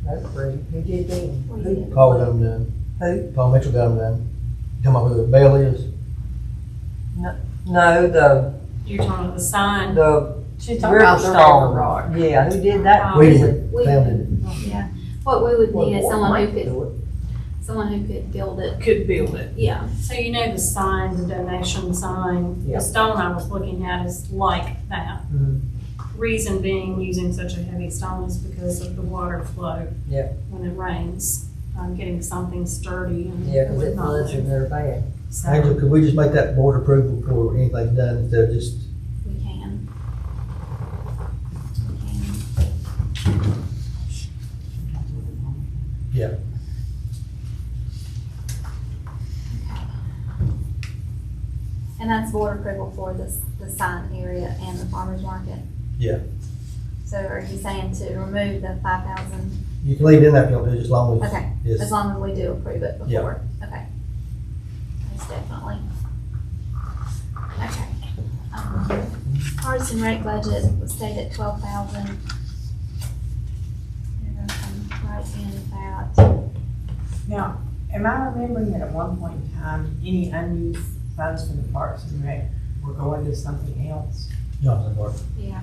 That's pretty. Who did them? Who? Paul got them done. Who? Paul Mitchell got them done. You talking about who the bell is? No, you're talking about the sign. the She's talking about the river Riverstone. rock. Yeah, who did that? We did, found it. Yeah. What we would need is Well, someone might who could, do it. someone who could build it. Could build it. Yeah. So you know the sign, the donation sign, Yeah. the stone I was looking at is like that. Mhm. Reason being, using such a heavy stone is because of the water flow. Yeah. When it rains, getting something sturdy and Yeah, it because would it not floods in move. there bad. Angela, So, could we just make that board approval before anything's done instead of just, We can. We can. yeah. And that's board approval for the sign area and the farmer's market. Yeah. So are you saying to remove the 5,000? You can leave it in there if you don't do it, just as long as. Okay, Yes. as long as we do approve it Yeah. before. Okay. Most definitely. Okay. Parks and rec budget was stayed at 12,000. You're gonna come right in with that. Now, am I remembering that at one point in time, any unused funds from the Parks and Rec were going to something else? Johnson Park. Yeah.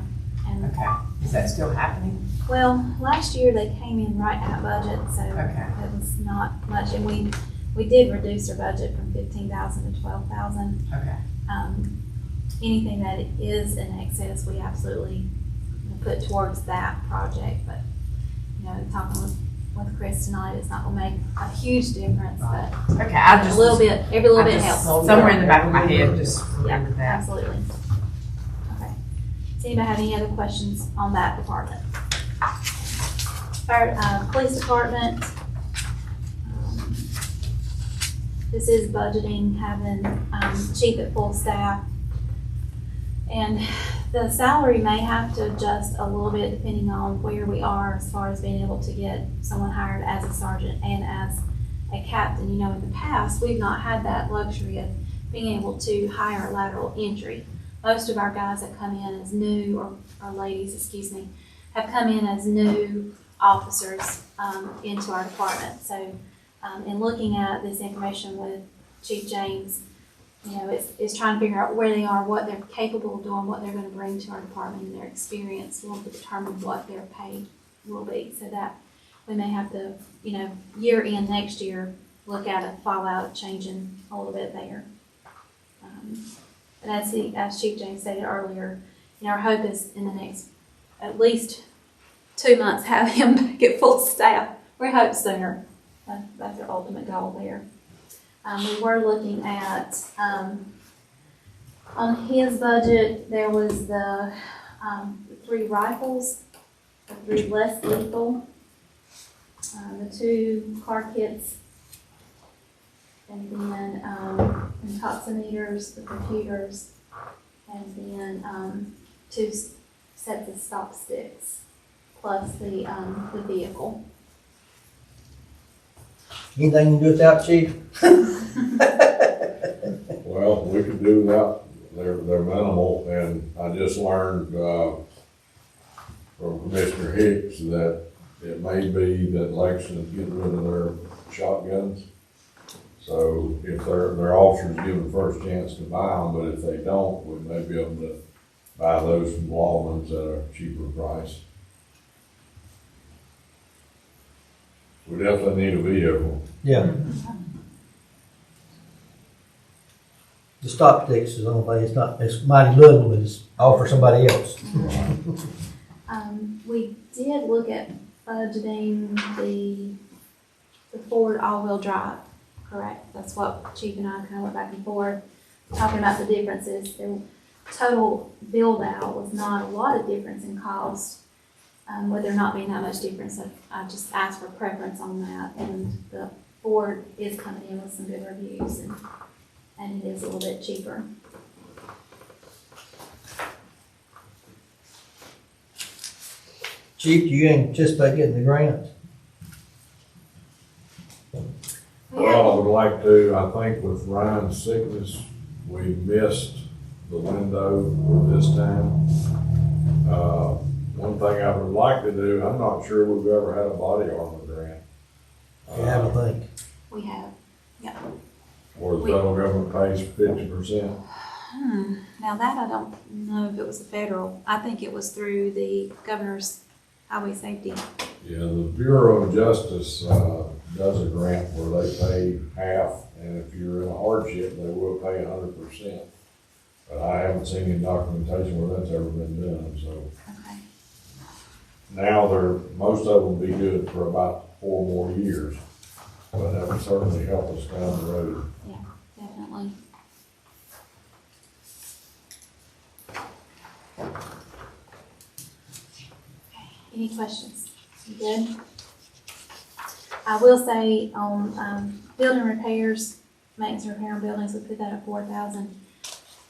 And Okay. Is that still happening? Well, last year they came in right at budget, so Okay. it was not much, and we did reduce our budget from 15,000 to 12,000. Okay. Anything that is in excess, we absolutely put towards that project, but, talking with Chris tonight, it's not gonna make a huge difference, but Okay, I a just. little bit, every little I bit just- helps. Somewhere in the back of my head, just Yeah, remember that. absolutely. Okay. Does anybody have any other questions on that department? Police department. This is budgeting, having, chief at full staff. And the salary may have to adjust a little bit depending on where we are as far as being able to get someone hired as a sergeant and as a captain. In the past, we've not had that luxury of being able to hire a lateral entry. Most of our guys that come in as new, or ladies, excuse me, have come in as new officers into our department. So in looking at this information with Chief James, it's trying to figure out where they are, what they're capable of doing, what they're going to bring to our department, and their experience will determine what their pay will be. So that we may have to, year in next year, look at a fallout changing a little bit there. And as Chief James stated earlier, our hope is in the next at least 2 months have him back at full staff. We hope sooner. That's our ultimate goal there. We were looking at, on his budget, there was the 3 rifles, the 3 less lethal, the 2 car kits, and then intoximeters, the computers, and then 2 sets of stop sticks, plus the vehicle. Anything you can do without, chief? Well, we could do that, they're minimal, and I just learned, from Commissioner Hicks that it may be that Lexington's getting rid of their shotguns. So if their officers given first chance to buy them, but if they don't, we may be able to buy those from Lawman's at a cheaper price. We definitely need a vehicle. Yeah. The stop sticks is the only thing, it's mighty little, but it's all for somebody else. We did look at budgeting the Ford all-wheel drive, correct? That's what Chief and I kind of went back and forth, talking about the differences. The total build-out was not a lot of difference in cost, with there not being that much difference. I just asked for preference on that, and the Ford is coming in with some good reviews, and it is a little bit cheaper. Chief, do you anticipate getting the grant? Well, I would like to, I think with Ryan's sickness, we missed the window this time. One thing I would like to do, I'm not sure we've ever had a body armor grant. You have a think? We have, yeah. Where the federal government pays 50%. Now that I don't know if it was the federal. I think it was through the governor's highway safety. Yeah, the Bureau of Justice, does a grant where they pay half, and if you're in a hardship, they will pay 100%. But I haven't seen any documentation where that's ever been done, so. Okay. Now most of them be good for about 4 more years, but that would certainly help us down the road. Yeah, definitely. Any questions? You good? I will say on building repairs, maintenance and repair on buildings, we put that at 4,000.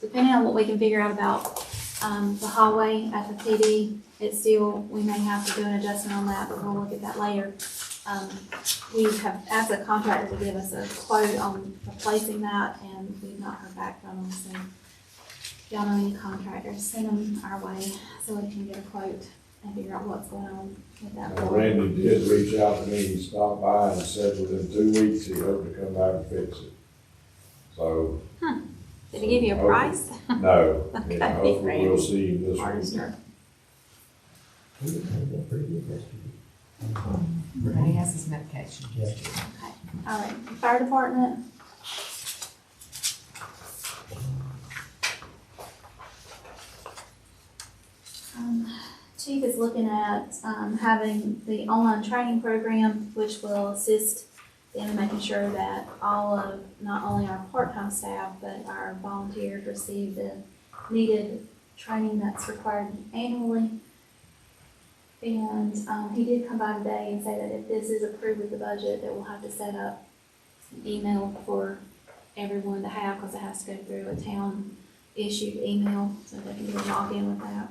Depending on what we can figure out about the hallway at the PD, we may have to do an adjustment on that, but we'll look at that later. We have asked the contractor to give us a quote on replacing that, and we've not heard back from them. So if y'all know any contractors, send them our way so we can get a quote and figure out what's going on with that. Now, Randy did reach out to me, he stopped by and said within 2 weeks he hoped to come back and fix it. So. Did he give you a price? No. Okay. Yeah, hopefully we'll see this week. Artister. He did pretty good yesterday. And he has his medication. Yeah. All right, fire department. Chief is looking at, having the online training program, which will assist them in making sure that all of, not only our part-time staff, but our volunteers receive the needed training that's required annually. And, he did come by today and say that if this is approved with the budget, that we'll have to set up an email for everyone to have, because it has to go through a town-issued email, so they can get a login with that.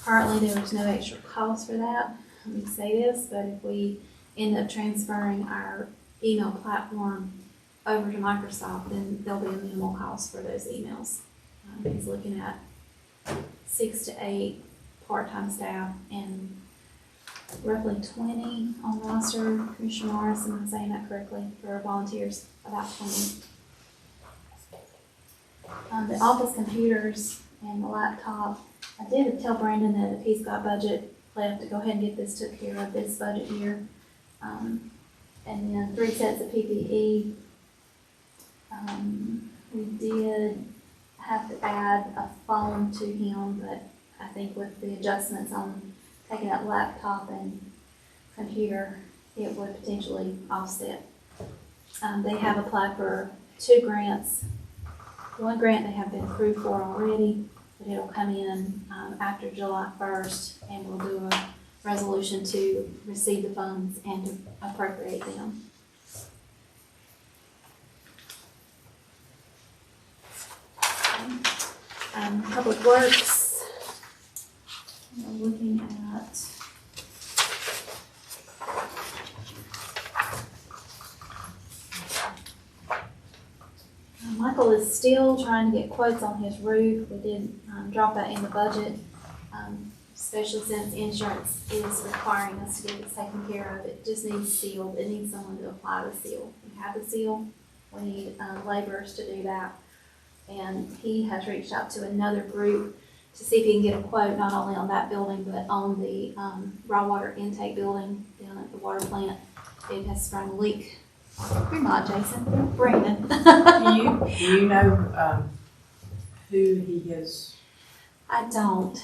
Currently, there was no extra cost for that. Let me say this, but if we end up transferring our email platform over to Microsoft, then there'll be a minimal cost for those emails. He's looking at 6 to 8 part-time staff and roughly 20 on roster. Commissioner Morris, am I saying that correctly? For volunteers, about 20. The office computers and the laptop, I did tell Brandon that if he's got budget left, to go ahead and get this took care of this budget year. And then 3 sets of PPE. We did have to add a phone to him, but I think with the adjustments on taking that laptop and computer, it would potentially offset. They have applied for 2 grants. One grant they have been approved for already, but it'll come in after July 1st, and we'll do a resolution to receive the funds and to appropriate them. Public Works, we're looking at Michael is still trying to get quotes on his roof. We did drop that in the budget, especially since insurance is requiring us to get it taken care of. It just needs sealed. It needs someone to apply the seal. We have the seal. We need laborers to do that. And he has reached out to another group to see if he can get a quote not only on that building, but on the raw water intake building down at the water plant. It has sprung a leak. You're not Jason, Brandon. Do you know who he is? I don't.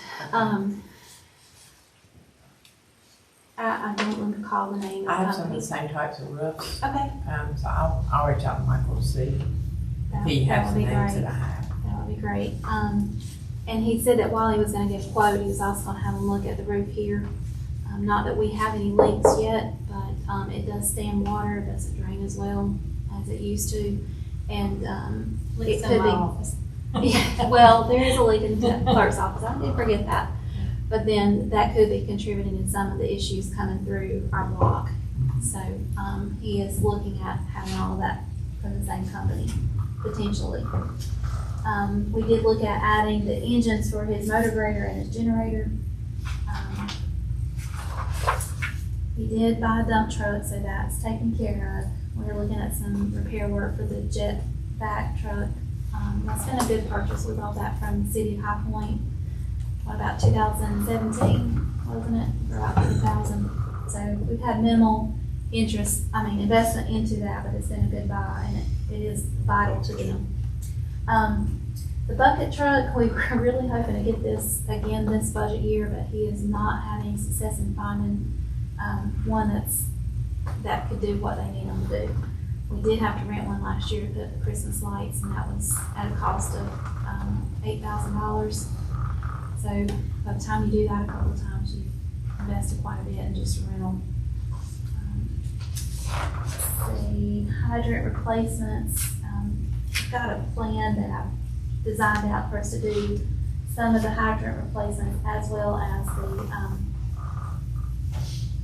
I don't recall the name of the I have some of company. the same types of roofs. Okay. So I'll reach out to Michael to see if he has the names that I have. That would be great. And he said that while he was gonna give a quote, he was also gonna have him look at the roof here. Not that we have any leaks yet, but it does stand water, it doesn't drain as well as it used to. And it could be. Yeah, well, there is a leak in the clerk's office. I did forget that. But then that could be contributing in some of the issues coming through our block. So he is looking at having all of that from the same company, potentially. We did look at adding the engines for his motor grader and his generator. He did buy a dump truck, so that's taken care of. We're looking at some repair work for the jet back truck. That's been a good purchase. We bought that from the city of High Point, about 2017, wasn't it? For about $30,000. So we've had minimal investment into that, but it's been a good buy, and it is vital to them. The bucket truck, we were really hoping to get this again this budget year, but he is not having success in finding one that could do what they need them to do. We did have to rent one last year to put up the Christmas lights, and that was at a cost of $8,000. So by the time you do that a couple of times, you've invested quite a bit in just a rental. The hydrant replacements, I've got a plan that I've designed out for us to do some of the hydrant replacements, as well as the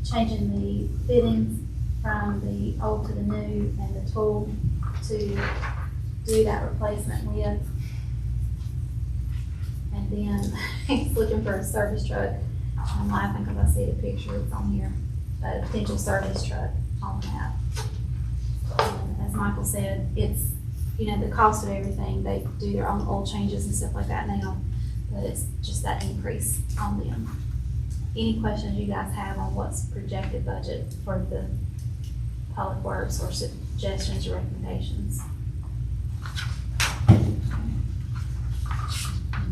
changing the fittings from the old to the new, and the tool to do that replacement with. And then he's looking for a service truck. I'm laughing because I see the picture, it's on here, but a potential service truck on that. And as Michael said, it's, the cost of everything, they do their own oil changes and stuff like that now, but it's just that increase on them. any questions you guys have on what's projected budget for the public works or suggestions or recommendations.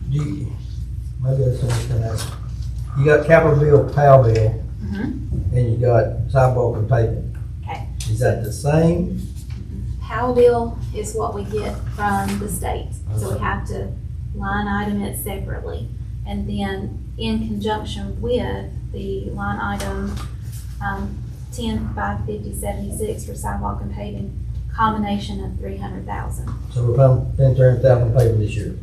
Maybe that's something else. You got capital bill, PAL bill, Mm-hmm. and you got sidewalk and pavement. Okay. Is that the same? PAL bill is what we get from the state, so we have to line item it separately. And then in conjunction with the line item 10-550-76 for sidewalk and paving, combination of 300,000. So we're paying 300,000 pavement this year.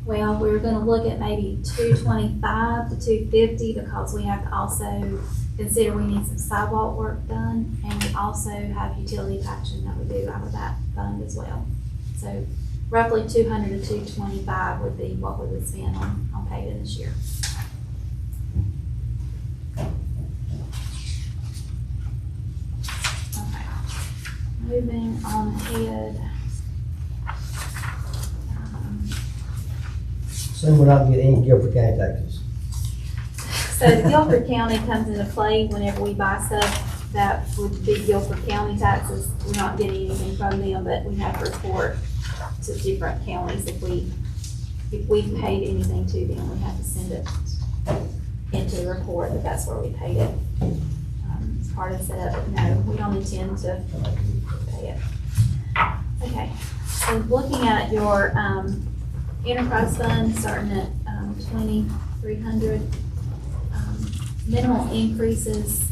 Well, we're gonna look at maybe 225 to 250 because we have to also consider we need some sidewalk work done, and we also have utility patching that we do out of that fund as well. So roughly 200 to 225 would be what we would spend on paving this year. Okay, moving on ahead. Assume we're not getting any Guilford County taxes. So Guilford County comes into play whenever we buy stuff that would be Guilford County taxes. We're not getting anything from them, but we have to report to different counties if we've paid anything to them. We have to send it into the report that that's where we paid it. It's part of the setup, but no, we don't intend to pay it. Okay, so looking at your enterprise fund, starting at 2,300. Minimal increases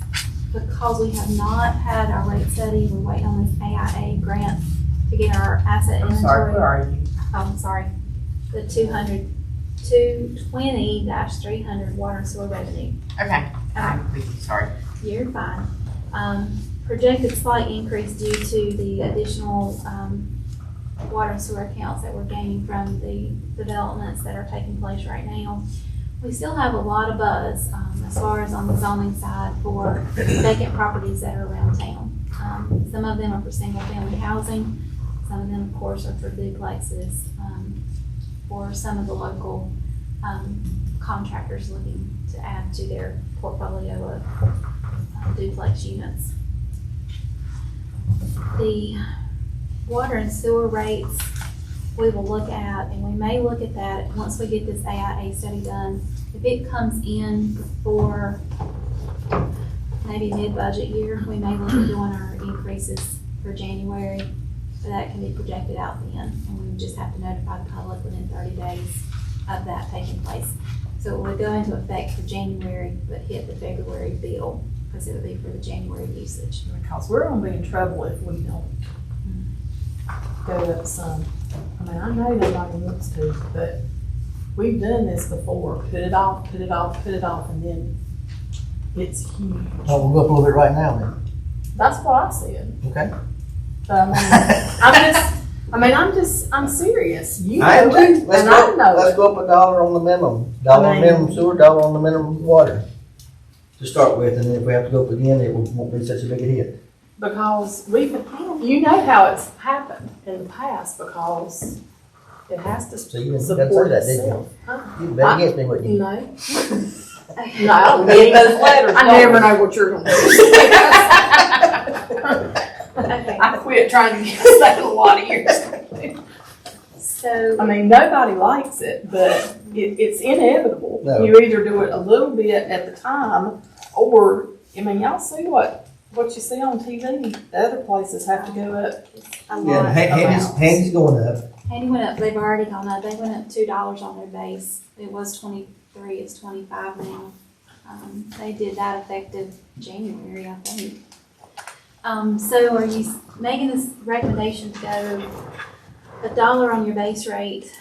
because we have not had our rate study. We're waiting on this AIA grant to get our asset I'm inventory. sorry, where are you? Oh, I'm sorry. The 220-300 water and sewer revenue. Okay, I'm with you, sorry. You're fine. Projected slight increase due to the additional water and sewer accounts that we're gaining from the developments that are taking place right now. We still have a lot of buzz as far as on the zoning side for vacant properties that are around town. Some of them are for single family housing. Some of them, of course, are for duplexes or some of the local contractors looking to add to their portfolio of duplex units. The water and sewer rates we will look at, and we may look at that once we get this AIA study done. If it comes in before maybe mid-budget year, we may look at doing our increases for January, but that can be projected out then, and we just have to notify the public within 30 days of that taking place. So it would go into effect for January, but hit the February bill, because it would be for the January usage. Because we're gonna be in trouble if we don't go up some. I mean, I know nobody wants to, but we've done this before. Put it off, and then it's huge. Oh, we'll go up a little bit right now then. That's what I said. Okay. But I'm serious. You know I am it, too. Let's and go, I know let's it. go up $1 on the minimum. Dollar on the minimum sewer, dollar on the minimum water. To start with, and then if we have to go up again, it won't be such a big a hit. Because you know how it's happened in the past, because it has to So you didn't support say that, did itself. you? You bet against me, wouldn't you? No. No, I don't Get those letters. I never know what you're gonna do. Okay. I quit trying to get that a lot of years ago. So, I mean, nobody likes it, but it's inevitable. No. You either do it a little bit at the time, or, I mean, y'all see what you see on TV. The other places have to go up a lot. Yeah, Handy's going up. Handy went up, they've already gone up, they went up $2 on their base. It was 23, it's 25 now. They did that effective January, I think. So are you making this recommendation to go $1 on your base rate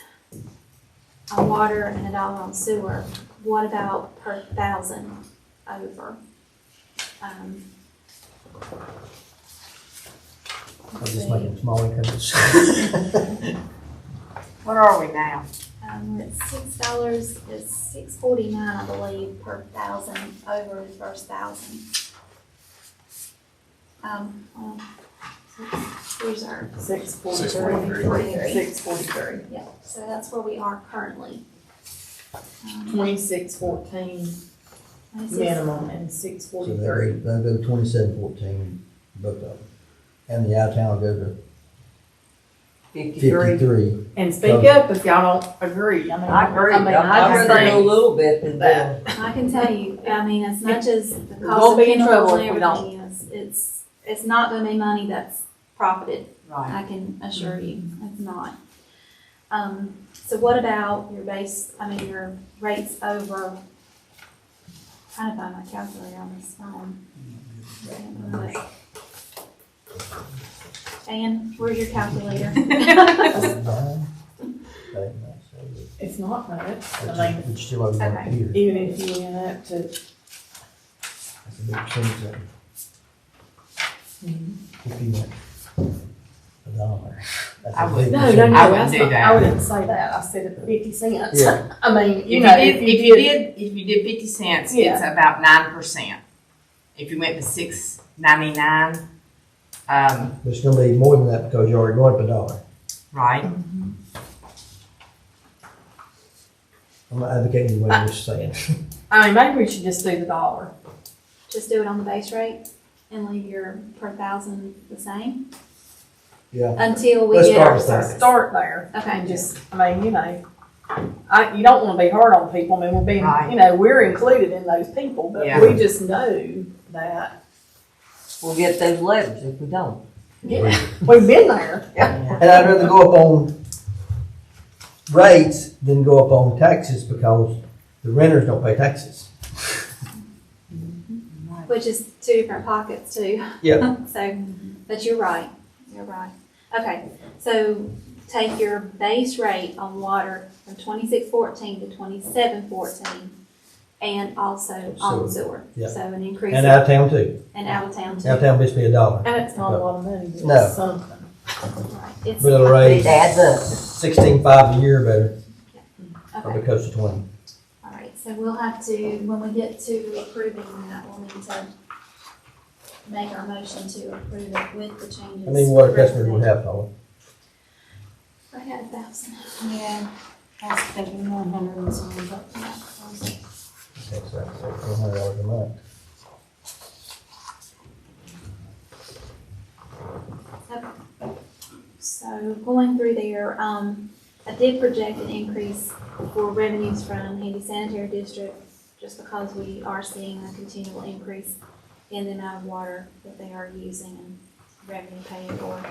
on water and $1 on sewer? What about per 1,000 over? I'm just making small increments. What are we now? We're at $6, it's $6.49, I believe, per 1,000 over the first 1,000. Here's our 643. Yeah, so that's where we are currently. 2614. minimum and six So they'll forty-three. go 2714, both of them. And the out of town will go to 53. And speak up if y'all don't agree. I mean, I agree. I I'd just rather go a think little bit than that. I can tell you, I mean, as much as the We're cost gonna of be in chemicals trouble and if we don't. everything is, it's not gonna be money that's profited. Right. I can assure you, it's not. So what about your base, I mean, your rates over, trying to find my calculator on this phone. Ann, where's your calculator? It's not that. I mean, It's still over Okay. here. even if you went up to, That's a big percentage of it. If you went $1. That's I a would- big no, percentage. no, I no, wouldn't that's do not, that. I wouldn't say that. I said it 50 cents. Yeah. I mean, If you you know, did, if you did 50 cents, it's Yeah. about 9%. If you went to $6.99, But it's gonna be more than that because you already going up $1. right? I'm not advocating what I'm just saying. I mean, maybe we should just do the dollar. Just do it on the base rate and leave your per thousand the same Yeah. until we Let's get start our with that. service. Start there. Okay. And just, I mean, you know, you don't wanna be hard on people. I mean, we're being, Right. you know, we're included in those people, but Yeah. we just know that We'll get those letters if we don't. we've been there. Yeah. And I'd rather go up on rates than go up on taxes because the renters don't pay taxes. Which is two different pockets too. Yeah. So, but you're right, you're right. Okay, so take your base rate on water from 2614 to 2714, and also on sewer. Yeah. So an increase. And out of town too. And out of town too. Out of town basically $1. And it's not a lot of money, but No. it's something. Right. It's, But it'll raise It adds up. 16.5 a year better, or okay, because of 20. all right, so we'll have to, when we get to approving that, we'll need to make our motion to approve it with the changes. How many water customers we have, Paula? I had 1,000. Yeah, I was thinking 100 and something, but yeah. Okay, so that's $100 a month. So going through there, I did project an increase for revenues from Handy Sanitary District just because we are seeing a continual increase in the amount of water that they are using and revenue paying for.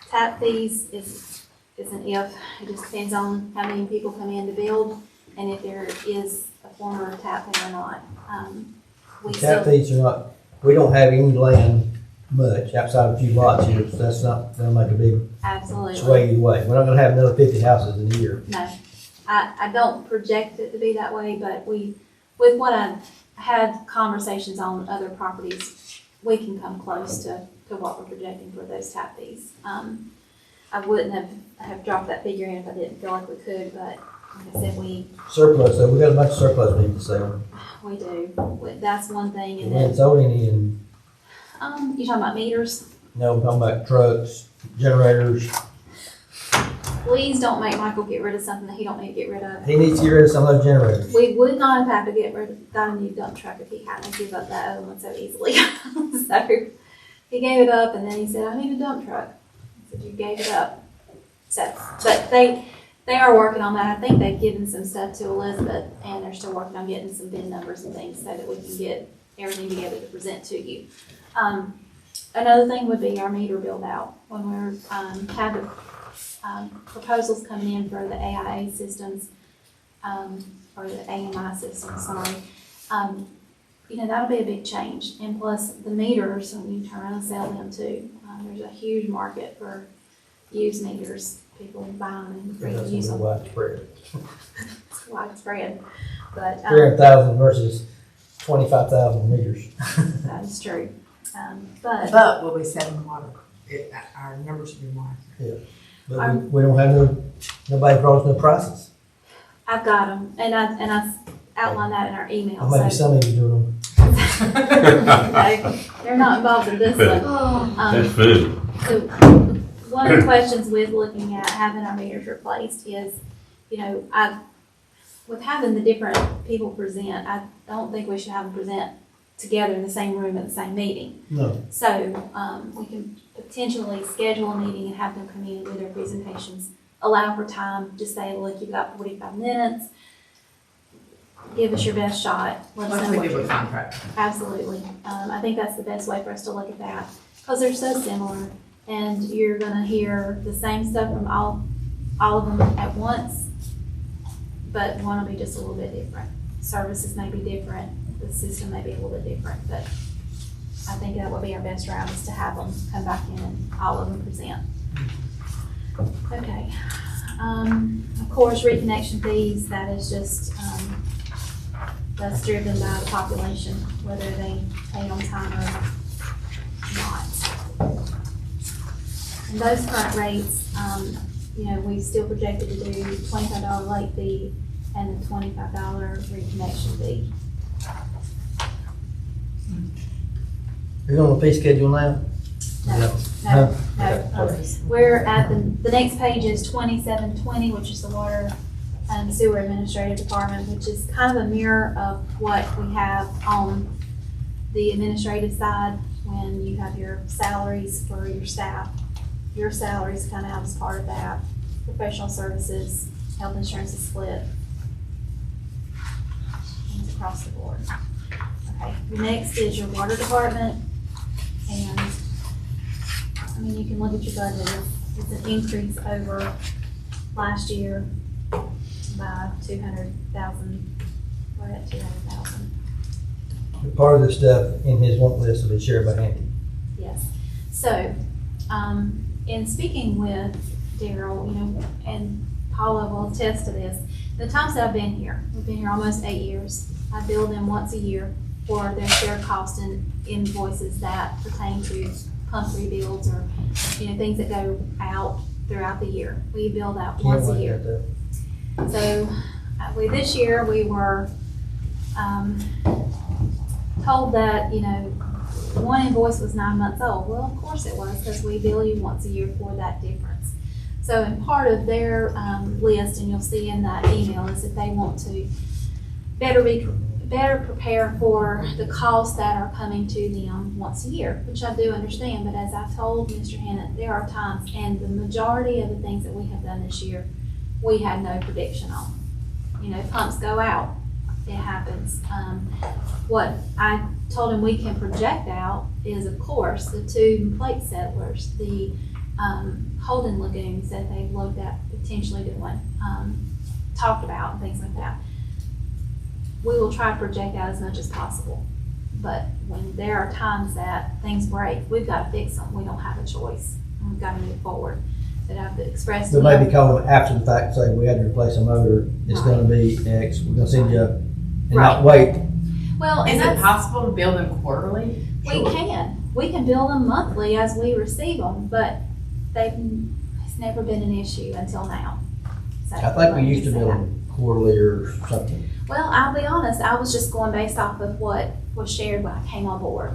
Tap fees is an if, it just depends on how many people come in to build and if there is a former tapping or not. We Tap still, fees are not, we don't have any land much outside of a few lots here, so that's not gonna make a big absolutely. sway either way. We're not gonna have another 50 houses in a year. No, I don't project it to be that way, but with what I've had conversations on other properties, we can come close to what we're projecting for those tap fees. I wouldn't have dropped that figure in if I didn't feel like we could, but like I said, we Surplus, though, we got a bunch of surplus we need to sell. do. That's one thing, We and haven't then, sold any in, you talking about meters? no, I'm talking about trucks, generators. Please don't make Michael get rid of something that he don't need to get rid of. He needs to get rid of some of those generators. We would not have had to got a new dump truck if he hadn't give up that other one so easily. So he gave it up and then he said, I need a dump truck. I said, you gave it up. So, but they are working on that. I think they've given some stuff to Elizabeth and they're still working on getting some VIN numbers and things so that we can get everything together to present to you. Another thing would be our meter build out. When we're, have the proposals coming in for the AIA systems, or the AMI systems, sorry. That'll be a big change. And plus the meters, when you turn around and sell them too. There's a huge market for used meters. People buy them and That's reuse them. widespread. It's widespread. But 300,000 versus 25,000 meters. that is true. But But we'll be selling water. Our numbers will be more. But we don't have nobody brought us no prices. I've got them, and I outlined that in our email. Or maybe some of you doing them. They're not involved in this one. That's food. So one of the questions with looking at having our meters replaced is, with having the different people present, don't think we should have them present together in the same room at the same meeting. No. So, we can potentially schedule a meeting and have them come in and do their presentations. Allow for time, just say, look, you've got 45 minutes. Give us your best shot. Let us Like know we what did you're- with contract. Absolutely. I think that's the best way for us to look at that, because they're so similar, and you're gonna hear the same stuff from all of them at once, but one will be just a little bit different. Services may be different, the system may be a little bit different, but I think that would be our best route, is to have them come back in and all of them present. Okay. Of course, reconnection fees, that is just, that's driven by the population, whether they pay on time or not. And those current rates, we still projected to do $25 late fee and the $25 reconnection fee. You're on the fee schedule now? No. We're at the next page is 2720, which is the water and sewer administrative department, which is kind of a mirror of what we have on the administrative side when you have your salaries for your staff. Your salaries come out as part of that. Professional services, health insurance is split. Things across the board. Okay, the next is your water department, and you can look at your budget. It's an increase over last year by 200,000. We're at 200,000. Part of the stuff in his want list will be shared by Andy. Yes. So, in speaking with Daryl, and Paula will attest to this, the times that I've been here, we've been here almost 8 years. I bill them once a year for their shared cost and invoices that pertain to pump rebuilds or, things that go out throughout the year. We bill that once a year. So, this year we were told that, one invoice was 9 months old. Well, of course it was, because we bill you once a year for that difference. So, in part of their list, and you'll see in that email, is that they want to better prepare for the costs that are coming to them once a year, which I do understand. But as I told Mr. Hannett, there are times, and the majority of the things that we have done this year, we had no prediction on. Pumps go out. It happens. What I told him we can project out is, of course, the 2 plate settlers, the Holden lagoons that they've looked at potentially doing, talked about, and things like that. We will try to project out as much as possible. But when there are times that things break, we've got to fix them. We don't have a choice. We've got to move forward. That I've expressed. But maybe call them after the fact, say, we had to replace a motor, it's gonna be X, we're gonna send you, and not wait. Well, Is it possible to bill them quarterly? We can bill them monthly as we receive them, but it's never been an issue until now. So, I think we used to bill them quarterly or something. Well, I'll be honest, I was just going based off of what was shared when I came on board.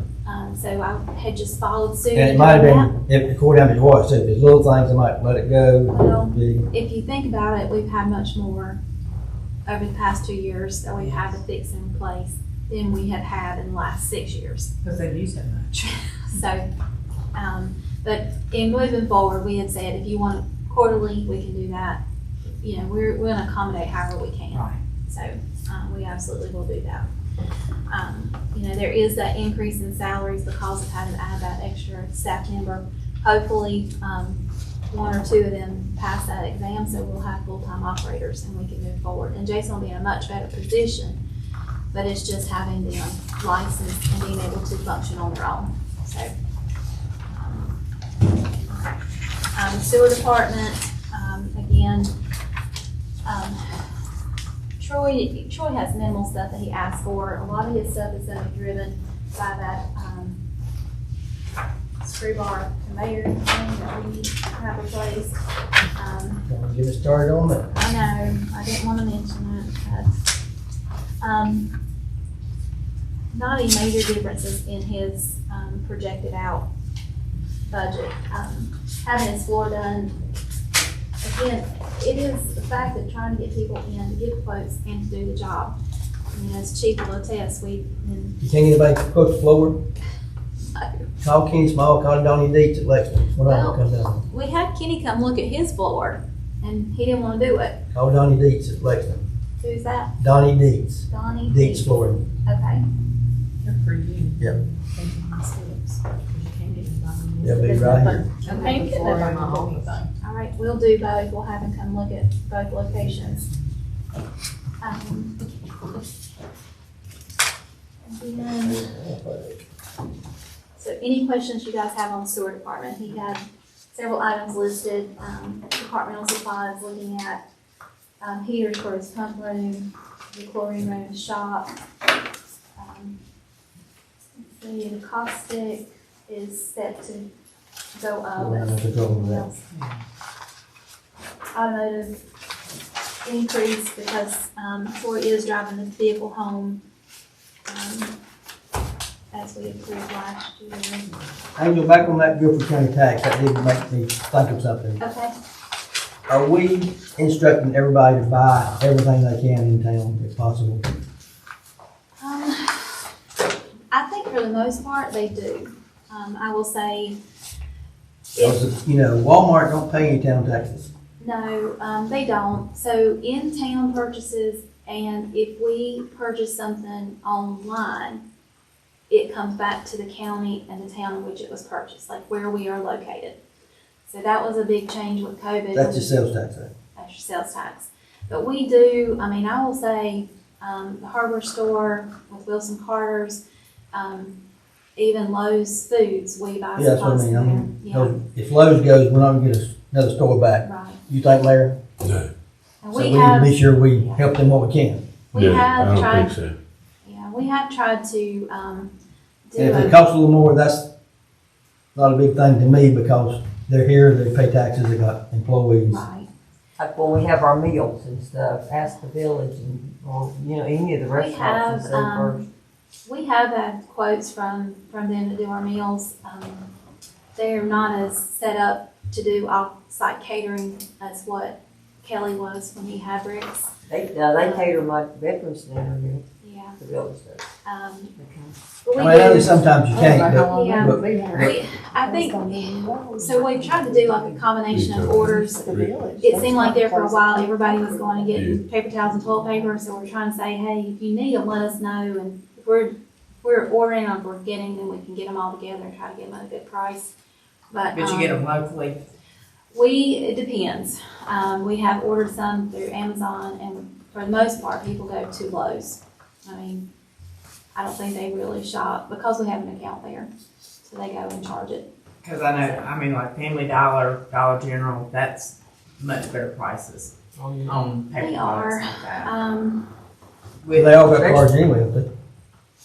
So I had just followed suit. And it might have been, if according to your voice too, if there's little things, they might let it go. Well, if you think about it, we've had much more over the past 2 years that we've had to fix and replace than we have had in the last 6 years. Because they've used that much. So, but in moving forward, we have said, if you want quarterly, we can do that. We're going to accommodate however we can. Right. So, we absolutely will do that. There is that increase in salaries because of having to add that extra staff member. Hopefully, 1 or 2 of them pass that exam, so we'll have full-time operators and we can move forward. And Jason will be in a much better position, but it's just having them licensed and being able to function on their own. So, sewer department, again, Troy has minimal stuff that he asked for. A lot of his stuff is going to be driven by that screw bar conveyor thing that we have replaced. Want to get it started on it? I know, I didn't want to mention it, but not any major differences in his projected out budget. Having his floor done, again, it is the fact that trying to get people in to give quotes and to do the job. it's cheap little test. You can't get anybody to cook the floor? Call Kenny Small, call Donnie Deeds at Lexington. What all come down? We had Kenny come look at his floor, and he didn't want to do it. Call Donnie Deeds at Lexington. Who's that? Donnie Deeds. Donnie Deeds flooring. Okay. They're for you. Yep. They'll be right here. Okay, get that on my office. All right, we'll do both. We'll have him come look at both locations. And then, so any questions you guys have on the sewer department? He had several items listed, departmental supplies, looking at heaters for his pump room, the chlorine room, the shop. The caustic is set to go up. We'll have to go over that. Automotive increase because Troy is driving the vehicle home as we approved last year. I can go back on that Guilford County tax. That did make me think of something. Okay. Are we instructing everybody to buy everything they can in town if possible? I think for the most part they do. I will say, Because, Walmart don't pay any town taxes. no, they don't. So in-town purchases, and if we purchase something online, it comes back to the county and the town in which it was purchased, like where we are located. So that was a big change with COVID. That's your sales tax, right? That's your sales tax. But we do, I will say, the hardware store with Wilson Carter's, even Lowe's Foods, we buy Yeah, that's what I supplies mean. from there. Yeah, If Lowe's goes, we're not gonna get another store back. right. You think, Larry? No. And So we we need to have, be sure we help them what we can. we No, I have don't tried, think so. yeah, we have tried to, do And if it a, costs a little more, that's not a big thing to me because they're here, they pay taxes, they got employees. right. Like when we have our meals and stuff, ask the village and, or, any of the restaurants and have, say first. We have had quotes from them to do our meals. They're not as set up to do off-site catering as what Kelly was when he had Rick's. They cater like Veterans Dinner, Yeah. the village does. But we I know do- sometimes you can't, Yeah. but I think, so we tried to do like a combination of orders. It seemed like there for a while, everybody was going to get paper towels and toilet paper, so we're trying to say, hey, if you need them, let us know, and if we're ordering them, we're getting them, we can get them all together and try to get them at a good price. But But you get them locally. it depends. We have ordered some through Amazon, and for the most part, people go to Lowe's. I don't think they really shop because we have an account there, so they go and charge it. Cause I know, like Family Dollar, Dollar General, that's much better prices on paper They products are. like that. they all got cards anyway, don't they?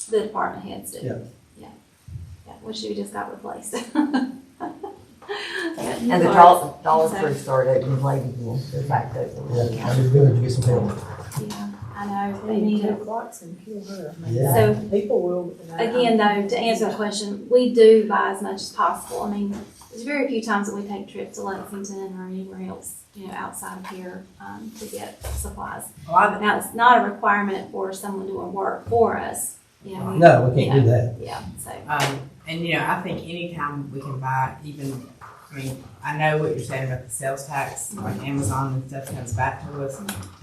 The department heads do. Yeah. Yeah, which we just got replaced. And the Dollar Tree started opening late again, they're back open. Yeah, I just village to get some help. Yeah, I know, they need it. Yeah. So, People will. again, though, to answer the question, we do buy as much as possible. There's very few times that we take trips to Lexington or anywhere else, outside of here, to get supplies. Now, it's not a requirement for someone doing work for us, No, we can't do that. Yeah, so. And I think anytime we can buy even, I know what you're saying about the sales tax, like Amazon and stuff comes back to us,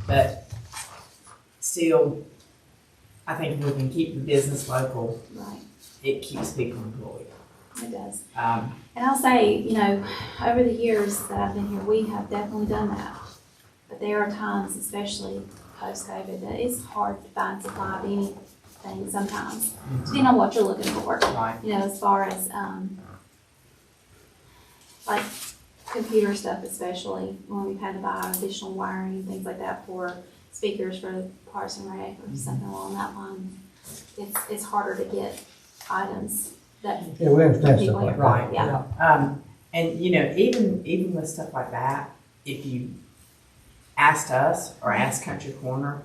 but still, I think if we can keep the business local, Right. it keeps people employed. It does. Um, And I'll say, over the years that I've been here, we have definitely done that. But there are times, especially post-COVID, that it's hard to find supply of anything sometimes, depending on what you're looking for. Right. As far as, like computer stuff especially, when we've had to buy additional wiring, things like that for speakers for Parks and Rec or something along that line. It's harder to get items that. Yeah, we understand people- stuff like that. Right. Yeah. And even with stuff like that, if you asked us or asked Country Corner,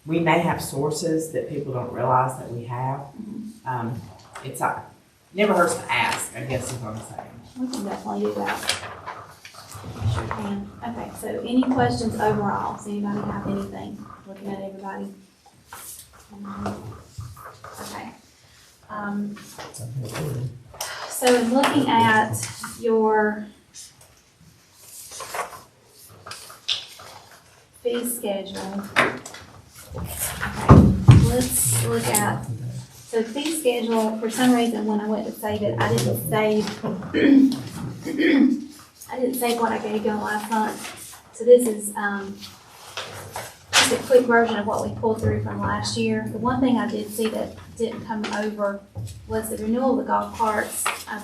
we may have sources that people don't realize that we have. It's never hurts to ask, I guess is what I'm saying. We can definitely do that. Sure can. Okay, so any questions overall? Does anybody have anything? Looking at everybody. Okay. So in looking at your fee schedule, okay, let's look at, so fee schedule, for some reason, when I went to save it, I didn't save, I didn't save what I gave you last month. So this is, just a quick version of what we pulled through from last year. The one thing I did see that didn't come over was the renewal of the golf carts. I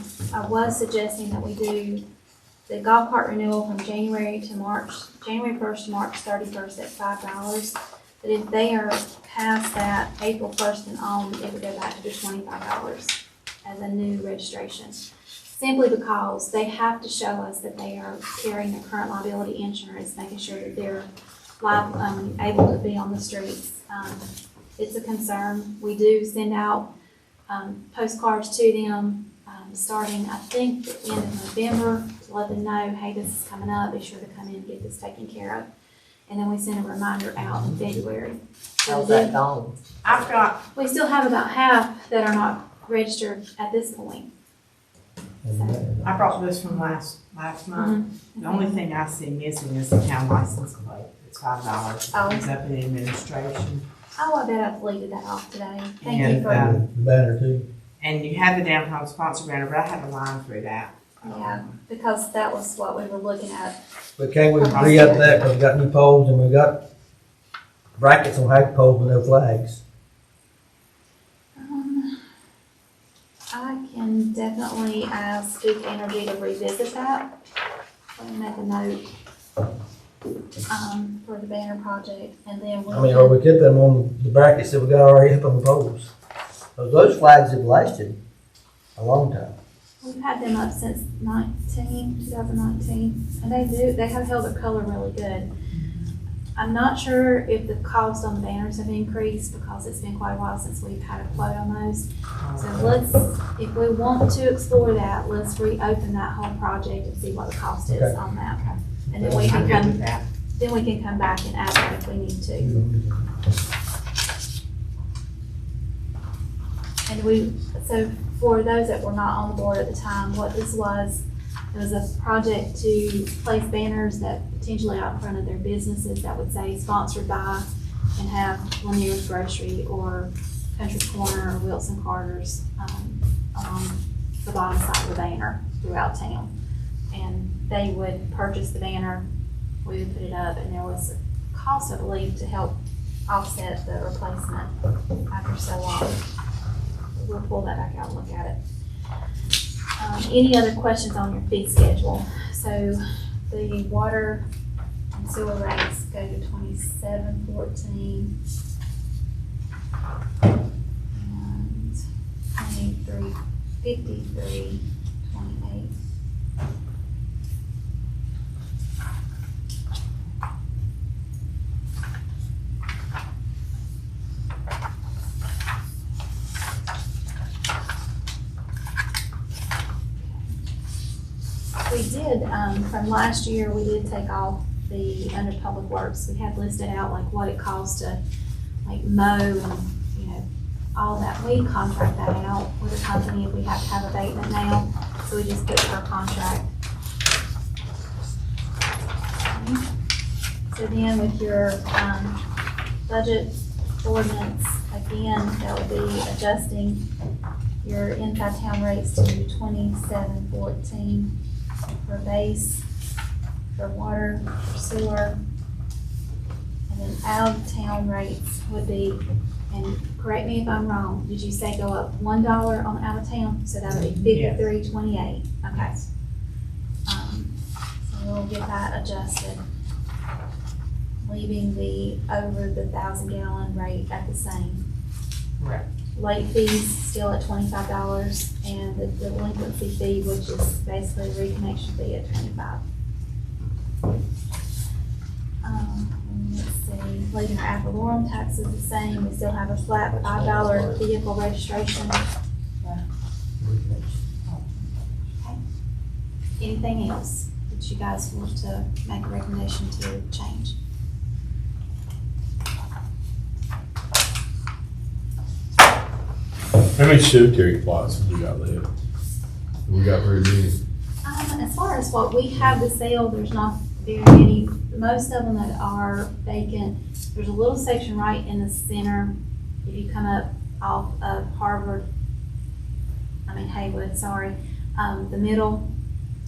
was suggesting that we do the golf cart renewal from January 1st to March 31st at $5. But if they are past that, April 1st and on, it would go back to the $25 as a new registration. Simply because they have to show us that they are carrying their current liability insurance, making sure that they're able to be on the streets. It's a concern. We do send out postcards to them starting, I think, at the end of November to let them know, hey, this is coming up. Be sure to come in and get this taken care of. And then we send a reminder out in February. How's that going? We still have about half that are not registered at this point. I brought this from last month. The only thing I see missing is the town license plate. It's $5. Oh. It's up in administration. Oh, I bet I deleted that off today. Thank And, you for, The banner too. And you have the downtown sponsor banner, but I had to line through that. yeah, because that was what we were looking at. But can't we re-up that, because we got new poles and we got brackets on half the poles with no flags? I can definitely ask Duke Energy to revisit that. Let me make a note, for the banner project, and then we'll. I mean, or we kept them on the brackets that we got already up on the poles. Those flags have lasted a long time. We've had them up since 2019, and they have held their color really good. I'm not sure if the cost on the banners have increased because it's been quite a while since we've had a quote on those. So if we want to explore that, let's reopen that whole project and see what the cost is Okay. on that. And then we can come back and add that if we need to. And so for those that were not on the board at the time, what this was, it was a project to place banners that potentially out in front of their businesses that would say sponsored by, and have Lanier's Grocery or Country Corner or Wilson Carter's along the bottom side of the banner throughout town. And they would purchase the banner, we would put it up, and there was a cost, I believe, to help offset the replacement after so long. We'll pull that back out and look at it. Any other questions on your fee schedule? So the water and sewer rates go to $27.14 and $23.53.28. We did, from last year, we did take off the, under Public Works, we had listed out like what it costs to like mow and, all that. We contract that out with a company if we have to have abatement now, so we just put per contract. So then with your, budget ordinance, again, that would be adjusting your inside town rates to $27.14 for base, for water, for sewer. And then out of town rates would be, and correct me if I'm wrong, did you say go up $1 on out of town? So that would be $53.28. Okay. So we'll get that adjusted, leaving the over the 1,000-gallon rate at the same. Correct. Late fees still at $25, and the delinquency fee, which is basically a reconnection fee, at $25. Let's see, leaving our ad valorem taxes the same. We still have a flat $5 vehicle registration. Okay. Anything else that you guys want to make a recommendation to change? How many cemetery plots have we got left? We got very many. As far as what we have to sell, there's not very many. Most of them that are vacant, there's a little section right in the center. If you come up off of Haywood, sorry. The middle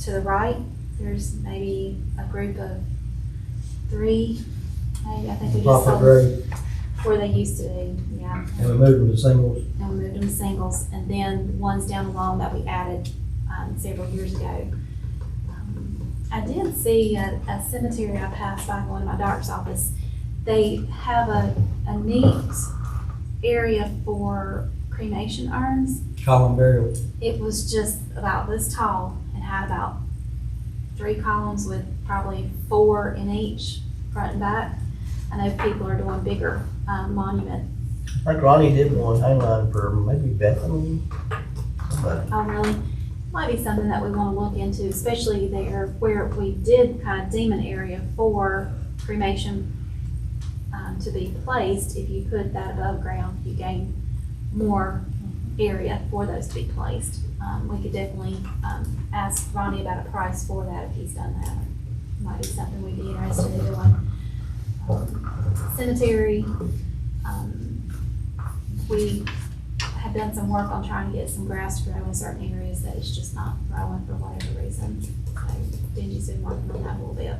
to the right, there's maybe a group of 3, maybe, I think we just Proper sold grade, where they used to be, yeah. and we moved them to singles. And we moved them to singles, and then the ones down along that we added several years ago. I did see a cemetery I passed by going to my doctor's office. They have a neat area for cremation urns. Column burial. It was just about this tall and had about 3 columns with probably 4 in each, front and back. I know people are doing bigger monument. I think Ronnie did one hang line for maybe Bethany. Somebody. Oh, really? Might be something that we want to look into, especially there where we did kind of deem an area for cremation to be placed. If you put that above ground, you gain more area for those to be placed. We could definitely ask Ronnie about a price for that if he's done that. Might be something we'd be interested in doing. Cemetery, we have done some work on trying to get some grass to grow in certain areas that it's just not growing for whatever reason. So Benji's been working on that a little bit.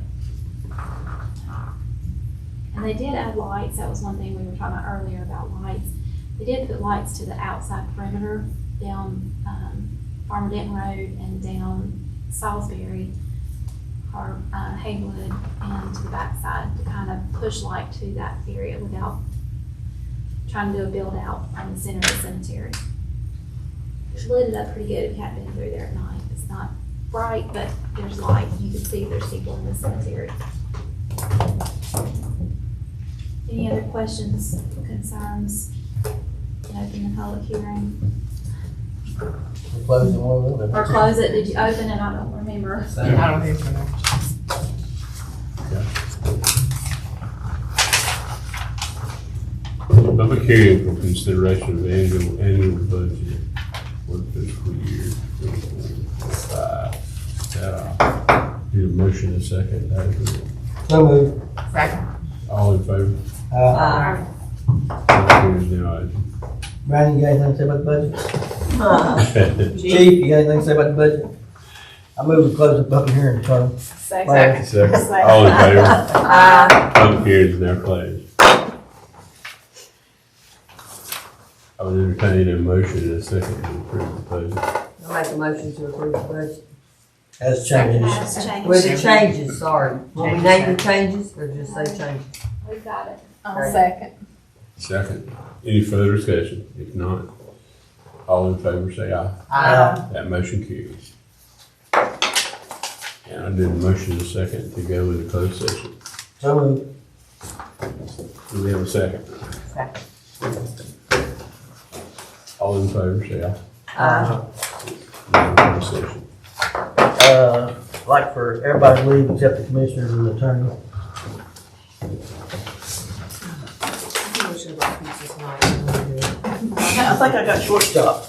And they did add lights. That was one thing we were talking about earlier about lights. They did put lights to the outside perimeter down Farmer Denton Road and down Salisbury or Haywood and to the backside to kind of push light to that area without trying to do a build out on the center of the cemetery. It lit it up pretty good if you hadn't been through there at night. It's not bright, but there's light. You can see there's people in the cemetery. Any other questions, concerns? Open the public hearing. We're closing one of them. Or close it. Did you open it? I don't remember. I don't think so. Public hearing for consideration of annual budget for the fiscal year 2025. Need a motion and a second. So moved. Second. All in favor? Public hearing is now open. Brandon, you got anything to say about the budget? Chief, you got anything to say about the budget? I move to close the public hearing, Charlie. Second. Second. All in favor? Public hearing is now closed. I would entertain a motion and a second to approve the budget. I'll make a motion to approve the budget. As changes. Has changed. With the changes, sorry. Will we name the changes or just say changes? We've got it. I'll second. Second. Any further discussion? If not, all in favor say aye. Aye. That motion carries. And I did a motion and a second to go into closed session. So moved. Do we have a second? Second. All in favor say aye. Aye. Closed session. Like for everybody to leave except the commissioners and the attorney. I think I got short stop.